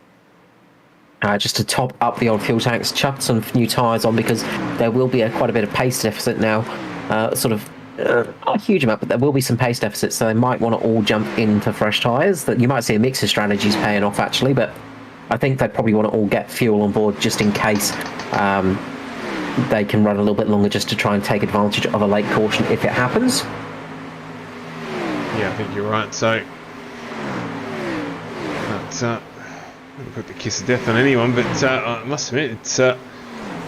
Speaker 2: Just to top up the old fuel tanks, chucked some new tyres on because there will be quite a bit of pace deficit now, not a huge amount, but there will be some pace deficits, so they might want to all jump in for fresh tyres. That you might see a mix of strategies paying off, actually, but I think they probably want to all get fuel on board just in case they can run a little bit longer, just to try and take advantage of a late caution if it happens.
Speaker 1: Yeah, I think you're right. So, I don't put the kiss of death on anyone, but I must admit, it's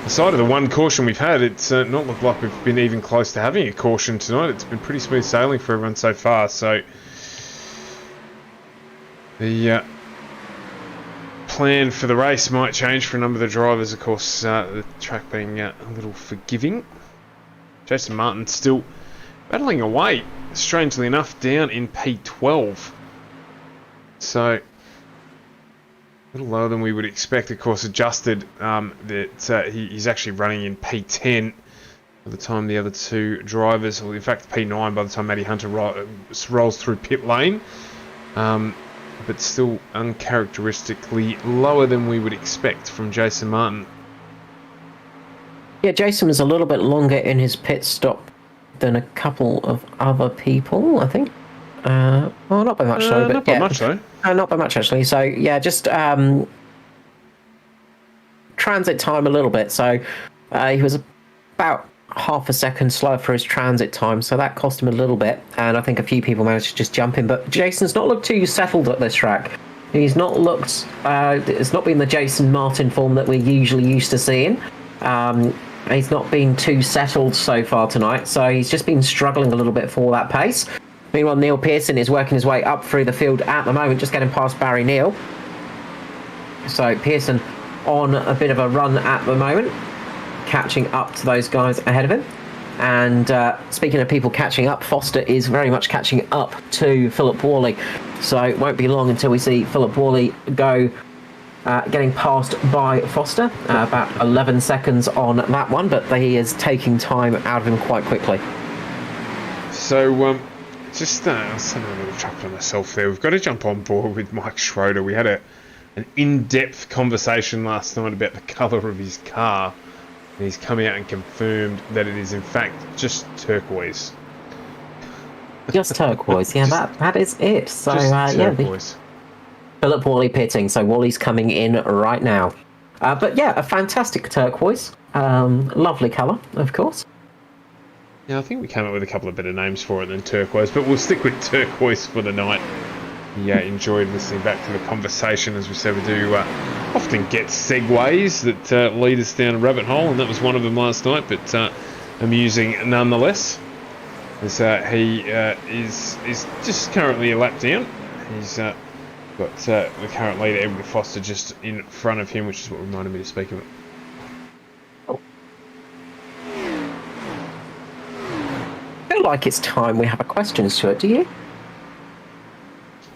Speaker 1: aside of the one caution we've had, it's not looked like we've been even close to having a caution tonight. It's been pretty smooth sailing for everyone so far. So the plan for the race might change for a number of the drivers. Of course, the track being a little forgiving. Jason Martin still battling away, strangely enough, down in P12. So a little lower than we would expect. Of course, adjusted that he's actually running in P10 by the time the other two drivers, or in fact P9 by the time Matty Hunter rolls through pit lane, but still uncharacteristically lower than we would expect from Jason Martin.
Speaker 2: Yeah, Jason was a little bit longer in his pit stop than a couple of other people, I think. Well, not by much so, but
Speaker 1: not by much though.
Speaker 2: Not by much actually. So yeah, just transit time a little bit. So he was about half a second slower for his transit time, so that cost him a little bit. And I think a few people managed to just jump in. But Jason's not looked too settled at this track. He's not looked. It's not been the Jason Martin form that we're usually used to seeing. He's not been too settled so far tonight, so he's just been struggling a little bit for that pace. Meanwhile, Neil Pearson is working his way up through the field at the moment, just getting past Barry Neal. So Pearson on a bit of a run at the moment, catching up to those guys ahead of him. And speaking of people catching up, Foster is very much catching up to Philip Worley. So it won't be long until we see Philip Worley go getting passed by Foster. About 11 seconds on that one, but he is taking time out of him quite quickly.
Speaker 1: So, just I was having a little chuckle to myself there. We've got to jump on board with Mike Schroeder. We had an in-depth conversation last night about the colour of his car. And he's come out and confirmed that it is in fact just turquoise.
Speaker 2: Just turquoise, yeah, that is it. So,
Speaker 1: turquoise.
Speaker 2: Philip Wally pitting, so Wally's coming in right now. But yeah, a fantastic turquoise. Lovely colour, of course.
Speaker 1: Yeah, I think we came up with a couple of better names for it than turquoise, but we'll stick with turquoise for the night. Yeah, enjoyed listening back to the conversation. As we said, we do often get segues that lead us down a rabbit hole, and that was one of them last night, but amusing nonetheless. As he is just currently a lap down. He's got the current leader, Edward Foster, just in front of him, which is what reminded me to speak of it.
Speaker 2: I feel like it's time we have a questions to it, do you?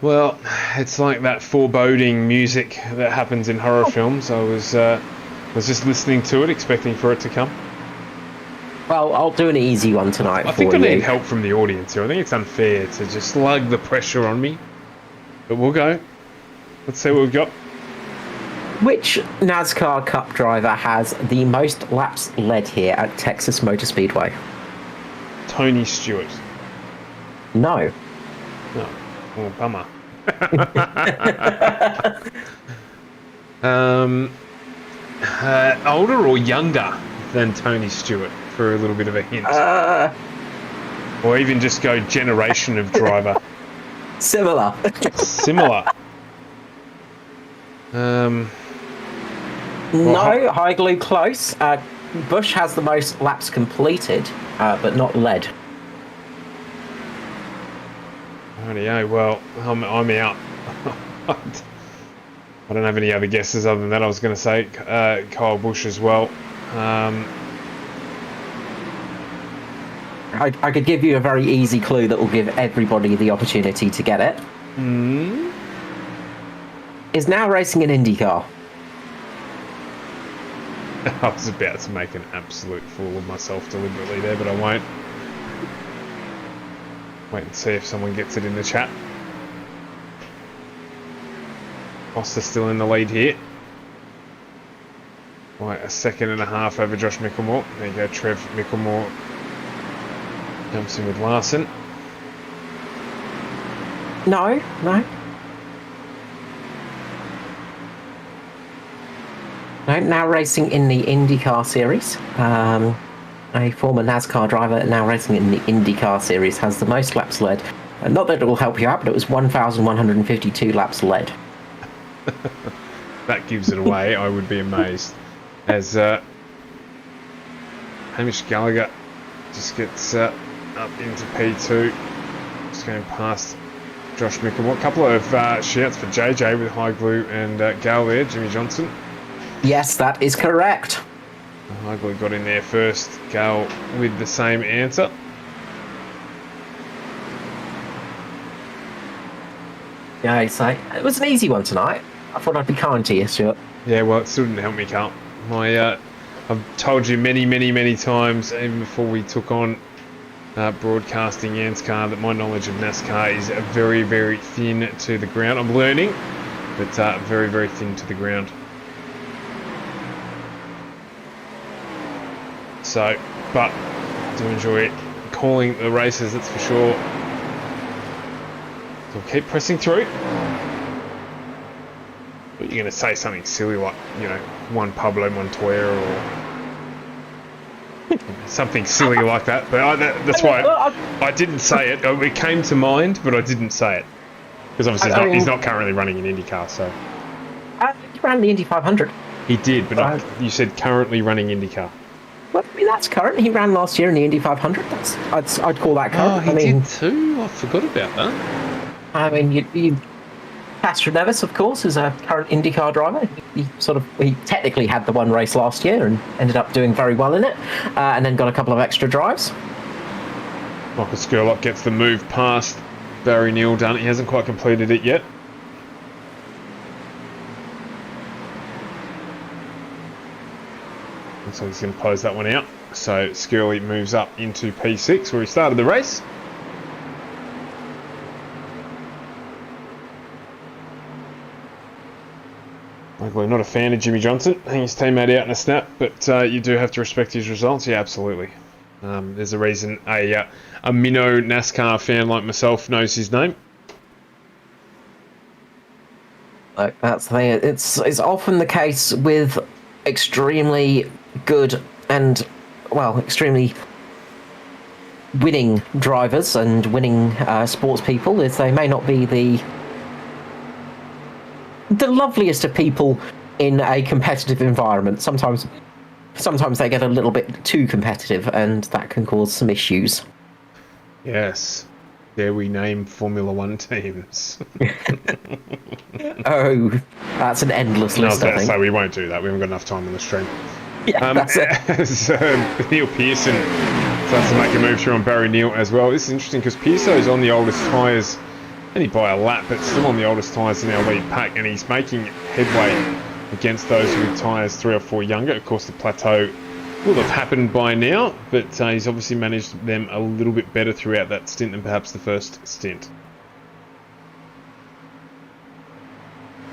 Speaker 1: Well, it's like that foreboding music that happens in horror films. I was just listening to it, expecting for it to come.
Speaker 2: Well, I'll do an easy one tonight.
Speaker 1: I think I need help from the audience here. I think it's unfair to just lug the pressure on me. But we'll go. Let's see what we've got.
Speaker 2: Which NASCAR Cup driver has the most laps led here at Texas Motor Speedway?
Speaker 1: Tony Stewart.
Speaker 2: No.
Speaker 1: No. Oh, bummer. Older or younger than Tony Stewart, for a little bit of a hint? Or even just go generation of driver.
Speaker 2: Similar.
Speaker 1: Similar.
Speaker 2: No, high glue close. Bush has the most laps completed, but not led.
Speaker 1: Rightio, well, I'm out. I don't have any other guesses other than that. I was going to say Kyle Busch as well.
Speaker 2: I could give you a very easy clue that will give everybody the opportunity to get it. Is now racing in IndyCar.
Speaker 1: I was about to make an absolute fool of myself deliberately there, but I won't. Wait and see if someone gets it in the chat. Foster's still in the lead here. Right, a second and a half over Josh Mickelmore. There you go, Trev Mickelmore jumps in with Larson.
Speaker 2: No. No, now racing in the IndyCar series. A former NASCAR driver now racing in the IndyCar series has the most laps led. Not that it will help you out, but it was 1,152 laps led.
Speaker 1: That gives it away. I would be amazed. As Hamish Gallagher just gets up into P2. Just going past Josh Mickelmore. A couple of shouts for JJ with High Glue and Gal there, Jimmy Johnson.
Speaker 2: Yes, that is correct.
Speaker 1: High Glue got in there first. Gal with the same answer.
Speaker 2: Yeah, so it was an easy one tonight. I thought I'd be kind to you, Stuart.
Speaker 1: Yeah, well, it still didn't help me, Carl. I've told you many times, even before we took on broadcasting ANZCAR, that my knowledge of NASCAR is very, very thin to the ground. I'm learning, but very, very thin to the ground. So, but I do enjoy calling the races, that's for sure. So we'll keep pressing through. But you're going to say something silly like, you know, one Pablo Montoya or something silly like that. But that's why I didn't say it. It came to mind, but I didn't say it. Because obviously he's not currently running in IndyCar, so...
Speaker 2: He ran the Indy 500.
Speaker 1: He did, but you said currently running IndyCar.
Speaker 2: Well, I mean, that's current. He ran last year in the Indy 500. I'd call that current.
Speaker 1: Oh, he did too? I forgot about that.
Speaker 2: I mean, you Castro Nevis, of course, is a current IndyCar driver. He technically had the one race last year and ended up doing very well in it, and then got a couple of extra drives.
Speaker 1: Michael Skurlock gets the move past Barry Neal done. He hasn't quite completed it yet. Looks like he's going to close that one out. So Skirley moves up into P6 where he started the race. Luckily, not a fan of Jimmy Johnson. I think his teammate out in a snap, but you do have to respect his results. Yeah, absolutely. There's a reason a minnow NASCAR fan like myself knows his name.
Speaker 2: Like, that's the thing. It's often the case with extremely good and, well, extremely winning drivers and winning sports people, is they may not be the loveliest of people in a competitive environment. Sometimes they get a little bit too competitive, and that can cause some issues.
Speaker 1: Yes. Dare we name Formula One teams?
Speaker 2: Oh, that's an endless list.
Speaker 1: I was about to say we won't do that. We haven't got enough time on the stream.
Speaker 2: Yeah, that's it.
Speaker 1: As Neil Pearson starts to make a move through on Barry Neal as well. This is interesting because Pearson's on the oldest tyres, only by a lap, but still on the oldest tyres in our lead pack, and he's making headway against those with tyres 3 or 4 younger. Of course, the plateau will have happened by now, but he's obviously managed them a little bit better throughout that stint than perhaps the first stint.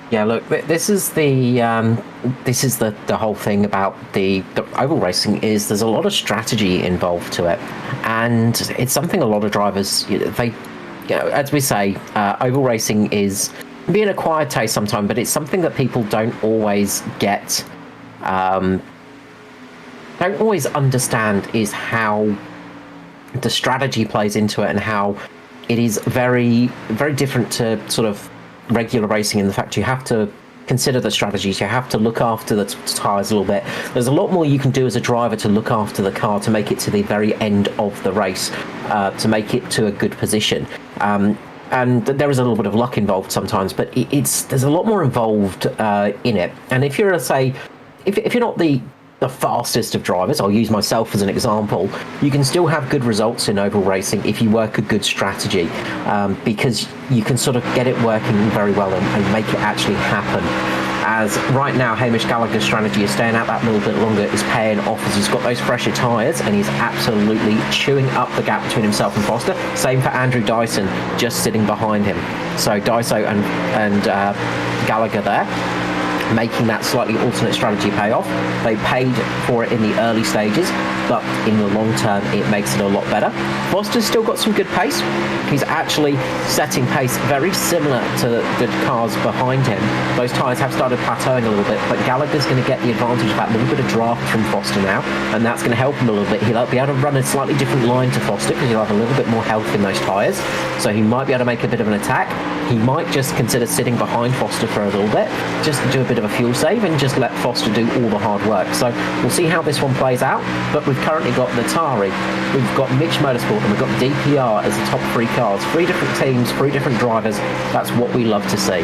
Speaker 2: Yeah, look, this is the whole thing about the oval racing is there's a lot of strategy involved to it, and it's something a lot of drivers as we say, oval racing is being an acquired taste sometimes, but it's something that people don't always get. Don't always understand is how the strategy plays into it, and how it is very, very different to sort of regular racing in the fact you have to consider the strategies, you have to look after the tyres a little bit. There's a lot more you can do as a driver to look after the car to make it to the very end of the race, to make it to a good position. And there is a little bit of luck involved sometimes, but there's a lot more involved in it. And if you're, if you're not the fastest of drivers, I'll use myself as an example, you can still have good results in oval racing if you work a good strategy, because you can sort of get it working very well and make it actually happen. As right now, Hamish Gallagher's strategy is staying out that little bit longer, is paying off as he's got those fresher tyres and he's absolutely chewing up the gap between himself and Foster. Same for Andrew Dyson, just sitting behind him. So Dyso and Gallagher there, making that slightly alternate strategy pay off. They paid for it in the early stages, but in the long term it makes it a lot better. Foster's still got some good pace. He's actually setting pace very similar to the cars behind him. Those tyres have started plateauing a little bit, but Gallagher's going to get the advantage of that little bit of draft from Foster now, and that's going to help him a little bit. He'll be able to run a slightly different line to Foster because he'll have a little bit more health in those tyres, so he might be able to make a bit of an attack. He might just consider sitting behind Foster for a little bit, just to do a bit of a fuel save and just let Foster do all the hard work. So we'll see how this one plays out, but we've currently got Natari, we've got Mitch Motorsport, and we've got DPR as the top 3 cars. 3 different teams, 3 different drivers. That's what we love to see.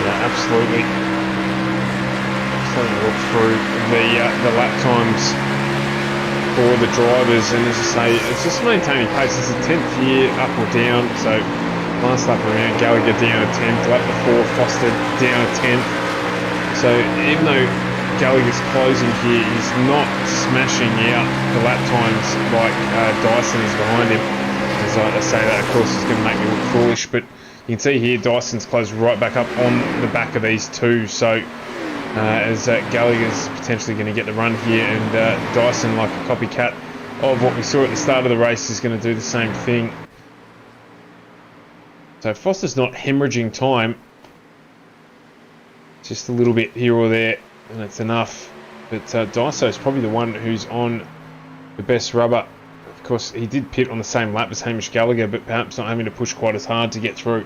Speaker 1: Yeah, absolutely. Just having a look through the lap times for the drivers, and as I say, it's just maintaining pace. It's the 10th year, up or down, so last lap around, Gallagher down a 10th, lap before Foster down a 10th. So even though Gallagher's closing here, he's not smashing out the lap times like Dyson is behind him. As I say that, of course, is going to make me look foolish, but you can see here Dyson's closed right back up on the back of these two, so as Gallagher's potentially going to get the run here, and Dyson, like a copycat of what we saw at the start of the race, is going to do the same thing. So Foster's not hemorrhaging time, just a little bit here or there, and that's enough. But Dyso's probably the one who's on the best rubber. Of course, he did pit on the same lap as Hamish Gallagher, but perhaps not having to push quite as hard to get through.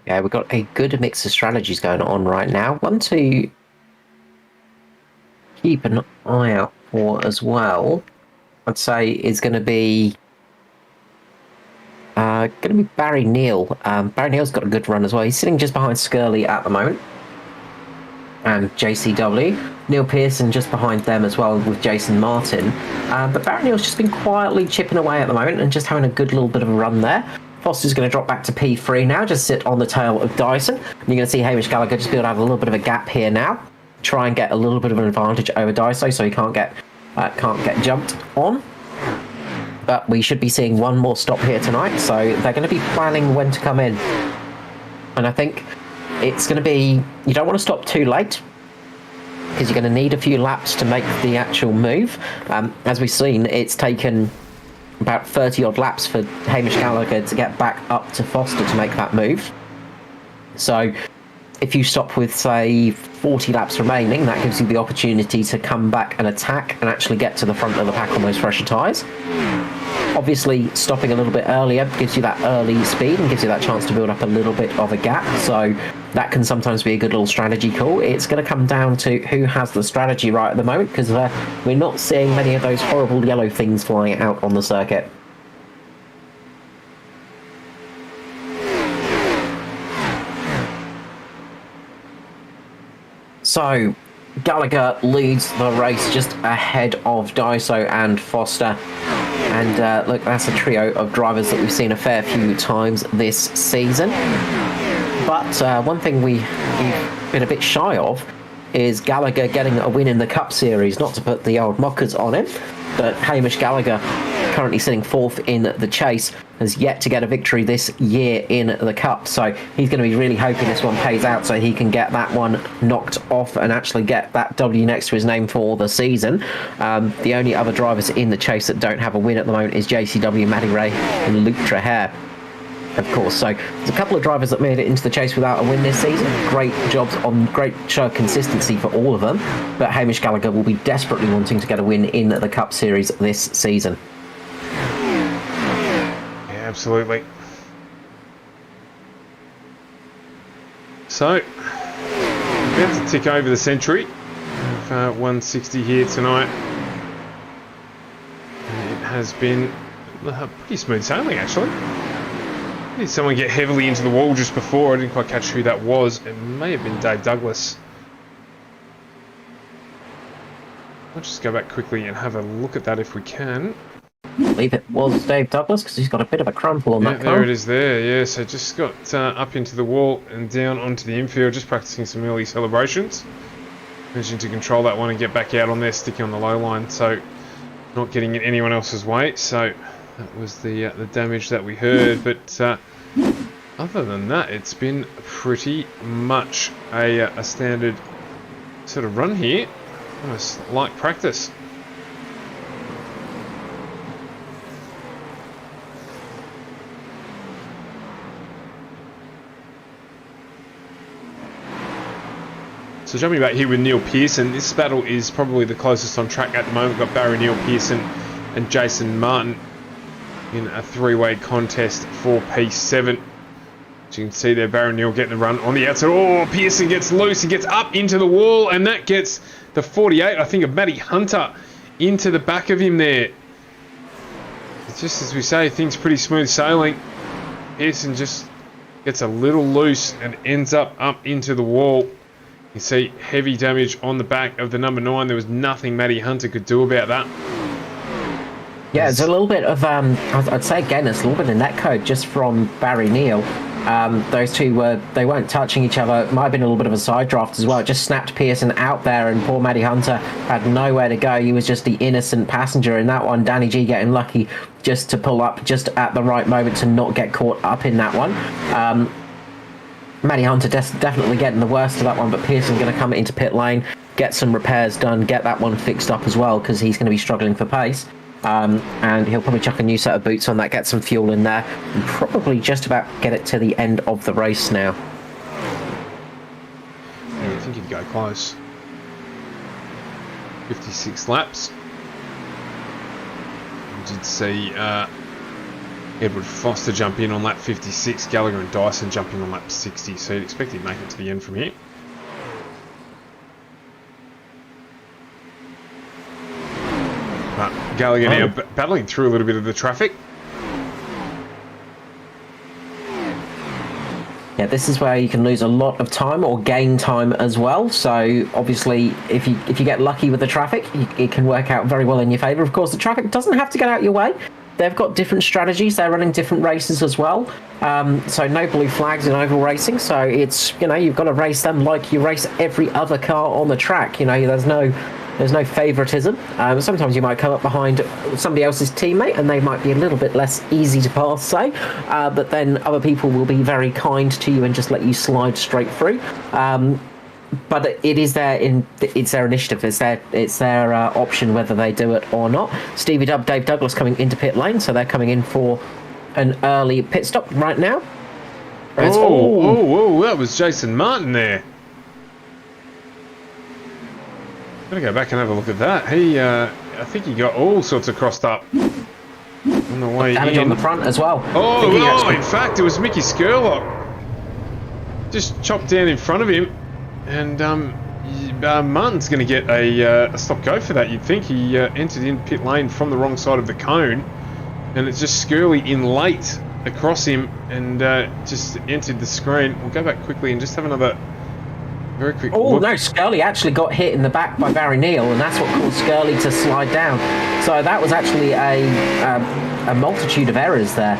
Speaker 2: Yeah, we've got a good mix of strategies going on right now. One to keep an eye out for as well, I'd say, is going to be Barry Neal. Barry Neal's got a good run as well. He's sitting just behind Skirley at the moment. and JCW. Neil Pearson just behind them as well with Jason Martin. But Barry Neal's just been quietly chipping away at the moment and just having a good little bit of a run there. Foster's going to drop back to P3 now, just sit on the tail of Dyson. And you're going to see Hamish Gallagher just be able to have a little bit of a gap here now. Try and get a little bit of an advantage over Dyson so he can't get jumped on. But we should be seeing one more stop here tonight, so they're going to be planning when to come in. And I think it's going to be, you don't want to stop too late, because you're going to need a few laps to make the actual move. As we've seen, it's taken about 30 odd laps for Hamish Gallagher to get back up to Foster to make that move. So if you stop with, say, 40 laps remaining, that gives you the opportunity to come back and attack and actually get to the front of the pack on those fresher tyres. Obviously, stopping a little bit earlier gives you that early speed and gives you that chance to build up a little bit of a gap. So that can sometimes be a good little strategy call. It's going to come down to who has the strategy right at the moment, because we're not seeing many of those horrible yellow things flying out on the circuit. So Gallagher leads the race just ahead of Daiso and Foster. And look, that's a trio of drivers that we've seen a fair few times this season. But one thing we've been a bit shy of is Gallagher getting a win in the Cup Series. Not to put the old mockers on him, but Hamish Gallagher, currently sitting fourth in the chase, has yet to get a victory this year in the Cup. So he's going to be really hoping this one pays out so he can get that one knocked off and actually get that W next to his name for the season. The only other drivers in the chase that don't have a win at the moment is JCW, Matty Ray and Luke Traher, of course. So there's a couple of drivers that made it into the chase without a win this season. Great jobs on great show of consistency for all of them. But Hamish Gallagher will be desperately wanting to get a win in the Cup Series this season.
Speaker 1: Absolutely. So, about to tick over the century of 160 here tonight. It has been pretty smooth sailing, actually. Did someone get heavily into the wall just before? I didn't quite catch who that was. It may have been Dave Douglas. I'll just go back quickly and have a look at that if we can.
Speaker 2: I believe it was Dave Douglas, because he's got a bit of a crumple on that car.
Speaker 1: There it is there, yeah. So just got up into the wall and down onto the infield, just practicing some early celebrations. Managing to control that one and get back out on there, sticking on the low line, so not getting in anyone else's way. So that was the damage that we heard, but other than that, it's been pretty much a standard sort of run here. Almost like practice. So jumping back here with Neil Pearson, this battle is probably the closest on track at the moment. We've got Barry Neil Pearson and Jason Martin in a three-way contest for P7. As you can see there, Barry Neil getting the run on the outside. Oh, Pearson gets loose, he gets up into the wall, and that gets the 48, I think, of Matty Hunter into the back of him there. It's just as we say, things pretty smooth sailing. Pearson just gets a little loose and ends up into the wall. You see heavy damage on the back of the number 9. There was nothing Matty Hunter could do about that.
Speaker 2: Yeah, it's a little bit of, I'd say again, it's a little bit of netcode just from Barry Neal. Those two they weren't touching each other. It might have been a little bit of a side draft as well. It just snapped Pearson out there, and poor Matty Hunter had nowhere to go. He was just the innocent passenger in that one. Danny G getting lucky just to pull up just at the right moment to not get caught up in that one. Matty Hunter definitely getting the worst of that one, but Pearson going to come into pit lane, get some repairs done, get that one fixed up as well, because he's going to be struggling for pace. And he'll probably chuck a new set of boots on that, get some fuel in there, and probably just about get it to the end of the race now.
Speaker 1: Yeah, I think he'd go close. 56 laps. We did see Edward Foster jump in on lap 56, Gallagher and Dyson jumping on lap 60, so you'd expect he'd make it to the end from here. But Gallagher now battling through a little bit of the traffic.
Speaker 2: Yeah, this is where you can lose a lot of time or gain time as well. So obviously, if you get lucky with the traffic, it can work out very well in your favour. Of course, the traffic doesn't have to get out your way. They've got different strategies. They're running different races as well. So no blue flags in oval racing. So it's, you've got to race them like you race every other car on the track. There's no favouritism. Sometimes you might come up behind somebody else's teammate and they might be a little bit less easy to pass, say, but then other people will be very kind to you and just let you slide straight through. But it is it's their initiative. It's their option whether they do it or not. Stevie Dub, Dave Douglas coming into pit lane, so they're coming in for an early pit stop right now.
Speaker 1: Whoa, that was Jason Martin there. Gotta go back and have a look at that. I think he got all sorts of crossed up on the way
Speaker 2: damage
Speaker 1: in.
Speaker 2: on the front as well.
Speaker 1: In fact, it was Mickey Skurlock. Just chopped down in front of him, and Martin's going to get a stop-go for that. You'd think he entered in pit lane from the wrong side of the cone, and it's just Skurley in late across him and just entered the screen. We'll go back quickly and just have another very quick look.
Speaker 2: No, Skurley actually got hit in the back by Barry Neal, and that's what caused Skurley to slide down. So that was actually a multitude of errors there.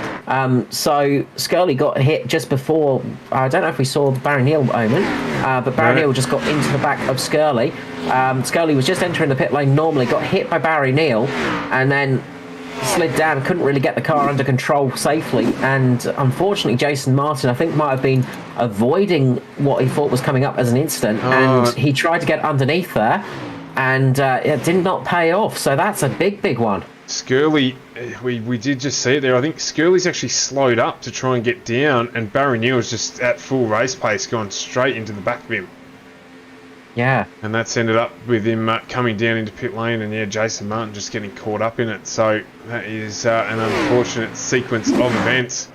Speaker 2: So Skurley got hit just before, I don't know if we saw the Barry Neal moment, but Barry Neal just got into the back of Skurley. Skurley was just entering the pit lane normally, got hit by Barry Neal, and then slid down, couldn't really get the car under control safely, and unfortunately Jason Martin, I think, might have been avoiding what he thought was coming up as an incident, and he tried to get underneath there, and it did not pay off. So that's a big one.
Speaker 1: Skurley, we did just see it there. I think Skurley's actually slowed up to try and get down, and Barry Neal's just at full race pace going straight into the back of him.
Speaker 2: Yeah.
Speaker 1: And that's ended up with him coming down into pit lane, and Jason Martin just getting caught up in it. So that is an unfortunate sequence of events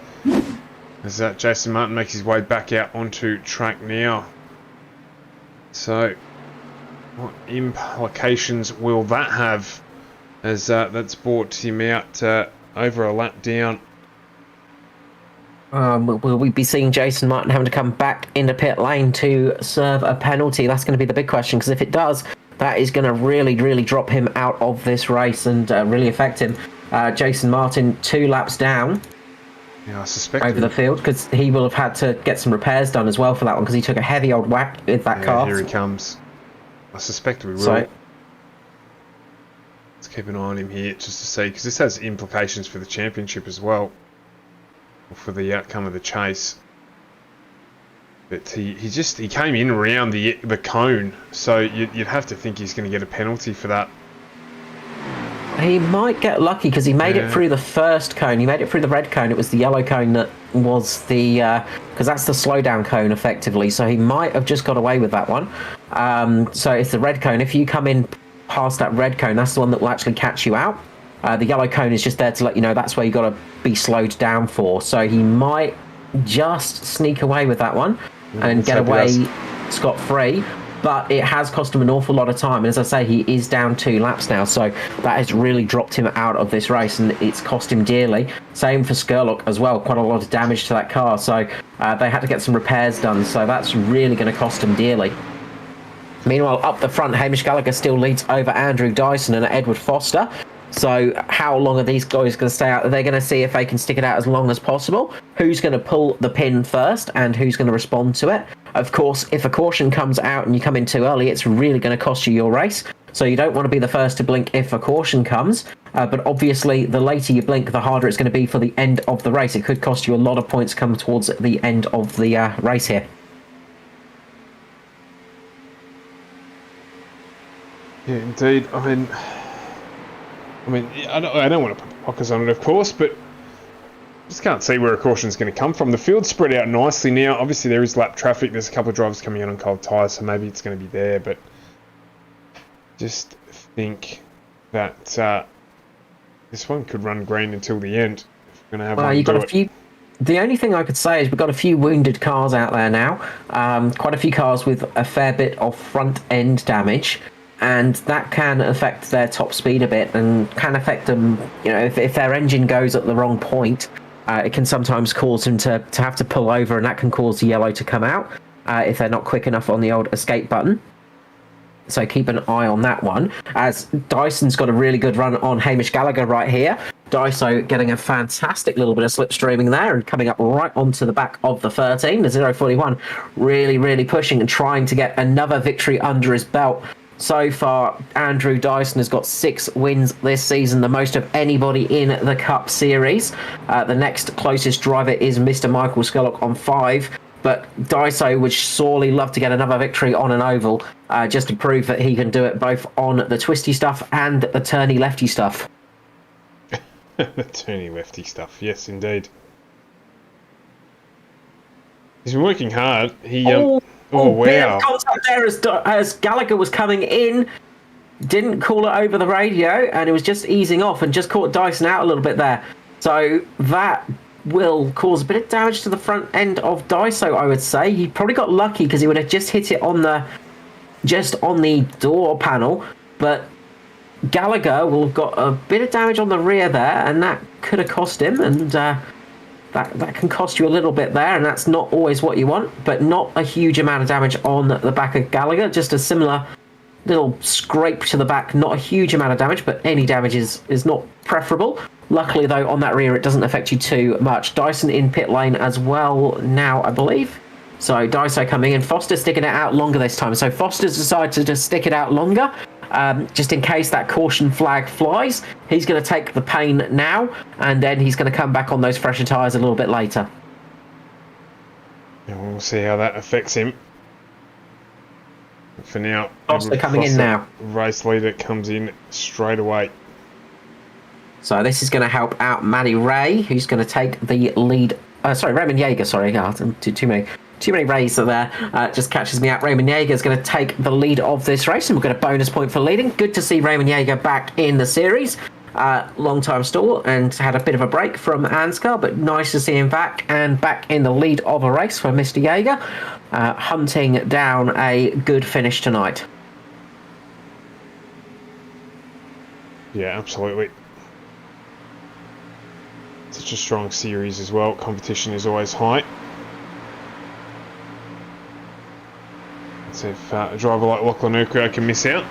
Speaker 1: as Jason Martin makes his way back out onto track now. So what implications will that have as that's brought him out over a lap down?
Speaker 2: Will we be seeing Jason Martin having to come back into pit lane to serve a penalty? That's going to be the big question, because if it does, that is going to really drop him out of this race and really affect him. Jason Martin 2 laps down.
Speaker 1: Yeah, I suspect
Speaker 2: over the field, because he will have had to get some repairs done as well for that one, because he took a heavy old whack with that car.
Speaker 1: Here he comes. I suspect we will.
Speaker 2: So,
Speaker 1: let's keep an eye on him here just to see, because this has implications for the championship as well, or for the outcome of the chase. But he came in around the cone, so you'd have to think he's going to get a penalty for that.
Speaker 2: He might get lucky, because he made it through the first cone. He made it through the red cone. It was the yellow cone that was the... because that's the slowdown cone, effectively. So he might have just got away with that one. So it's the red cone. If you come in past that red cone, that's the one that will actually catch you out. The yellow cone is just there to let you know that's where you got to be slowed down for. So he might just sneak away with that one and get away scot-free. But it has cost him an awful lot of time. And as I say, he is down 2 laps now. So that has really dropped him out of this race, and it's cost him dearly. Same for Skurlock as well. Quite a lot of damage to that car. So they had to get some repairs done. So that's really going to cost him dearly. Meanwhile, up the front, Hamish Gallagher still leads over Andrew Dyson and Edward Foster. So how long are these guys going to stay out? They're going to see if they can stick it out as long as possible. Who's going to pull the pin first and who's going to respond to it? Of course, if a caution comes out and you come in too early, it's really going to cost you your race. So you don't want to be the first to blink if a caution comes. But obviously, the later you blink, the harder it's going to be for the end of the race. It could cost you a lot of points come towards the end of the race here.
Speaker 1: Yeah, indeed. I mean, I don't want to put pockets on it, of course, but just can't see where a caution is going to come from. The field's spread out nicely now. Obviously, there is lap traffic. There's a couple of drivers coming in on cold tyres, so maybe it's going to be there. But just think that this one could run green until the end. If we're going to have one
Speaker 2: you've got
Speaker 1: do
Speaker 2: a few. The only thing I could say is we've got a few wounded cars out there now. Quite a few cars with a fair bit of front end damage. And that can affect their top speed a bit, and can affect them, if their engine goes at the wrong point, it can sometimes cause him to have to pull over, and that can cause the yellow to come out if they're not quick enough on the old escape button. So keep an eye on that one, as Dyson's got a really good run on Hamish Gallagher right here. Dyso getting a fantastic little bit of slipstreaming there and coming up right onto the back of the 13. The 041 really, really pushing and trying to get another victory under his belt. So far, Andrew Dyson has got 6 wins this season, the most of anybody in the Cup Series. The next closest driver is Mr. Michael Scullock on 5. But Dyso would sorely love to get another victory on an oval, just to prove that he can do it both on the twisty stuff and the turny lefty stuff.
Speaker 1: The turny lefty stuff, yes, indeed. He's been working hard. He
Speaker 2: wow! Bit of contact there as Gallagher was coming in. Didn't call it over the radio, and it was just easing off and just caught Dyson out a little bit there. So that will cause a bit of damage to the front end of Dyso, I would say. He probably got lucky because he would have just hit it on the door panel, but Gallagher will have got a bit of damage on the rear there, and that could have cost him, and that can cost you a little bit there, and that's not always what you want, but not a huge amount of damage on the back of Gallagher, just a similar little scrape to the back, not a huge amount of damage, but any damage is not preferable. Luckily, though, on that rear, it doesn't affect you too much. Dyson in pit lane as well now, I believe. So Dyso coming in. Foster sticking it out longer this time. So Foster's decided to just stick it out longer, just in case that caution flag flies. He's going to take the pain now, and then he's going to come back on those fresher tyres a little bit later.
Speaker 1: Yeah, we'll see how that affects him. For now,
Speaker 2: Foster coming in now.
Speaker 1: Race leader comes in straight away.
Speaker 2: So this is going to help out Maddie Ray, who's going to take the lead. Raymond Yeager, sorry. Too many Rays there. Just catches me out. Raymond Yeager is going to take the lead of this race, and we'll get a bonus point for leading. Good to see Raymond Yeager back in the series. Long time stall and had a bit of a break from ANZCAR, but nice to see him back and back in the lead of a race for Mr. Yeager, hunting down a good finish tonight.
Speaker 1: Yeah, absolutely. Such a strong series as well. Competition is always high. Let's see if a driver like Lachlan Urquhart can miss out.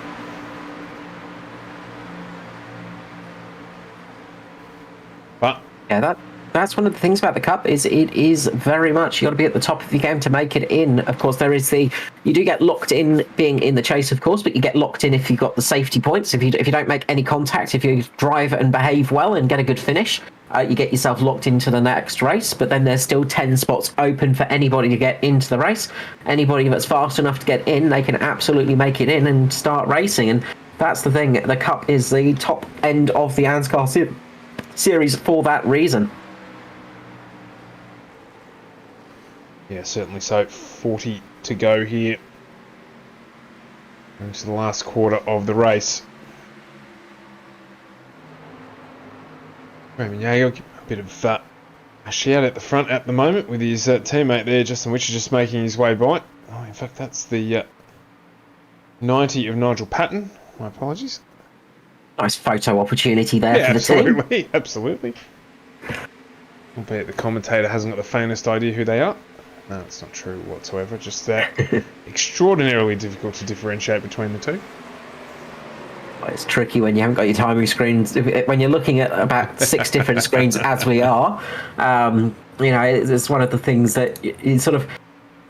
Speaker 1: But
Speaker 2: yeah, that's one of the things about the Cup, is it is very much, you got to be at the top of your game to make it in. Of course, there is you do get locked in being in the chase, of course, but you get locked in if you've got the safety points. If you don't make any contact, if you drive and behave well and get a good finish, you get yourself locked into the next race. But then there's still 10 spots open for anybody to get into the race. Anybody that's fast enough to get in, they can absolutely make it in and start racing. And that's the thing. The Cup is the top end of the ANZCAR series for that reason.
Speaker 1: yeah, certainly so. 40 to go here. Into the last quarter of the race. Raymond Yeager, a bit of a shout at the front at the moment with his teammate there, Justin Witcher, just making his way by. Oh, in fact, that's the 90 of Nigel Patton. My apologies.
Speaker 2: Nice photo opportunity there for the team.
Speaker 1: Absolutely. Albeit the commentator hasn't got the faintest idea who they are. No, it's not true whatsoever. Just that extraordinarily difficult to differentiate between the two.
Speaker 2: It's tricky when you haven't got your timing screens. When you're looking at about 6 different screens, as we are, it's one of the things that you sort of,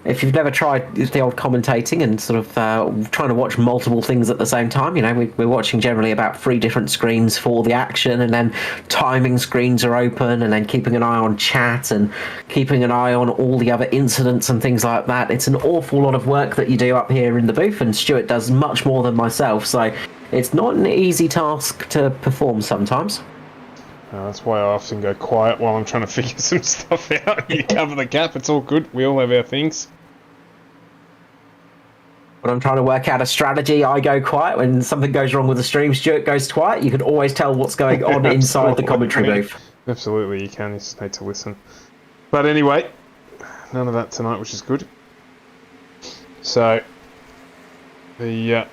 Speaker 2: if you've never tried the old commentating and sort of trying to watch multiple things at the same time, we're watching generally about 3 different screens for the action, and then timing screens are open, and then keeping an eye on chat and keeping an eye on all the other incidents and things like that. It's an awful lot of work that you do up here in the booth, and Stuart does much more than myself, so it's not an easy task to perform sometimes.
Speaker 1: That's why I often go quiet while I'm trying to figure some stuff out. You cover the gap, it's all good. We all have our things.
Speaker 2: When I'm trying to work out a strategy, I go quiet. When something goes wrong with the stream, Stuart goes quiet. You can always tell what's going on inside the commentary booth.
Speaker 1: Absolutely, you can. You just need to listen. But anyway, none of that tonight, which is good. So, the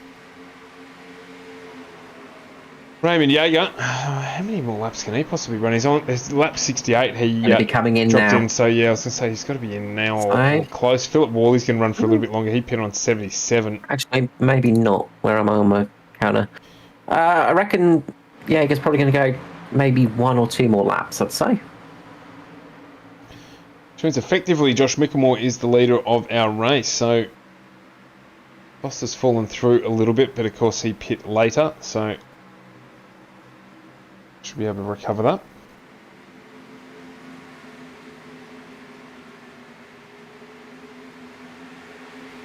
Speaker 1: Raymond Yeager, how many more laps can he possibly run? He's on lap 68. He
Speaker 2: Gonna be coming in
Speaker 1: dropped
Speaker 2: now.
Speaker 1: in, so yeah, I was going to say he's got to be in now or
Speaker 2: So-
Speaker 1: close. Philip Worley's going to run for a little bit longer. He pit on 77.
Speaker 2: Actually, maybe not. Where am I on my counter? I reckon Jaeger's probably going to go maybe 1 or 2 more laps, I'd say.
Speaker 1: Which means effectively Josh Mickelmore is the leader of our race. So Foster's fallen through a little bit, but of course he pit later, so should be able to recover that.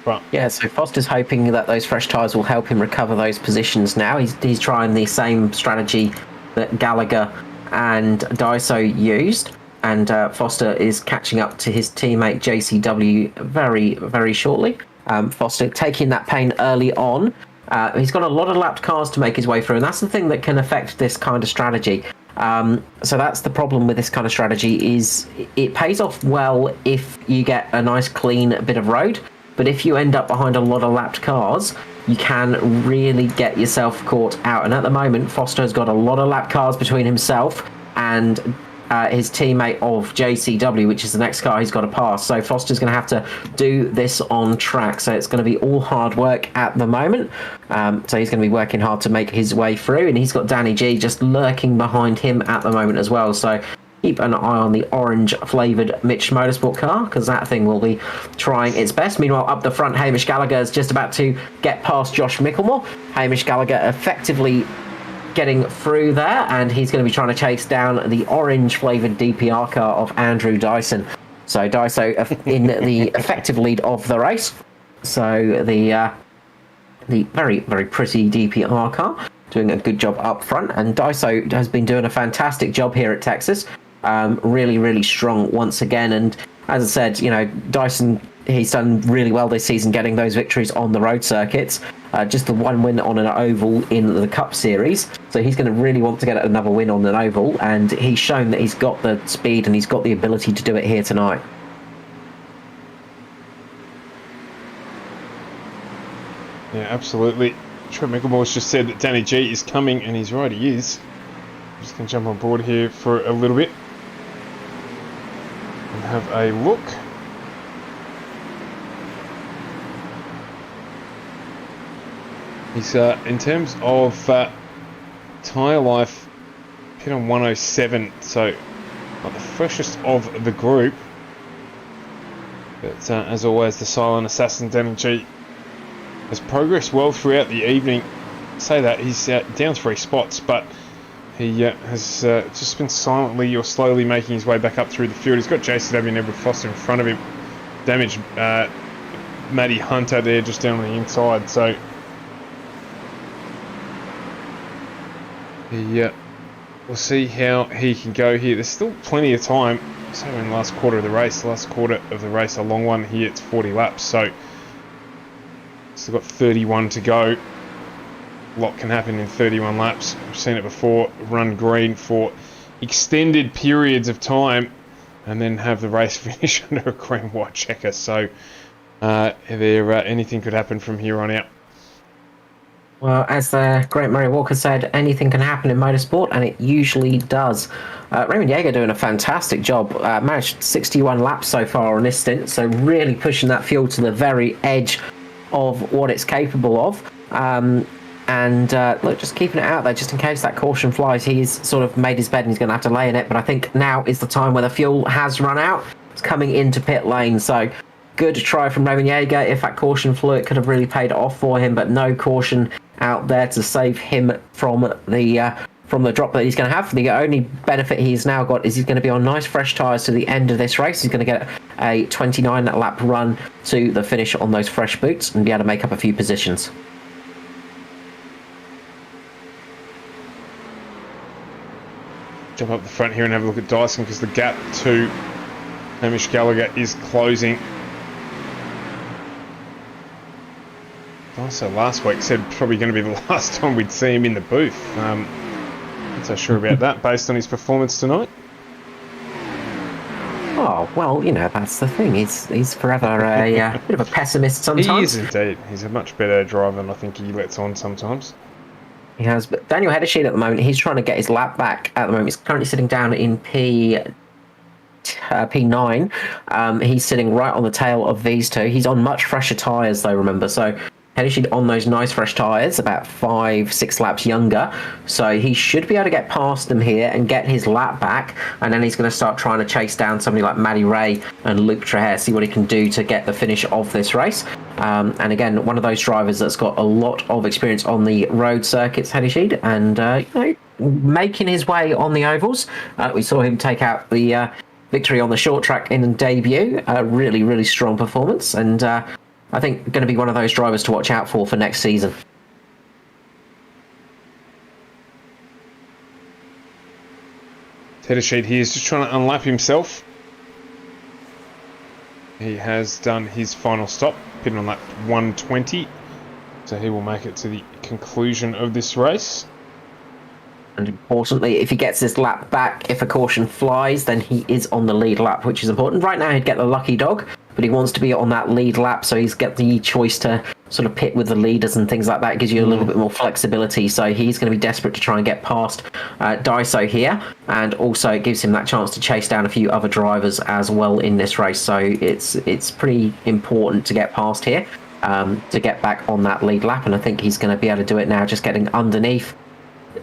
Speaker 1: But
Speaker 2: Yeah, so Foster's hoping that those fresh tyres will help him recover those positions now. He's trying the same strategy that Gallagher and Daiso used, and Foster is catching up to his teammate JCW very, very shortly. Foster taking that pain early on. He's got a lot of lapped cars to make his way through, and that's the thing that can affect this kind of strategy. So that's the problem with this kind of strategy, is it pays off well if you get a nice clean bit of road, but if you end up behind a lot of lapped cars, you can really get yourself caught out. And at the moment, Foster has got a lot of lapped cars between himself and his teammate of JCW, which is the next car he's got to pass. So Foster's going to have to do this on track. So it's going to be all hard work at the moment. So he's going to be working hard to make his way through. And he's got Danny G just lurking behind him at the moment as well. So keep an eye on the orange-flavoured Mitch Motorsport car, because that thing will be trying its best. Meanwhile, up the front, Hamish Gallagher is just about to get past Josh Mickelmore. Hamish Gallagher effectively getting through there, and he's going to be trying to chase down the orange-flavoured DPR car of Andrew Dyson. So Dyso in the effective lead of the race. So the very, very pretty DPR car doing a good job up front, and Dyso has been doing a fantastic job here at Texas. Really, really strong once again, and as I said, you know, Dyson, he's done really well this season getting those victories on the road circuits. Just the one win on an oval in the Cup Series, so he's going to really want to get another win on an oval, and he's shown that he's got the speed and he's got the ability to do it here tonight.
Speaker 1: yeah, absolutely. Trent Micklemore's just said that Danny G is coming, and he's right, he is. I'm just going to jump on board here for a little bit and have a look. He's in terms of tyre life, hit on 107, so not the freshest of the group. But as always, the silent assassin Danny G has progressed well throughout the evening. Say that he's down 3 spots, but he has just been silently or slowly making his way back up through the field. He's got JCW and Edward Foster in front of him. Damaged Matty Hunter there just down on the inside. So we'll see how he can go here. There's still plenty of time. So in the last quarter of the race, a long one here, it's 40 laps. So still got 31 to go. A lot can happen in 31 laps. We've seen it before. Run green for extended periods of time and then have the race finish under a green white checker. So anything could happen from here on out.
Speaker 2: Well, as the great Murray Walker said, anything can happen in motorsport, and it usually does. Raymond Yeager doing a fantastic job. Managed 61 laps so far on this stint, so really pushing that fuel to the very edge of what it's capable of. Look, just keeping it out there just in case that caution flies. He's sort of made his bed and he's going to have to lay in it, but I think now is the time where the fuel has run out. It's coming into pit lane, so good try from Raymond Yeager. If that caution flew, it could have really paid off for him, but no caution out there to save him from the drop that he's going to have. The only benefit he's now got is he's going to be on nice fresh tyres to the end of this race. He's going to get a 29 lap run to the finish on those fresh boots and be able to make up a few positions.
Speaker 1: Jump up the front here and have a look at Dyson, because the gap to Hamish Gallagher is closing. Dyson last week said probably going to be the last time we'd see him in the booth. Not so sure about that based on his performance tonight.
Speaker 2: Oh, well, you know, that's the thing. He's forever a bit of a pessimist sometimes.
Speaker 1: He is indeed. He's a much better driver than I think he lets on sometimes.
Speaker 2: He has, but Daniel Hedersheed at the moment, he's trying to get his lap back at the moment. He's currently sitting down in P9. He's sitting right on the tail of these two. He's on much fresher tyres, though, remember. So Hedersheed on those nice fresh tyres, about 5-6 laps younger. So he should be able to get past them here and get his lap back. And then he's going to start trying to chase down somebody like Matty Ray and Luke Trahere, see what he can do to get the finish of this race. And again, one of those drivers that's got a lot of experience on the road circuits, Hedersheed, and making his way on the ovals. We saw him take out the victory on the short track in the debut. A really, really strong performance, and I think going to be one of those drivers to watch out for next season.
Speaker 1: Hedersheed here is just trying to unlap himself. He has done his final stop, pitting on lap 120, so he will make it to the conclusion of this race.
Speaker 2: And importantly, if he gets this lap back, if a caution flies, then he is on the lead lap, which is important. Right now, he'd get the lucky dog, but he wants to be on that lead lap, so he's got the choice to sort of pit with the leaders and things like that. It gives you a little bit more flexibility, so he's going to be desperate to try and get past Daiso here, and also it gives him that chance to chase down a few other drivers as well in this race, so it's pretty important to get past here, to get back on that lead lap, and I think he's going to be able to do it now, just getting underneath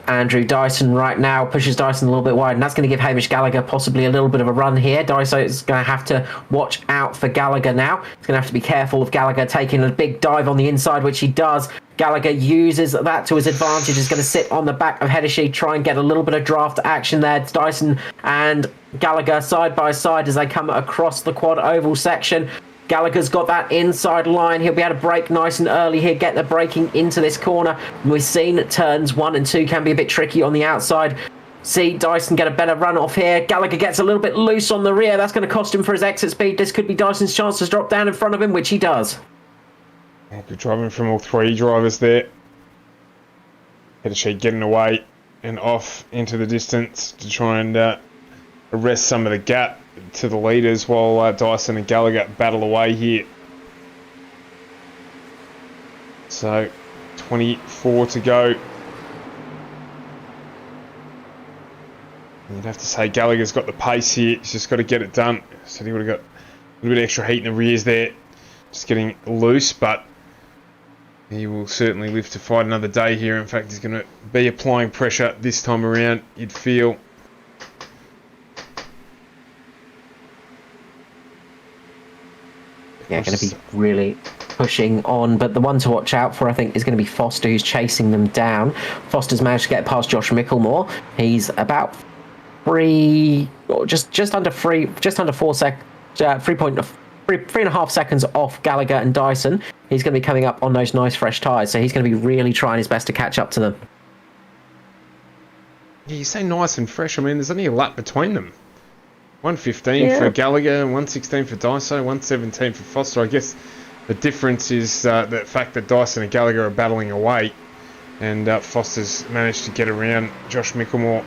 Speaker 2: Andrew Dyson right now, pushes Dyson a little bit wide, and that's going to give Hamish Gallagher possibly a little bit of a run here. Dyson is going to have to watch out for Gallagher now. He's going to have to be careful of Gallagher taking a big dive on the inside, which he does. Gallagher uses that to his advantage. He's going to sit on the back of Hedersheed, try and get a little bit of draft action there. It's Dyson and Gallagher side by side as they come across the quad oval section. Gallagher's got that inside line. He'll be able to brake nice and early here, get the braking into this corner. And we've seen turns 1 and 2 can be a bit tricky on the outside. See Dyson get a better run off here. Gallagher gets a little bit loose on the rear. That's going to cost him for his exit speed. This could be Dyson's chance to drop down in front of him, which he does.
Speaker 1: Good driving from all three drivers there. Hedersheed getting away and off into the distance to try and arrest some of the gap to the leaders while Dyson and Gallagher battle away here. So 24 to go. You'd have to say Gallagher's got the pace here. He's just got to get it done. So he would have got a little bit of extra heat in the rears there, just getting loose, but he will certainly live to fight another day here. In fact, he's going to be applying pressure this time around, you'd feel.
Speaker 2: Yeah, going to be really pushing on, but the one to watch out for, I think, is going to be Foster, who's chasing them down. Foster's managed to get past Josh Micklemore. He's about just under 3.5 seconds off Gallagher and Dyson. He's going to be coming up on those nice fresh tyres, so he's going to be really trying his best to catch up to them.
Speaker 1: Yeah, you say nice and fresh. I mean, there's only a lap between them. 1:15 for Gallagher, 1:16 for Daiso, 1:17 for Foster. I guess the difference is the fact that Dyson and Gallagher are battling away, and Foster's managed to get around Josh Micklemore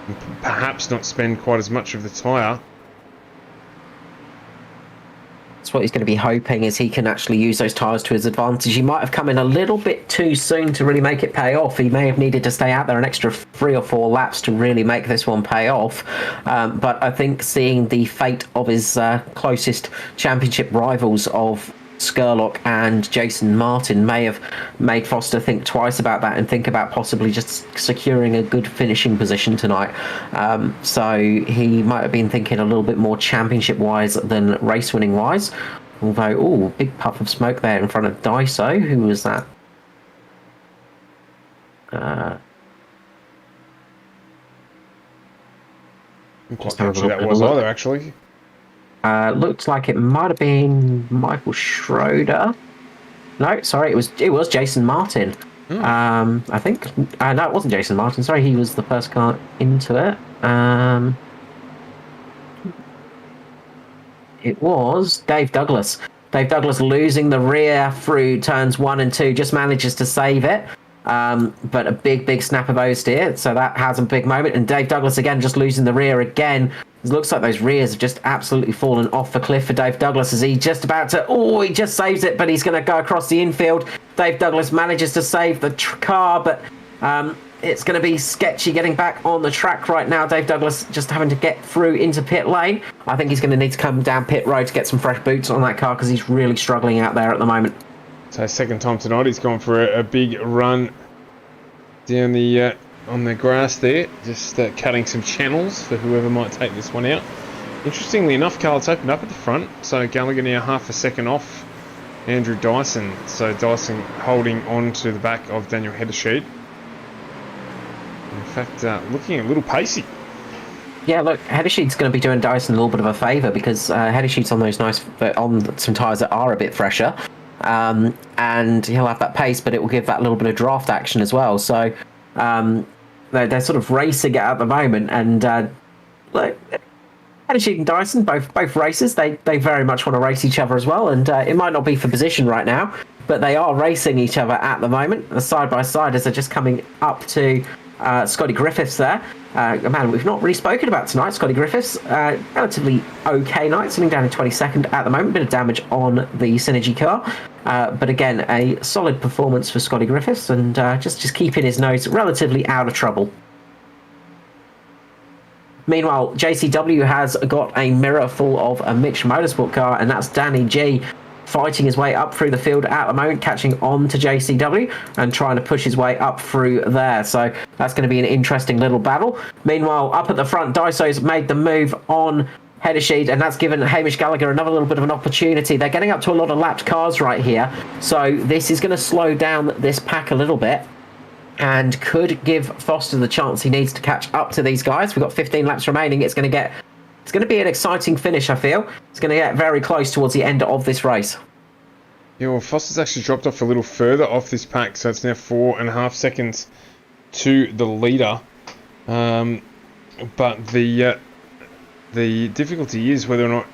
Speaker 1: and perhaps not spend quite as much of the tyre.
Speaker 2: That's what he's going to be hoping, is he can actually use those tyres to his advantage. He might have come in a little bit too soon to really make it pay off. He may have needed to stay out there an extra 3 or 4 laps to really make this one pay off. But I think seeing the fate of his closest championship rivals of Skurlock and Jason Martin may have made Foster think twice about that and think about possibly just securing a good finishing position tonight. So he might have been thinking a little bit more championship-wise than race-winning-wise. Although, ooh, big puff of smoke there in front of Daiso. Who was that?
Speaker 1: I'm quite sure that was either, actually.
Speaker 2: Looks like it might have been Michael Schroeder. No, sorry, it was Jason Martin. I think. No, it wasn't Jason Martin. Sorry, he was the first car into it. It was Dave Douglas. Dave Douglas losing the rear through turns 1 and 2, just manages to save it. But a big snap of oversteer, so that has a big moment. And Dave Douglas again just losing the rear again. It looks like those rears have just absolutely fallen off the cliff for Dave Douglas as he just about to... Oh, he just saves it, but he's going to go across the infield. Dave Douglas manages to save the car, but It's going to be sketchy getting back on the track right now. Dave Douglas just having to get through into pit lane. I think he's going to need to come down pit road to get some fresh boots on that car because he's really struggling out there at the moment.
Speaker 1: So second time tonight, he's gone for a big run down the on the grass there, just cutting some channels for whoever might take this one out. Interestingly enough, Carl, it's opened up at the front, so Gallagher now half a second off Andrew Dyson. So Dyson holding on to the back of Daniel Hedersheed. In fact, looking a little pacey.
Speaker 2: Yeah, look, Hedersheed's going to be doing Dyson a little bit of a favour because Hedersheed's on those on some tyres that are a bit fresher, and he'll have that pace, but it will give that little bit of draft action as well. So they're sort of racing it at the moment, and look, Hedersheed and Dyson, both racers, they very much want to race each other as well, and it might not be for position right now, but they are racing each other at the moment, side by side, as they're just coming up to Scotty Griffiths there. A man we've not really spoken about tonight, Scotty Griffiths. Relatively okay night, sitting down in 22nd at the moment. Bit of damage on the Synergy car. But again, a solid performance for Scotty Griffiths, and just keeping his nose relatively out of trouble. Meanwhile, JCW has got a mirror full of a mixed motorsport car, and that's Danny G fighting his way up through the field at the moment, catching on to JCW and trying to push his way up through there. So that's going to be an interesting little battle. Meanwhile, up at the front, Daiso's made the move on Hedersheed, and that's given Hamish Gallagher another little bit of an opportunity. They're getting up to a lot of lapped cars right here, so this is going to slow down this pack a little bit and could give Foster the chance he needs to catch up to these guys. We've got 15 laps remaining. It's going to be an exciting finish, I feel. It's going to get very close towards the end of this race.
Speaker 1: Yeah, well, Foster's actually dropped off a little further off this pack, so it's now 4.5 seconds to the leader. But the difficulty is whether or not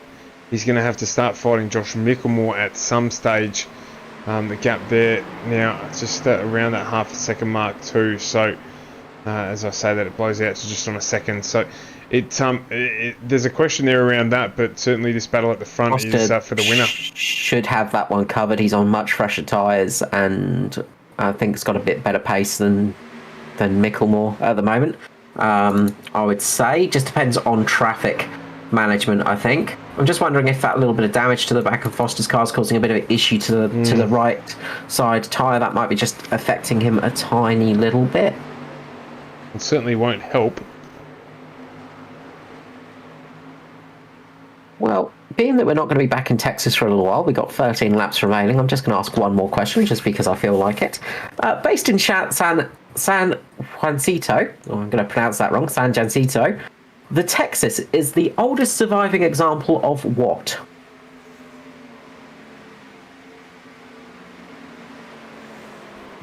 Speaker 1: he's going to have to start fighting Josh Micklemore at some stage. The gap there now, it's just around that half a second mark too. So, as I say that, it blows out to just on a second. So, there's a question there around that, but certainly this battle at the front
Speaker 2: Foster
Speaker 1: is for the winner.
Speaker 2: Should have that one covered. He's on much fresher tyres, and I think it's got a bit better pace than Micklemore at the moment. I would say just depends on traffic management, I think. I'm just wondering if that little bit of damage to the back of Foster's car is causing a bit of an issue to the right side tyre. That might be just affecting him a tiny little bit.
Speaker 1: It certainly won't help.
Speaker 2: Well, being that we're not going to be back in Texas for a little while, we've got 13 laps remaining. I'm just going to ask one more question, just because I feel like it. Based in San Juancito, I'm going to pronounce that wrong, San Jacinto, the Texas is the oldest surviving example of what?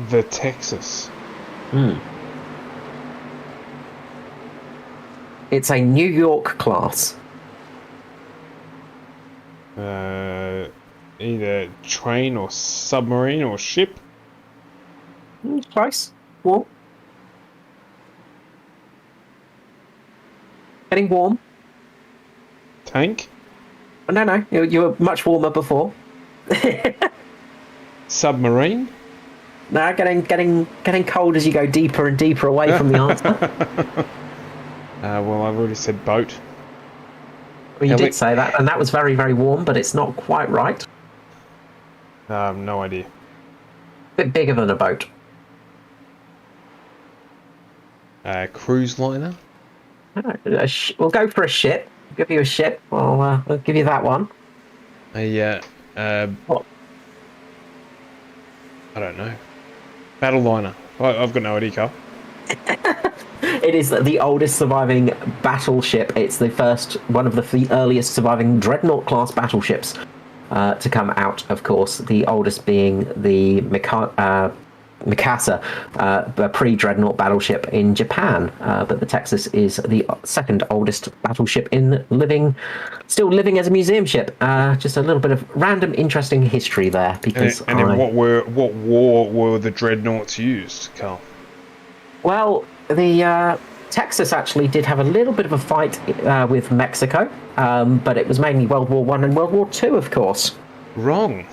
Speaker 1: The Texas.
Speaker 2: It's a New York class.
Speaker 1: Either train or submarine or ship.
Speaker 2: Close. Warm. Getting warm.
Speaker 1: Tank.
Speaker 2: No. You were much warmer before.
Speaker 1: Submarine.
Speaker 2: No, getting cold as you go deeper and deeper away from the answer.
Speaker 1: Well, I've already said boat.
Speaker 2: Well, you did say that, and that was very, very warm, but it's not quite right.
Speaker 1: No idea.
Speaker 2: Bit bigger than a boat.
Speaker 1: Cruise liner.
Speaker 2: We'll go for a ship. I'll give you a ship. We'll give you that one. What?
Speaker 1: I don't know. Battle liner. I've got no idea, Carl.
Speaker 2: It is the oldest surviving battleship. It's one of the earliest surviving dreadnought class battleships to come out, of course. The oldest being the Mikasa, a pre-dreadnought battleship in Japan. But the Texas is the second oldest battleship still living as a museum ship. Just a little bit of random, interesting history there. Because
Speaker 1: and in what war were the dreadnoughts used, Carl?
Speaker 2: Well, the Texas actually did have a little bit of a fight with Mexico, but it was mainly World War I and World War II, of course.
Speaker 1: Wrong.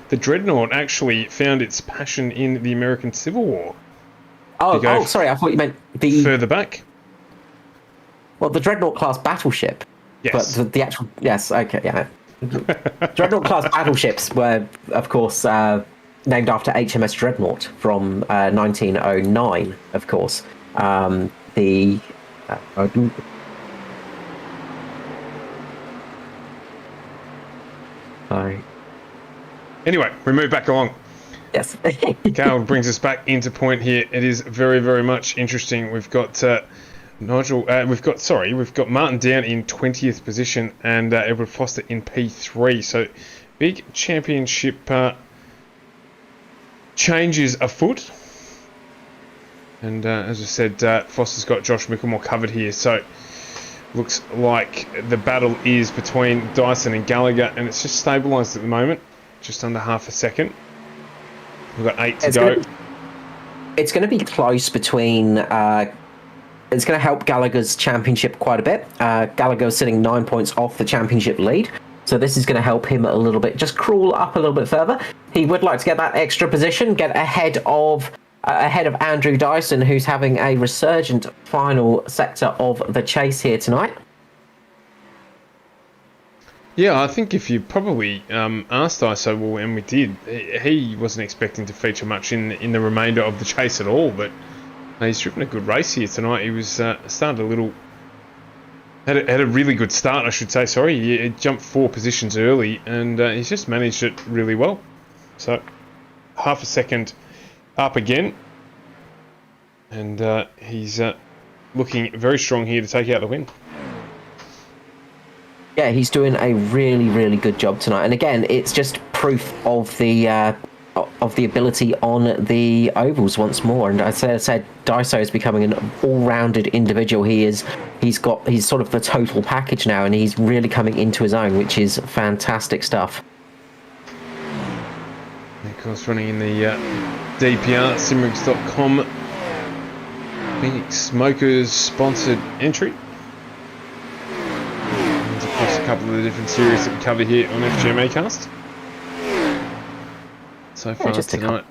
Speaker 1: The dreadnought actually found its passion in the American Civil War.
Speaker 2: Oh,
Speaker 1: go
Speaker 2: sorry, I thought you meant the
Speaker 1: further back.
Speaker 2: the Dreadnought class battleship.
Speaker 1: Yes.
Speaker 2: But the actual yes, okay, yeah. Dreadnought class battleships were, of course, named after HMS Dreadnought from 1909. Of course, the sorry.
Speaker 1: Anyway, we move back along.
Speaker 2: Yes.
Speaker 1: Carl brings us back into point here. It is very, very much interesting. We've got Nigel. We've got Martin down in 20th position and Edward Foster in P3. So big championship changes afoot. And as I said, Foster's got Josh Micklemore covered here. So looks like the battle is between Dyson and Gallagher, and it's just stabilised at the moment, just under half a second. We've got 8 to go.
Speaker 2: It's going to be close between. It's going to help Gallagher's championship quite a bit. Gallagher's sitting 9 points off the championship lead, so this is going to help him a little bit. Just crawl up a little bit further. He would like to get that extra position, get ahead of Andrew Dyson, who's having a resurgent final sector of the chase here tonight.
Speaker 1: Yeah, I think if you probably asked Iso, well, and we did, he wasn't expecting to feature much in the remainder of the chase at all, but he's driven a good race here tonight. He was started a little... Had a really good start, I should say, sorry. He jumped 4 positions early, and he's just managed it really well. So, half a second up again, and he's looking very strong here to take out the win.
Speaker 2: Yeah, he's doing a really, really good job tonight. And again, it's just proof of the ability on the ovals once more. And as I said, Daiso is becoming an all-rounded individual. He's sort of the total package now, and he's really coming into his own, which is fantastic stuff.
Speaker 1: And of course, running in the DPR Simrigs.com Phoenix Smokers sponsored entry. Across a couple of the different series that we cover here on FGM Acast. So far tonight,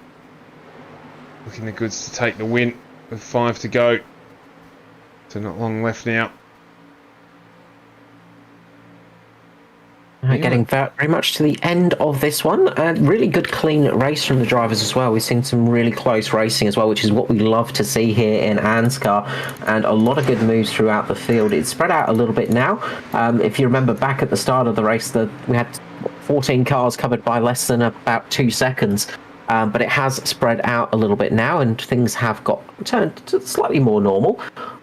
Speaker 1: looking the goods to take the win with 5 to go. So not long left now.
Speaker 2: Getting very much to the end of this one. Really good clean race from the drivers as well. We've seen some really close racing as well, which is what we love to see here in ANZCAR, and a lot of good moves throughout the field. It's spread out a little bit now. If you remember back at the start of the race, we had 14 cars covered by less than about 2 seconds. But it has spread out a little bit now, and things have got turned to slightly more normal.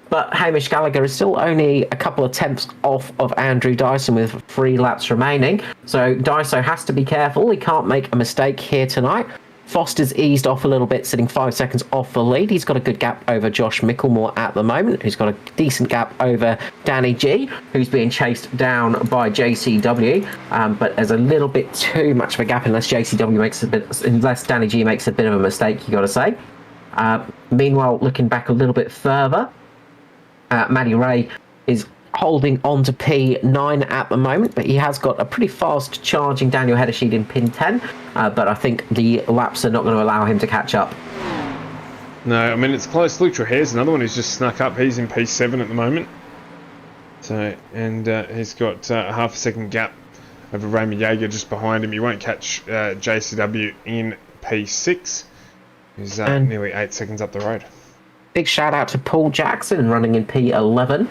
Speaker 2: But Hamish Gallagher is still only a couple of tenths off of Andrew Dyson with 3 laps remaining. So Dyson has to be careful. He can't make a mistake here tonight. Foster's eased off a little bit, sitting 5 seconds off the lead. He's got a good gap over Josh Micklemore at the moment, who's got a decent gap over Danny G, who's being chased down by JCW. But there's a little bit too much of a gap unless Danny G makes a bit of a mistake, you got to say. Meanwhile, looking back a little bit further, Matty Ray is holding on to P9 at the moment, but he has got a pretty fast charging Daniel Heddersheed in pin 10, but I think the laps are not going to allow him to catch up.
Speaker 1: No, I mean, it's close. Luke Trahare's another one who's just snuck up. He's in P7 at the moment. So, and he's got a half a second gap over Raymond Jaeger just behind him. He won't catch JCW in P6. He's nearly 8 seconds up the road.
Speaker 2: Big shout out to Paul Jackson running in P11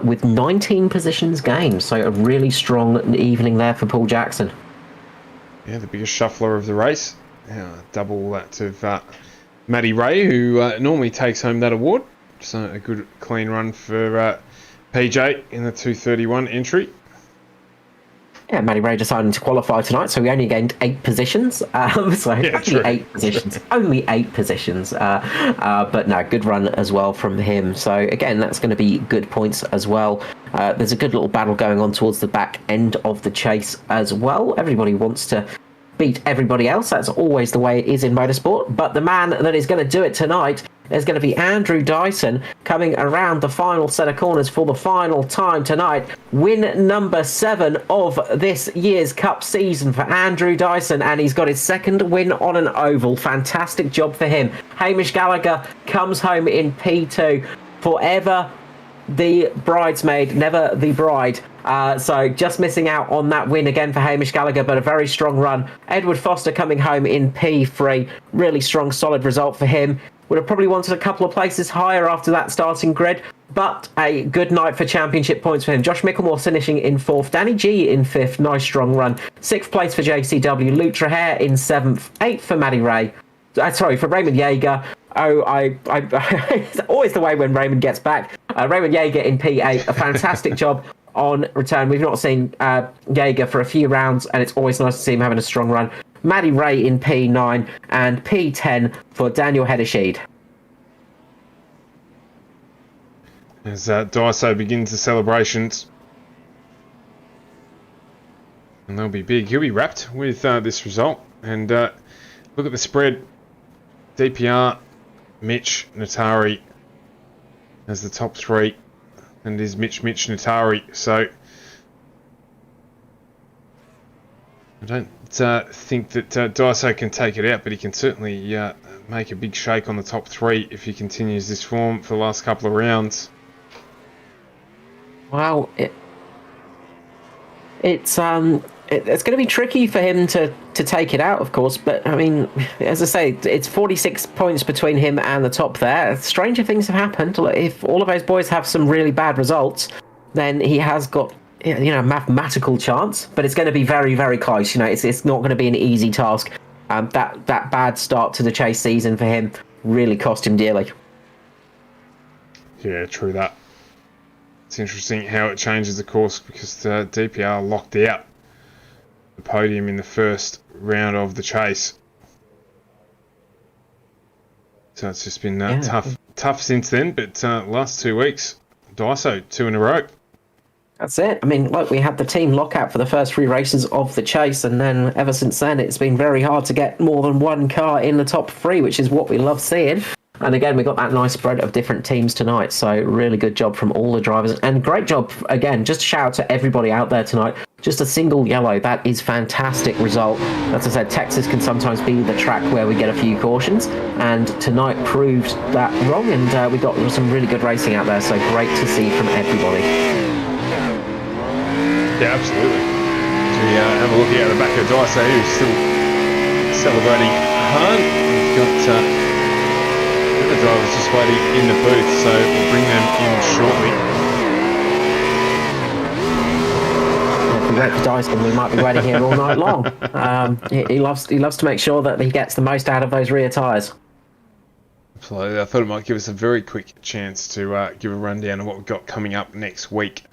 Speaker 2: with 19 positions gained. So a really strong evening there for Paul Jackson.
Speaker 1: Yeah, the biggest shuffler of the race. Double that of Matty Ray, who normally takes home that award. So a good clean run for PJ in the 2:31 entry.
Speaker 2: Yeah, Matty Ray deciding to qualify tonight, so we only gained 8 positions. Only 8 positions. Only 8 positions. But no, good run as well from him. So again, that's going to be good points as well. There's a good little battle going on towards the back end of the chase as well. Everybody wants to beat everybody else. That's always the way it is in motorsport. But the man that is going to do it tonight there's going to be Andrew Dyson coming around the final set of corners for the final time tonight. Win number 7 of this year's Cup season for Andrew Dyson, and he's got his second win on an oval. Fantastic job for him. Hamish Gallagher comes home in P2. Forever the bridesmaid, never the bride. So just missing out on that win again for Hamish Gallagher, but a very strong run. Edward Foster coming home in P3. Really strong, solid result for him. Would have probably wanted a couple of places higher after that starting grid, but a good night for championship points for him. Josh Micklemore finishing in 4th. Danny G in 5th. Nice, strong run. 6th place for JCW. Luke Trahair in 7th. 8th for Matty Ray. For Raymond Yeager. It's always the way when Raymond gets back. Raymond Yeager in P8. A fantastic job on return. We've not seen Yeager for a few rounds, and it's always nice to see him having a strong run. Matty Ray in P9 and P10 for Daniel Hedeshid.
Speaker 1: As Daiso begins the celebrations. And they'll be big. He'll be wrapped with this result. And look at the spread. DPR, Mitch, Natari as the top 3. And it is Mitch, Natari. So I don't think that Daiso can take it out, but he can certainly make a big shake on the top 3 if he continues this form for the last couple of rounds.
Speaker 2: Well, it's going to be tricky for him to take it out, of course. But I mean, as I say, it's 46 points between him and the top there. Stranger things have happened. If all of those boys have some really bad results, then he has got a mathematical chance. But it's going to be very, very close. It's not going to be an easy task. That bad start to the chase season for him really cost him dearly.
Speaker 1: Yeah, true that. It's interesting how it changes the course because DPR locked out the podium in the first round of the chase. So it's just been tough since then. But last 2 weeks, Daiso 2 in a row.
Speaker 2: That's it. I mean, look, we had the team lockout for the first 3 races of the chase, and then ever since then, it's been very hard to get more than one car in the top 3, which is what we love seeing. And again, we got that nice spread of different teams tonight. So really good job from all the drivers, and great job again. Just a shout out to everybody out there tonight. Just a single yellow, that is fantastic result. As I said, Texas can sometimes be the track where we get a few cautions, and tonight proved that wrong, and we got some really good racing out there. So great to see from everybody.
Speaker 1: Yeah, absolutely. We have a look here at the back of Daiso, who's still celebrating hard. We've got the drivers just waiting in the booth, so we'll bring them in shortly.
Speaker 2: If we wait for Dyson, we might be waiting here all night long. He loves to make sure that he gets the most out of those rear tyres.
Speaker 1: Absolutely. I thought it might give us a very quick chance to give a rundown of what we've got coming up next week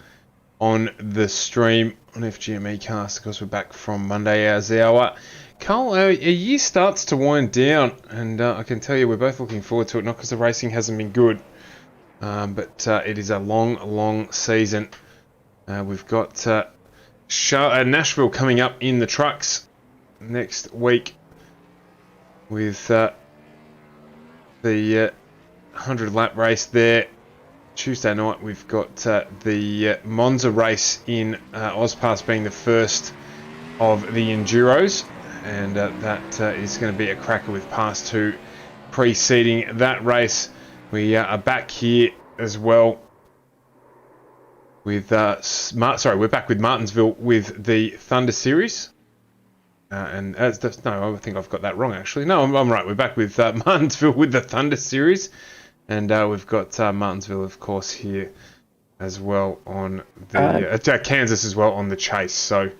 Speaker 1: on the stream on FGME Cast. Of course, we're back from Monday as our Carl, a year starts to wind down, and I can tell you we're both looking forward to it, not because the racing hasn't been good, but it is a long season. We've got Nashville coming up in the trucks next week with the 100-lap race there. Tuesday night we've got the Monza race in Ozpass being the first of the Enduros. And that is going to be a cracker with Pass 2 preceding that race. We are back here as well with we're back with Martinsville with the Thunder Series. I think I've got that wrong actually. No, I'm right. We're back with Martinsville with the Thunder Series, and we've got Martinsville, of course, here as well on the Kansas as well on the chase. So.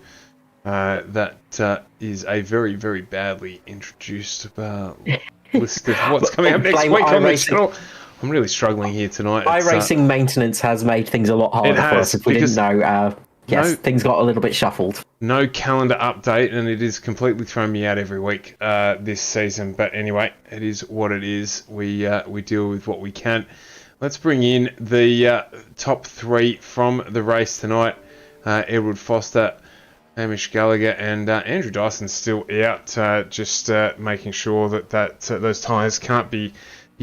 Speaker 1: That is a very, very badly introduced list of what's coming up next week on the channel. I'm really struggling here tonight.
Speaker 2: iRacing maintenance has made things a lot harder for us. If we didn't know, things got a little bit shuffled.
Speaker 1: No calendar update, and it is completely thrown me out every week this season. But anyway, it is what it is. We deal with what we can. Let's bring in the top 3 from the race tonight. Edward Foster, Hamish Gallagher, and Andrew Dyson's still out, just making sure that those tyres can't be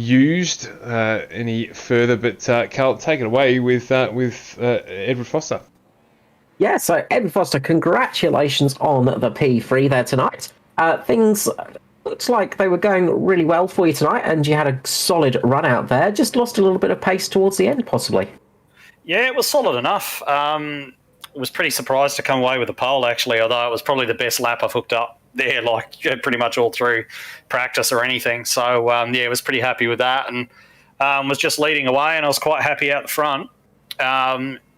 Speaker 1: used any further. But Carl, take it away with Edward Foster.
Speaker 2: Yeah, so Edward Foster, congratulations on the P3 there tonight. Things looks like they were going really well for you tonight, and you had a solid run out there. Just lost a little bit of pace towards the end, possibly.
Speaker 4: Yeah, it was solid enough. Was pretty surprised to come away with the pole, actually, although it was probably the best lap I've hooked up there, like pretty much all through practice or anything. So, yeah, was pretty happy with that, and was just leading away, and I was quite happy out the front.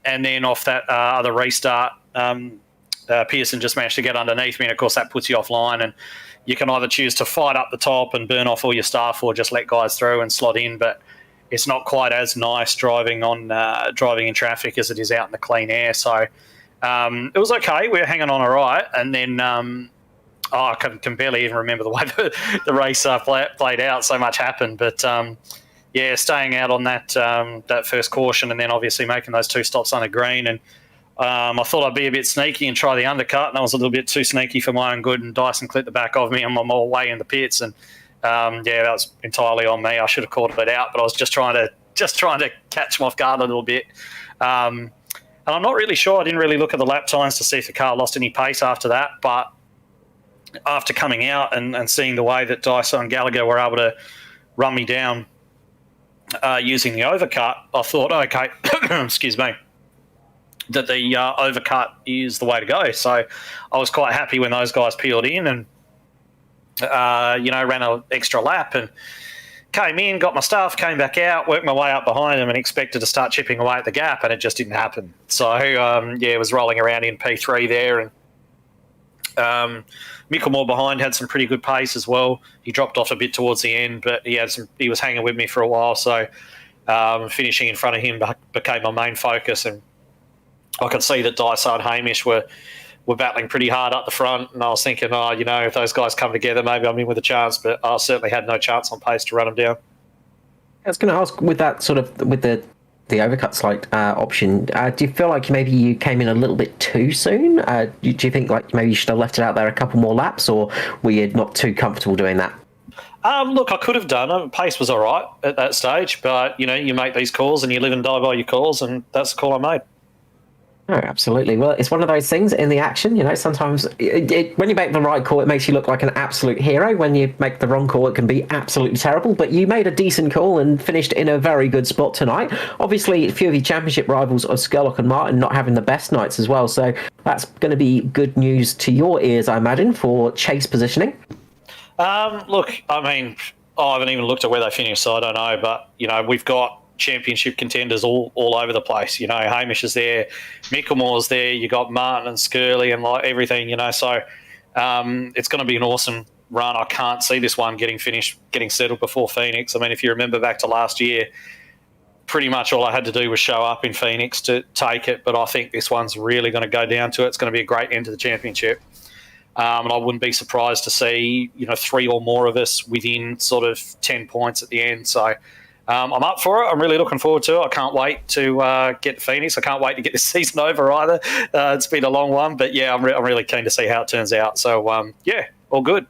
Speaker 4: And then off that other restart, Pearson just managed to get underneath me, and of course that puts you offline, and you can either choose to fight up the top and burn off all your stuff, or just let guys through and slot in. But it's not quite as nice driving in traffic as it is out in the clean air. So it was okay. We were hanging on all right, and then I can barely even remember the way the race played out. So much happened, but. Yeah, staying out on that first caution, and then obviously making those 2 stops under green. And I thought I'd be a bit sneaky and try the undercut, and I was a little bit too sneaky for my own good, and Dyson clipped the back of me on my way in the pits. And yeah, that was entirely on me. I should have called it out, but I was just trying to catch him off guard a little bit. And I'm not really sure. I didn't really look at the lap times to see if the car lost any pace after that. But after coming out and seeing the way that Dyson and Gallagher were able to run me down, using the overcut, I thought, okay, excuse me, that the overcut is the way to go. So I was quite happy when those guys peeled in and, ran an extra lap and came in, got my stuff, came back out, worked my way up behind them and expected to start chipping away at the gap, and it just didn't happen. So, yeah, was rolling around in P3 there, and Micklemore behind had some pretty good pace as well. He dropped off a bit towards the end, but he was hanging with me for a while. So finishing in front of him became my main focus, and I could see that Dyson and Hamish were battling pretty hard up the front, and I was thinking, if those guys come together, maybe I'm in with a chance, but I certainly had no chance on pace to run them down.
Speaker 2: I was going to ask, with that sort of, with the overcut slide option, do you feel like maybe you came in a little bit too soon? Do you think like maybe you should have left it out there a couple more laps, or were you not too comfortable doing that?
Speaker 4: Look, I could have done it. Pace was all right at that stage, but, you make these calls and you live and die by your calls, and that's the call I made.
Speaker 2: No, absolutely. Well, it's one of those things in the action, sometimes when you make the right call, it makes you look like an absolute hero. When you make the wrong call, it can be absolutely terrible. But you made a decent call and finished in a very good spot tonight. Obviously, a few of your championship rivals are Skurlock and Martin not having the best nights as well. So that's going to be good news to your ears, I imagine, for chase positioning.
Speaker 4: Look, I haven't even looked at where they finished, so I don't know. But, we've got championship contenders all over the place. Hamish is there, Micklemore's there, you got Martin and Skirley and like everything, so it's going to be an awesome run. I can't see this one getting settled before Phoenix. If you remember back to last year, pretty much all I had to do was show up in Phoenix to take it, but I think this one's really going to go down to it. It's going to be a great end to the championship. And I wouldn't be surprised to see 3 or more of us within sort of 10 points at the end. So I'm up for it. I'm really looking forward to it. I can't wait to get to Phoenix. I can't wait to get this season over either. It's been a long one, but yeah, I'm really keen to see how it turns out. So yeah, all good.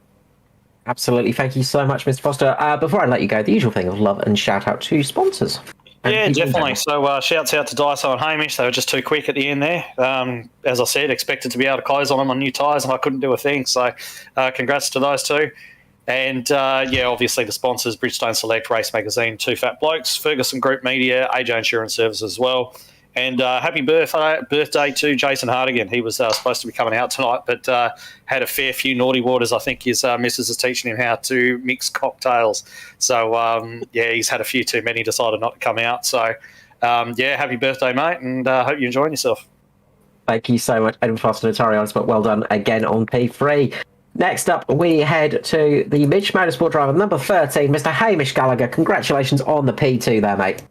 Speaker 2: Absolutely. Thank you so much, Mr. Foster. Before I let you go, the usual thing of love and shout out to sponsors.
Speaker 4: Yeah, definitely. So shouts out to Dyson and Hamish. They were just too quick at the end there. As I said, expected to be able to close on them on new tyres, and I couldn't do a thing. So congrats to those two. And, obviously the sponsors, Bridgestone Select, Race Magazine, Two Fat Blokes, Ferguson Group Media, AJ Insurance Services as well. And happy birthday to Jason Hardigan. He was supposed to be coming out tonight, but had a fair few naughty waters. I think his missus is teaching him how to mix cocktails. So, he's had a few too many, decided not to come out. So, happy birthday, mate, and hope you're enjoying yourself.
Speaker 2: Thank you so much, Edward Foster and Notarians, but well done again on P3. Next up, we head to the Midge Motorsport driver, number 13, Mr. Hamish Gallagher. Congratulations on the P2 there, mate.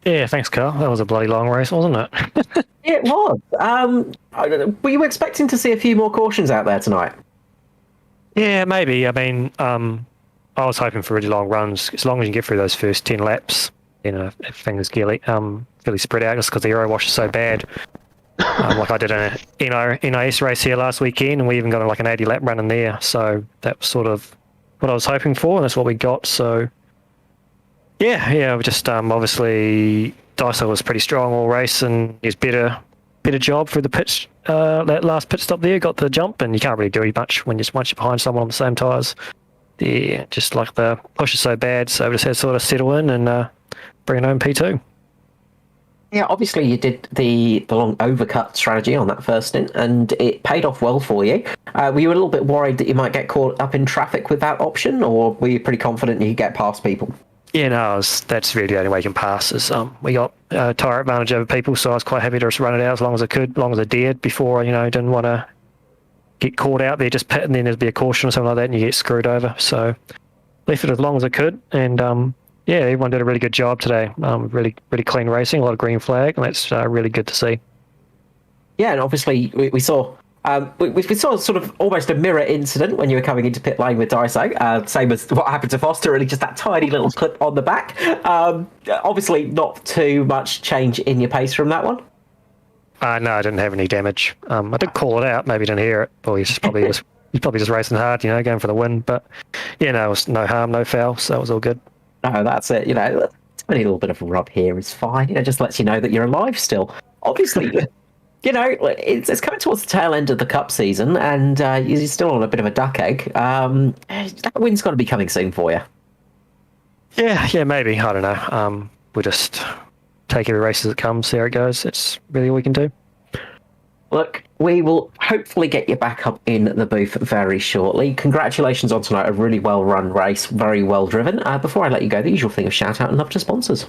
Speaker 5: Yeah, thanks, Carl. That was a bloody long race, wasn't it?
Speaker 2: It was. Were you expecting to see a few more cautions out there tonight?
Speaker 5: Yeah, maybe. I was hoping for really long runs. As long as you get through those first 10 laps, if things get really spread out, just because the aero wash is so bad. Like I did an NIS race here last weekend, and we even got an 80-lap run in there. So that was sort of what I was hoping for, and that's what we got. So Yeah. We just obviously Dysel was pretty strong all race, and his better job for the pitch. That last pit stop there got the jump, and you can't really do much once you're behind someone on the same tyres. Yeah, just like the push is so bad, so we just had to sort of settle in and bring it home P2.
Speaker 2: Yeah, obviously you did the long overcut strategy on that first stint, and it paid off well for you. Were you a little bit worried that you might get caught up in traffic with that option, or were you pretty confident you could get past people?
Speaker 5: Yeah, no, that's really the only way you can pass. Is we got tyre advantage over people, so I was quite happy to just run it out as long as I could, as long as I dared before, didn't want to get caught out there just pit, and then there'd be a caution or something like that, and you get screwed over. So left it as long as I could, and yeah, everyone did a really good job today. Really clean racing, a lot of green flag, and that's really good to see.
Speaker 2: Yeah, and obviously we saw we saw sort of almost a mirror incident when you were coming into pit lane with Daiso, same as what happened to Foster, really just that tiny little clip on the back. Obviously not too much change in your pace from that one.
Speaker 5: No, I didn't have any damage. I did call it out, maybe didn't hear it, or he's probably just racing hard, going for the win. But yeah, no, it was no harm, no foul, so that was all good.
Speaker 2: No, that's it. A tiny little bit of a rub here is fine. Just lets you know that you're alive still. Obviously, it's coming towards the tail end of the Cup season, and you're still on a bit of a duck egg. That win's got to be coming soon for you.
Speaker 5: Yeah, maybe. I don't know. We'll just take every race as it comes, see how it goes. It's really all we can do.
Speaker 2: Look, we will hopefully get you back up in the booth very shortly. Congratulations on tonight, a really well-run race, very well-driven. Before I let you go, the usual thing of shout-out and love to sponsors.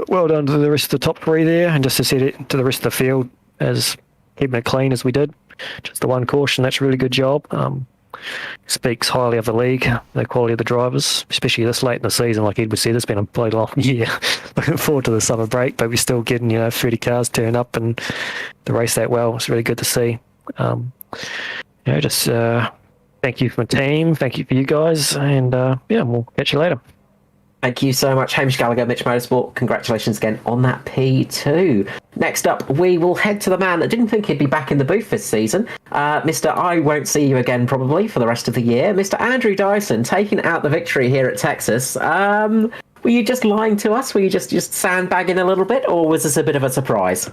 Speaker 5: Well done to the rest of the top three there, and just to set it to the rest of the field as keeping it clean as we did. Just the one caution, that's a really good job. Speaks highly of the league, the quality of the drivers, especially this late in the season. Like Edward said, it's been a bloody long year. Looking forward to the summer break, but we're still getting 30 cars turn up and the race that well. It's really good to see. Just thank you for my team, thank you for you guys, and we'll catch you later.
Speaker 2: Thank you so much, Hamish Gallagher, Mitch Motorsport. Congratulations again on that P2. Next up, we will head to the man that didn't think he'd be back in the booth this season. Mr. I won't see you again probably for the rest of the year. Mr. Andrew Dyson taking out the victory here at Texas. Were you just lying to us? Were you just sandbagging a little bit, or was this a bit of a surprise?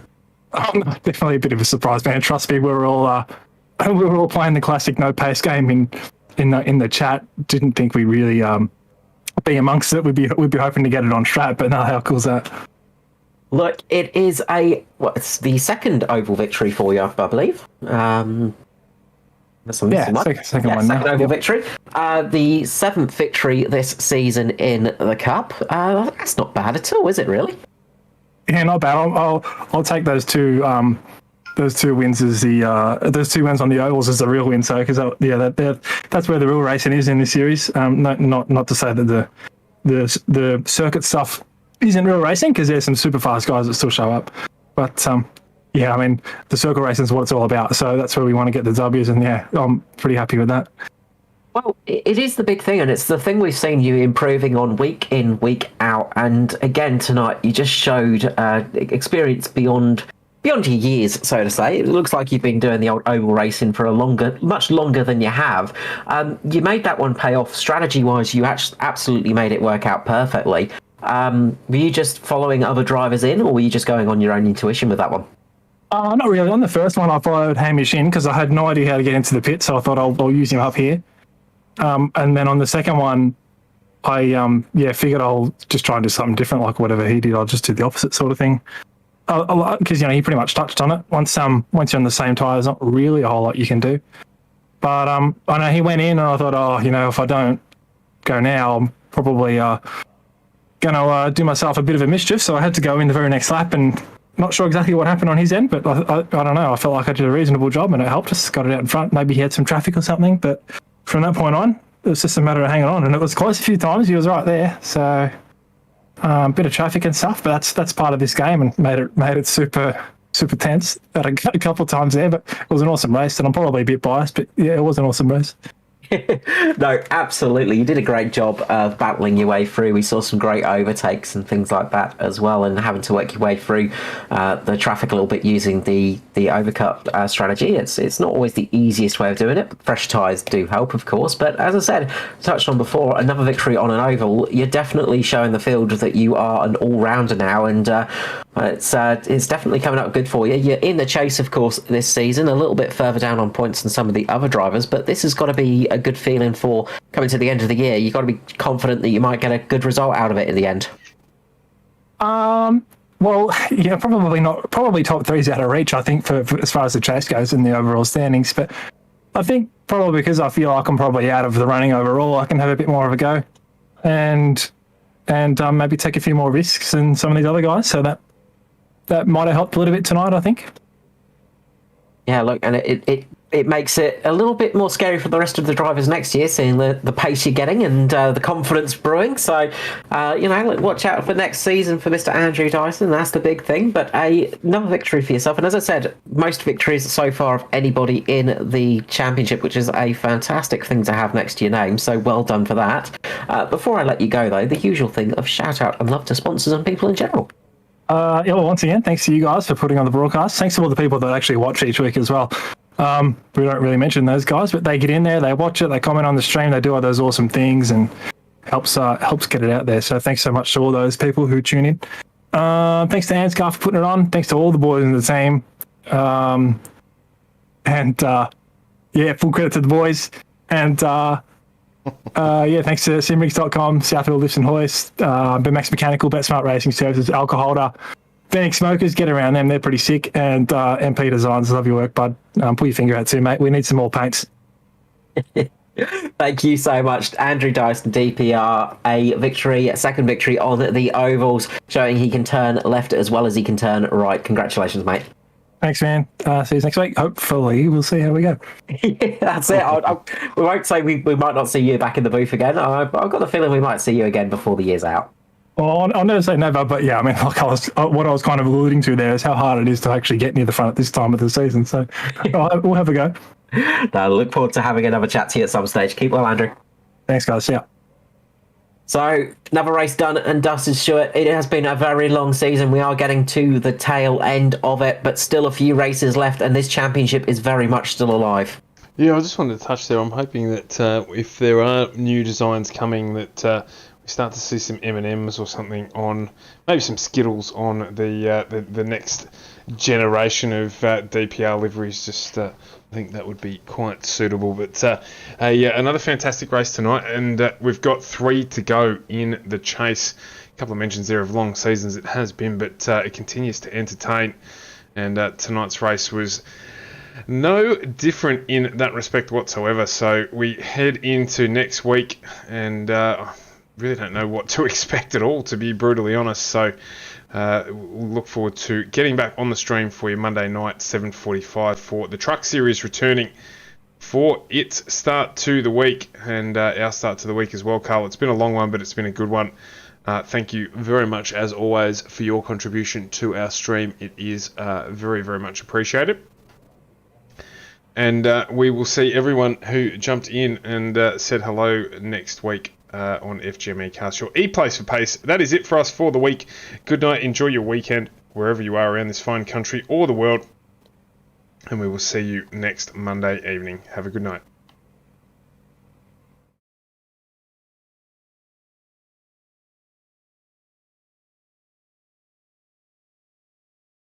Speaker 6: Oh, no, definitely a bit of a surprise, man. Trust me, we were all playing the classic no pace game in the chat. Didn't think we really be amongst it. We'd be hoping to get it on strap, but no, how cool is that?
Speaker 2: Look, it is it's the second oval victory for you, I believe. Second one now. Second oval victory. The seventh victory this season in the Cup. That's not bad at all, is it really?
Speaker 6: Yeah, not bad. I'll take those two wins as those two wins on the ovals as the real win. So because that's where the real racing is in this series. Not to say that the circuit stuff isn't real racing, because there's some super fast guys that still show up. But the circle racing is what it's all about. So that's where we want to get the W's, and yeah, I'm pretty happy with that.
Speaker 2: Well, it is the big thing, and it's the thing we've seen you improving on week in, week out. And again, tonight, you just showed experience beyond your years, so to say. It looks like you've been doing the old oval racing for much longer than you have. You made that one pay off. Strategy-wise, you absolutely made it work out perfectly. Were you just following other drivers in, or were you just going on your own intuition with that one?
Speaker 6: Not really. On the first one, I followed Hamish in because I had no idea how to get into the pit, so I thought I'll use him up here. And then on the second one, I figured I'll just try and do something different, like whatever he did. I'll just do the opposite sort of thing. Because he pretty much touched on it. Once you're on the same tyre, there's not really a whole lot you can do. But I know he went in, and I thought, if I don't go now, I'm probably going to do myself a bit of a mischief. So I had to go in the very next lap, and not sure exactly what happened on his end, but I don't know. I felt like I did a reasonable job, and it helped us. Got it out in front. Maybe he had some traffic or something, but from that point on, it was just a matter of hanging on, and it was close a few times. He was right there, so. Bit of traffic and stuff, but that's part of this game, and made it super tense at a couple of times there. But it was an awesome race, and I'm probably a bit biased, but yeah, it was an awesome race.
Speaker 2: No, absolutely. You did a great job of battling your way through. We saw some great overtakes and things like that as well, and having to work your way through the traffic a little bit using the overcut strategy. It's not always the easiest way of doing it. Fresh tyres do help, of course, but as I said, touched on before, another victory on an oval. You're definitely showing the field that you are an all-rounder now, and it's definitely coming up good for you. You're in the chase, of course, this season, a little bit further down on points than some of the other drivers, but this has got to be a good feeling for coming to the end of the year. You've got to be confident that you might get a good result out of it in the end.
Speaker 6: Well, yeah, probably not. Probably top three's out of reach, I think, for as far as the chase goes in the overall standings. But I think probably because I feel like I'm probably out of the running overall, I can have a bit more of a go, and maybe take a few more risks than some of these other guys. So that might have helped a little bit tonight, I think.
Speaker 2: Yeah, look, and it makes it a little bit more scary for the rest of the drivers next year, seeing the pace you're getting and the confidence brewing. So, look, watch out for next season for Mr. Andrew Dyson. That's the big thing. But another victory for yourself. And as I said, most victories so far of anybody in the championship, which is a fantastic thing to have next to your name. So well done for that. Before I let you go, though, the usual thing of shout out and love to sponsors and people in general.
Speaker 6: Well, once again, thanks to you guys for putting on the broadcast. Thanks to all the people that actually watch each week as well. We don't really mention those guys, but they get in there, they watch it, they comment on the stream, they do all those awesome things, and helps get it out there. So thanks so much to all those people who tune in. Thanks to ANZCAR for putting it on. Thanks to all the boys in the team. Full credit to the boys. And thanks to simrigs.com, Southfield Lifts and Hoist, BMX Mechanical, BetSmart Racing Services, Alcoholder, Phoenix Smokers, get around them, they're pretty sick, and MP Designs, love your work, bud. Pull your finger out too, mate. We need some more paints.
Speaker 2: Thank you so much, Andrew Dyson, DPR. A second victory on the ovals, showing he can turn left as well as he can turn right. Congratulations, mate.
Speaker 6: Thanks, man. See you next week. Hopefully, we'll see how we go.
Speaker 2: That's it. We won't say we might not see you back in the booth again. I've got the feeling we might see you again before the year's out.
Speaker 6: Well, I'll never say never, but yeah, I mean, what I was kind of alluding to there is how hard it is to actually get near the front at this time of the season. So we'll have a go.
Speaker 2: I look forward to having another chat to you at some stage. Keep well, Andrew.
Speaker 6: Thanks, guys. Yeah.
Speaker 2: So, another race done and dusted, Stuart. It has been a very long season. We are getting to the tail end of it, but still a few races left, and this championship is very much still alive.
Speaker 1: Yeah, I just wanted to touch there. I'm hoping that if there are new designs coming, that we start to see some M&Ms or something on, maybe some Skittles on the next generation of DPR liveries. Just I think that would be quite suitable. But another fantastic race tonight, and we've got 3 to go in the chase. A couple of mentions there of long seasons it has been, but it continues to entertain. And tonight's race was no different in that respect whatsoever. So we head into next week, and really don't know what to expect at all, to be brutally honest. So we'll look forward to getting back on the stream for you Monday night, 7:45, for the Truck Series returning for its start to the week, and our start to the week as well, Carl. It's been a long one, but it's been a good one. Thank you very much, as always, for your contribution to our stream. It is very, very much appreciated. And we will see everyone who jumped in and said hello next week on FGME Cast, your e-place for pace. That is it for us for the week. Good night. Enjoy your weekend wherever you are around this fine country or the world. And we will see you next Monday evening. Have a good night.